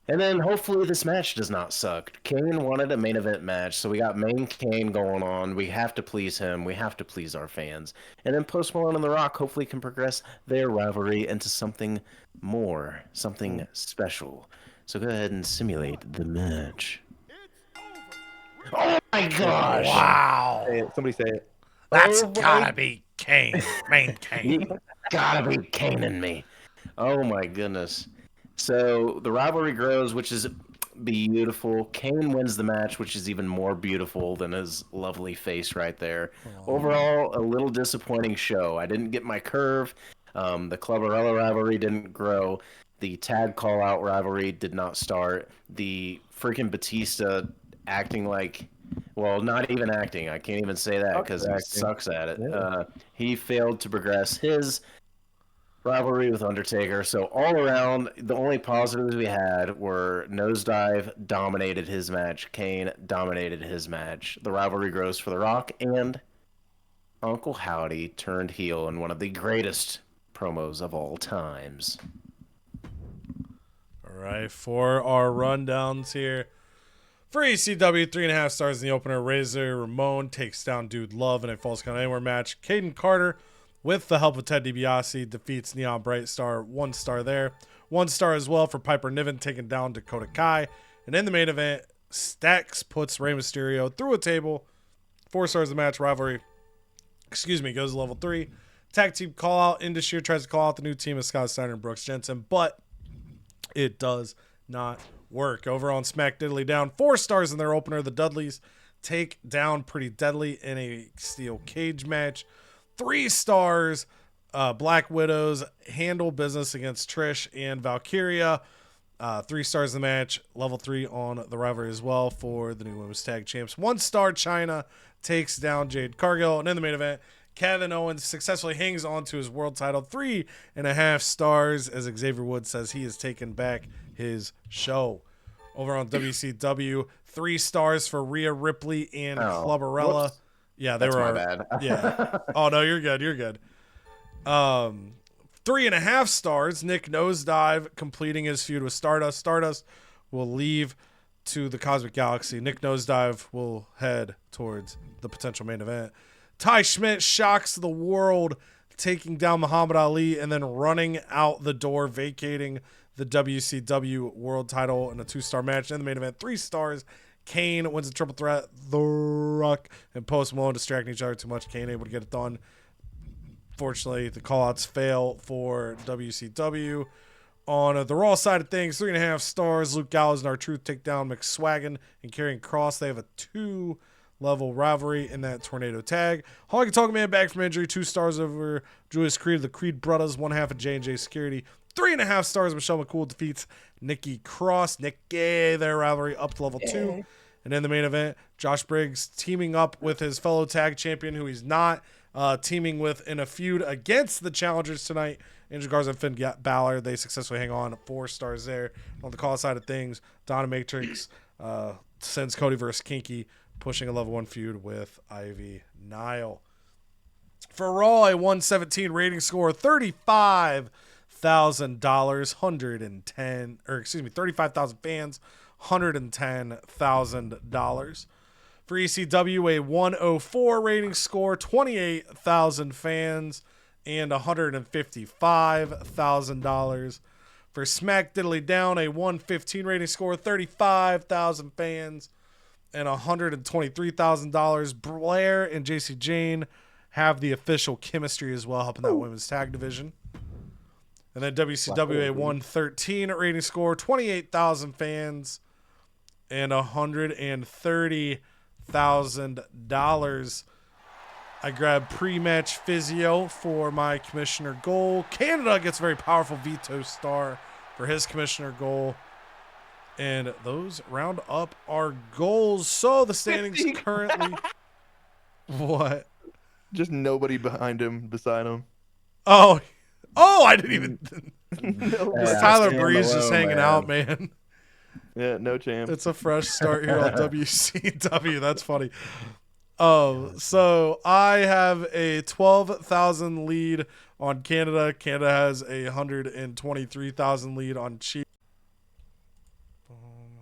And then hopefully this match does not suck. Kane wanted a main event match, so we got main Kane going on. We have to please him. We have to please our fans. And then Post Malone and The Rock hopefully can progress their rivalry into something more, something special. So go ahead and simulate the match. Oh my gosh! Wow. Somebody say it. That's gotta be Kane. Main Kane. You gotta be caning me. Oh my goodness. So the rivalry grows, which is beautiful. Kane wins the match, which is even more beautiful than his lovely face right there. Overall, a little disappointing show. I didn't get my curve. The Clubberella rivalry didn't grow. The tag call-out rivalry did not start. The freaking Batista acting like, well, not even acting. I can't even say that because he sucks at it. Yeah. He failed to progress his rivalry with Undertaker. So all around, the only positives we had were Nosedive dominated his match, Kane dominated his match. The rivalry grows for The Rock, and Uncle Howdy turned heel in one of the greatest promos of all times. All right, for our rundowns here. For ECW, 3.5 stars in the opener. Razor Ramon takes down Dude Love in a Falls Count Anywhere match. Caden Carter, with the help of Ted DiBiase, defeats Neon Bright Star. 1 star there. 1 star as well for Piper Niven taking down Dakota Kai. And in the main event, Stax puts Rey Mysterio through a table. 4 stars the match. Rivalry, goes to level 3. Tag team call out. Indus tries to call out the new team of Scott Steiner and Brooks Jensen, but it does not work. Over on Smack Diddly Down, 4 stars in their opener. The Dudleys take down Pretty Deadly in a steel cage match. 3 stars, Black Widows handle business against Trish and Valkyria. 3 stars in the match. Level 3 on the rivalry as well for the new women's tag champs. 1 star, China takes down Jade Cargill. And in the main event, Kevin Owens successfully hangs on to his world title. 3.5 stars as Xavier Woods says he has taken back his show. Over on WCW, 3 stars for Rhea Ripley and Clubberella. Whoops. Yeah, they That's were my bad. Yeah. Oh no, you're good. 3.5 stars. Nick Nosedive completing his feud with Stardust. Stardust will leave to the Cosmic Galaxy. Nick Nosedive will head towards the potential main event. Ty Schmidt shocks the world, taking down Muhammad Ali and then running out the door, vacating the WCW world title in a 2-star match. In the main event, 3 stars. Kane wins a triple threat. The Rock and Post Malone distracting each other too much. Kane able to get it done. Fortunately, the callouts fail for WCW. On the Raw side of things, 3.5 stars. Luke Gallows and R-Truth take down McSwaggin and Karrion Kross. They have a 2-level rivalry in that tornado tag. Honky Tonk Man back from injury. 2 stars over Julius Creed. The Creed Brothers, 1/2 of J&J Security. 3.5 stars. Michelle McCool defeats Nikki Cross. Their rivalry up to level 2. And in the main event, Josh Briggs teaming up with his fellow tag champion, who he's not teaming with in a feud against the challengers tonight, Angel Garza and Finn Balor. They successfully hang on. 4 stars there. On the call side of things, Donna Matrix sends CodyVerse Kinky, pushing a level 1 feud with Ivy Nile. For Raw, a 117 rating score, $35,000, 35,000 fans, $110,000. For ECW, a 104 rating score, 28,000 fans, and $155,000. For Smack Diddly Down, a 115 rating score, 35,000 fans, and $123,000. Blair and JC Jane have the official chemistry as well, helping that women's tag division. And then WCW a 113 rating score, 28,000 fans, and $130,000. I grabbed pre-match physio for my commissioner goal. Canada gets a very powerful veto star for his commissioner goal. And those round up our goals. So the standings currently... What? Just nobody behind him, beside him. Oh, I didn't even... Yeah, Tyler Breeze just hanging out, man. Yeah, no chance. It's a fresh start here on WCW. That's funny. So I have a 12,000 lead on Canada. Canada has a 123,000 lead on Chief. Boom.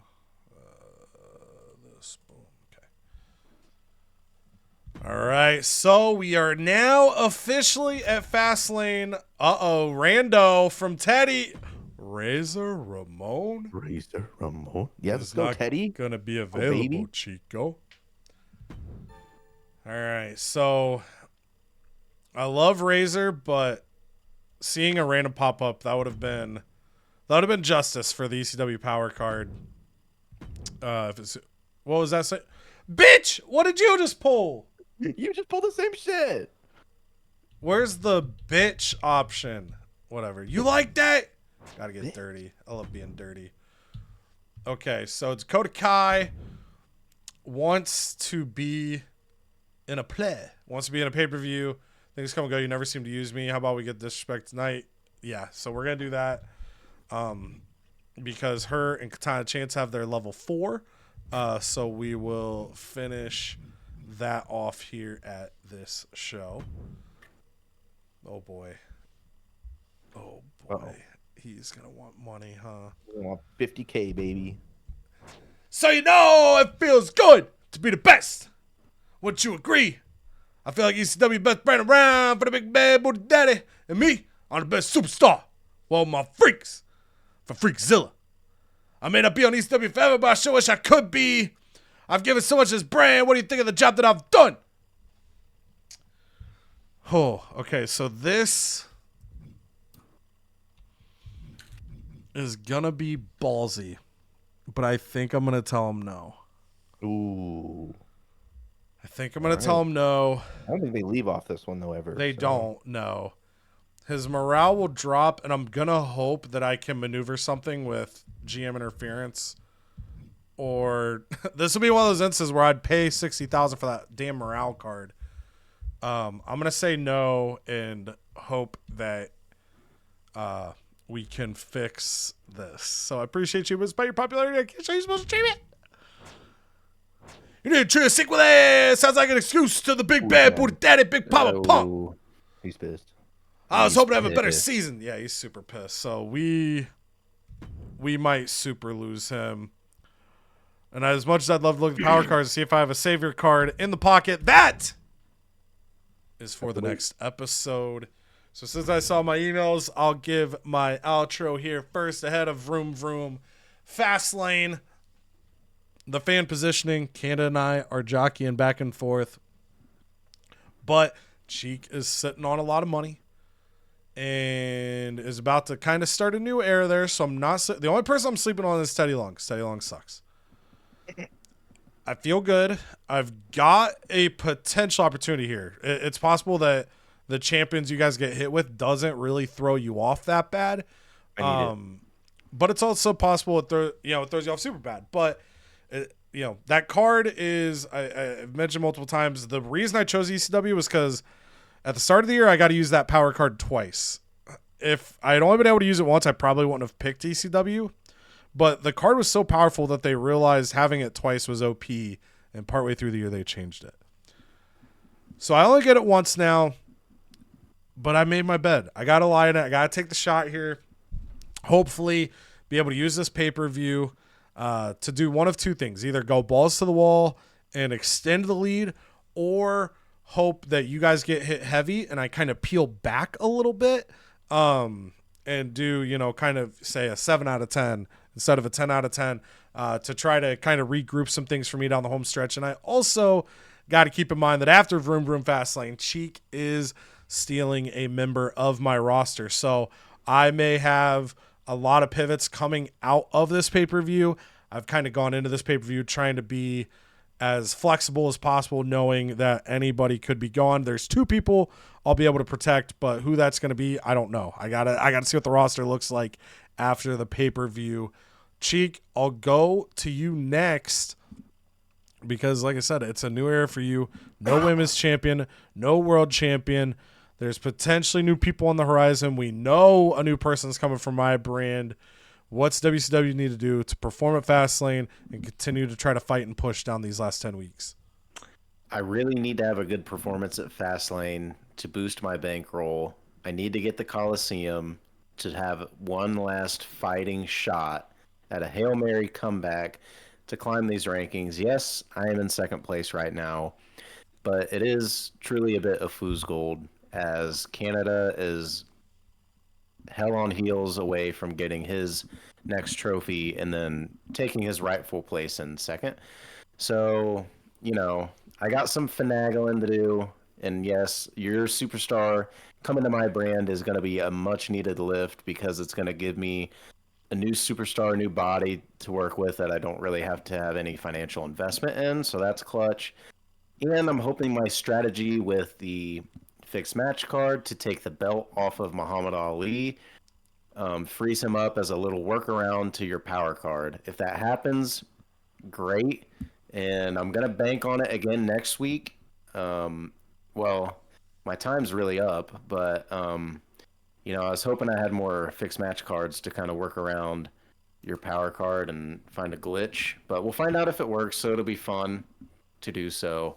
Okay. All right. So we are now officially at Fastlane. Rando from Teddy. Razor Ramon. Yeah, let's go, Teddy. Gonna be available, Chico. All right, so I love Razor, but seeing a random pop up that would have been justice for the ECW Power card. What was that say? Bitch, what did you just pull? You just pulled the same shit. Where's the bitch option? Whatever. You like that? Gotta get dirty. I love being dirty. Okay, so Dakota Kai wants to be in a play. Wants to be in a pay-per-view. Things come and go. You never seem to use me. How about we get disrespect tonight? Yeah, so we're going to do that. Because her and Katana Chance have their level 4. So we will finish that off here at this show. Oh, boy. Oh, boy. Uh-oh. He's going to want money, huh? I want 50K, baby. So you know it feels good to be the best. Wouldn't you agree? I feel like ECW best brand around for the big bad booty daddy. And me, I'm the best superstar. Well, my freaks for Freakzilla. I may not be on ECW forever, but I sure wish I could be. I've given so much to this brand. What do you think of the job that I've done? Oh, okay. So this is going to be ballsy, but I think I'm going to tell him no. Ooh. I think I'm going to tell him no. I don't think they leave off this one, though, ever. They don't, no. His morale will drop, and I'm going to hope that I can maneuver something with GM interference. Or this will be one of those instances where I'd pay $60,000 for that damn morale card. I'm going to say no and hope that we can fix this. So I appreciate you, but despite your popularity, I can't show you supposed to achieve it. You need to treat a sequel there. Sounds like an excuse to the big bad booty daddy, big papa pump. He's pissed. I was hoping to have a better season. Yeah, he's super pissed. So we might super lose him. And as much as I'd love to look at the power cards to see if I have a savior card in the pocket, that is for the next episode. So since I saw my emails, I'll give my outro here first ahead of Vroom Vroom Fastlane. The fan positioning, Canada and I are jockeying back and forth. But Cheek is sitting on a lot of money and is about to kind of start a new era there. So I'm not the only person I'm sleeping on is Teddy Long. Teddy Long sucks. I feel good. I've got a potential opportunity here. It's possible that the champions you guys get hit with doesn't really throw you off that bad. But it's also possible it throws you off super bad. But that card is, I've mentioned multiple times, the reason I chose ECW was because at the start of the year, I got to use that power card twice. If I had only been able to use it once, I probably wouldn't have picked ECW. But the card was so powerful that they realized having it twice was OP, and partway through the year, they changed it. So I only get it once now, but I made my bed. I got to lie in it. I got to take the shot here. Hopefully, be able to use this pay-per-view to do one of two things. Either go balls to the wall and extend the lead, or hope that you guys get hit heavy and I kind of peel back a little bit and do, kind of say a 7 out of 10 instead of a 10 out of 10. to try to kind of regroup some things for me down the home stretch. And I also got to keep in mind that after Vroom Vroom Fastlane, Cheek is stealing a member of my roster. So I may have a lot of pivots coming out of this pay-per-view. I've kind of gone into this pay-per-view trying to be as flexible as possible, knowing that anybody could be gone. There's 2 people I'll be able to protect, but who that's going to be, I don't know. I gotta see what the roster looks like after the pay-per-view. Cheek, I'll go to you next because, like I said, it's a new era for you. No women's champion, no world champion. There's potentially new people on the horizon. We know a new person's coming from my brand. What's WCW need to do to perform at Fastlane and continue to try to fight and push down these last 10 weeks? I really need to have a good performance at Fastlane to boost my bankroll. I need to get the Coliseum to have one last fighting shot at a Hail Mary comeback to climb these rankings. Yes, I am in second place right now, but it is truly a bit of fool's gold as Canada is hell on heels away from getting his next trophy and then taking his rightful place in second. So, I got some finagling to do. And yes, your superstar coming to my brand is going to be a much needed lift because it's going to give me a new superstar, a new body to work with that I don't really have to have any financial investment in. So that's clutch. And I'm hoping my strategy with the fixed match card to take the belt off of Muhammad Ali frees him up as a little workaround to your power card. If that happens, great. And I'm going to bank on it again next week. Well, my time's really up, but, I was hoping I had more fixed match cards to kind of work around your power card and find a glitch. But we'll find out if it works, so it'll be fun to do so.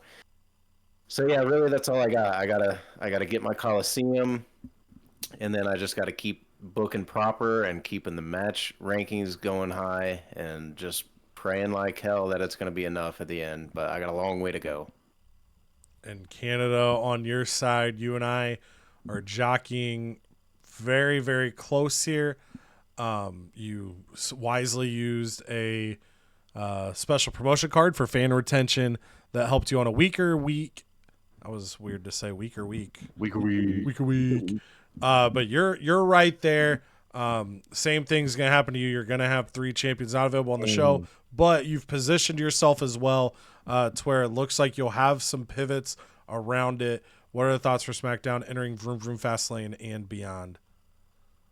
So yeah, really that's all I got. I gotta get my Coliseum, and then I just gotta keep booking proper and keeping the match rankings going high and just praying like hell that it's gonna be enough at the end. But I got a long way to go. And Canada on your side, you and I are jockeying very, very close here. You wisely used a special promotion card for fan retention that helped you on a weaker week. That was weird to say weaker week. Weaker week. But you're right there. Same thing's gonna happen to you. You're gonna have 3 champions not available on the show, but you've positioned yourself as well to where it looks like you'll have some pivots around it. What are the thoughts for SmackDown entering Vroom Vroom Fastlane and beyond?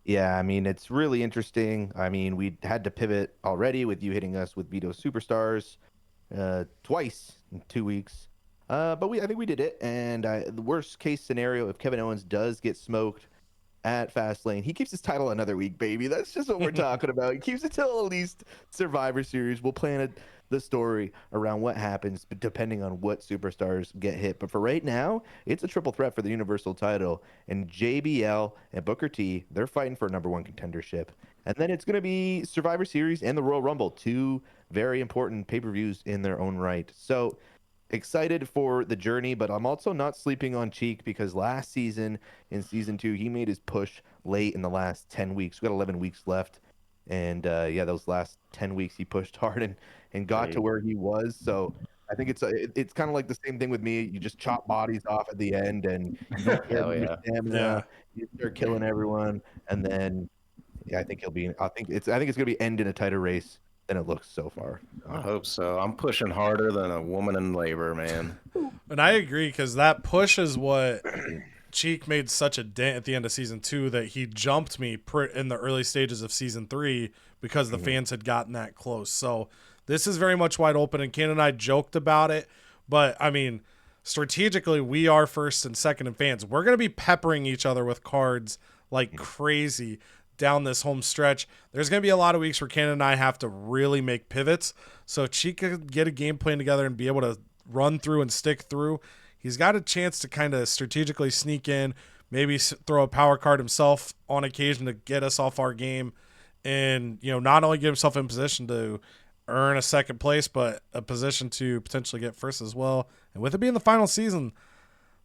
Yeah, I mean, it's really interesting. I mean, we had to pivot already with you hitting us with Veto Superstars twice in 2 weeks. But I think we did it. And the worst case scenario, if Kevin Owens does get smoked at Fastlane, he keeps his title another week, baby. That's just what we're talking about. He keeps it till at least Survivor Series. We'll plan the story around what happens, depending on what superstars get hit. But for right now, it's a triple threat for the Universal title. And JBL and Booker T, they're fighting for number 1 contendership. And then it's going to be Survivor Series and the Royal Rumble, 2 very important pay-per-views in their own right. So excited for the journey, but I'm also not sleeping on Cheek because last season, in season 2, he made his push late in the last 10 weeks. We got 11 weeks left. And those last 10 weeks he pushed hard and got to where he was. So I think it's kind of like the same thing with me. You just chop bodies off at the end, and you don't care stamina. You start killing everyone, and then I think it's gonna be end in a tighter race than it looks so far. I hope so. I'm pushing harder than a woman in labor, man. And I agree because that push is what Cheek made such a dent at the end of season 2 that he jumped me in the early stages of season 3 because the fans had gotten that close. So this is very much wide open, and Ken and I joked about it, but I mean, strategically, we are first and second in fans. We're going to be peppering each other with cards like crazy down this home stretch. There's going to be a lot of weeks where Ken and I have to really make pivots. So Cheek could get a game plan together and be able to run through and stick through. He's got a chance to kind of strategically sneak in, maybe throw a power card himself on occasion to get us off our game and, not only get himself in position to earn a second place, but a position to potentially get first as well. And with it being the final season,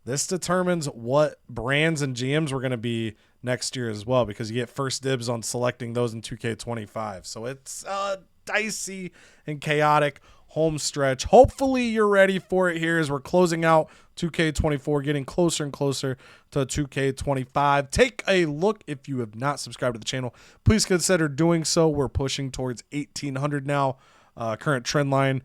this determines what brands and GMs we're going to be next year as well, because you get first dibs on selecting those in 2K25. So it's dicey and chaotic home stretch. Hopefully you're ready for it here as we're closing out 2K24, getting closer and closer to 2K25. Take a look. If you have not subscribed to the channel, please consider doing so. We're pushing towards 1,800 now. Current trend line.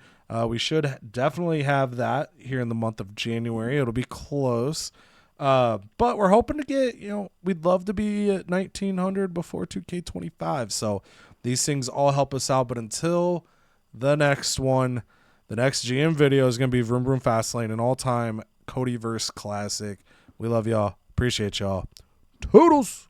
We should definitely have that here in the month of January. It'll be close. But we're hoping to get, we'd love to be at 1,900 before 2K25. So these things all help us out. But until the next one, the next GM video is going to be Vroom Vroom Fastlane, an all-time CodyVerse classic. We love y'all. Appreciate y'all. Toodles.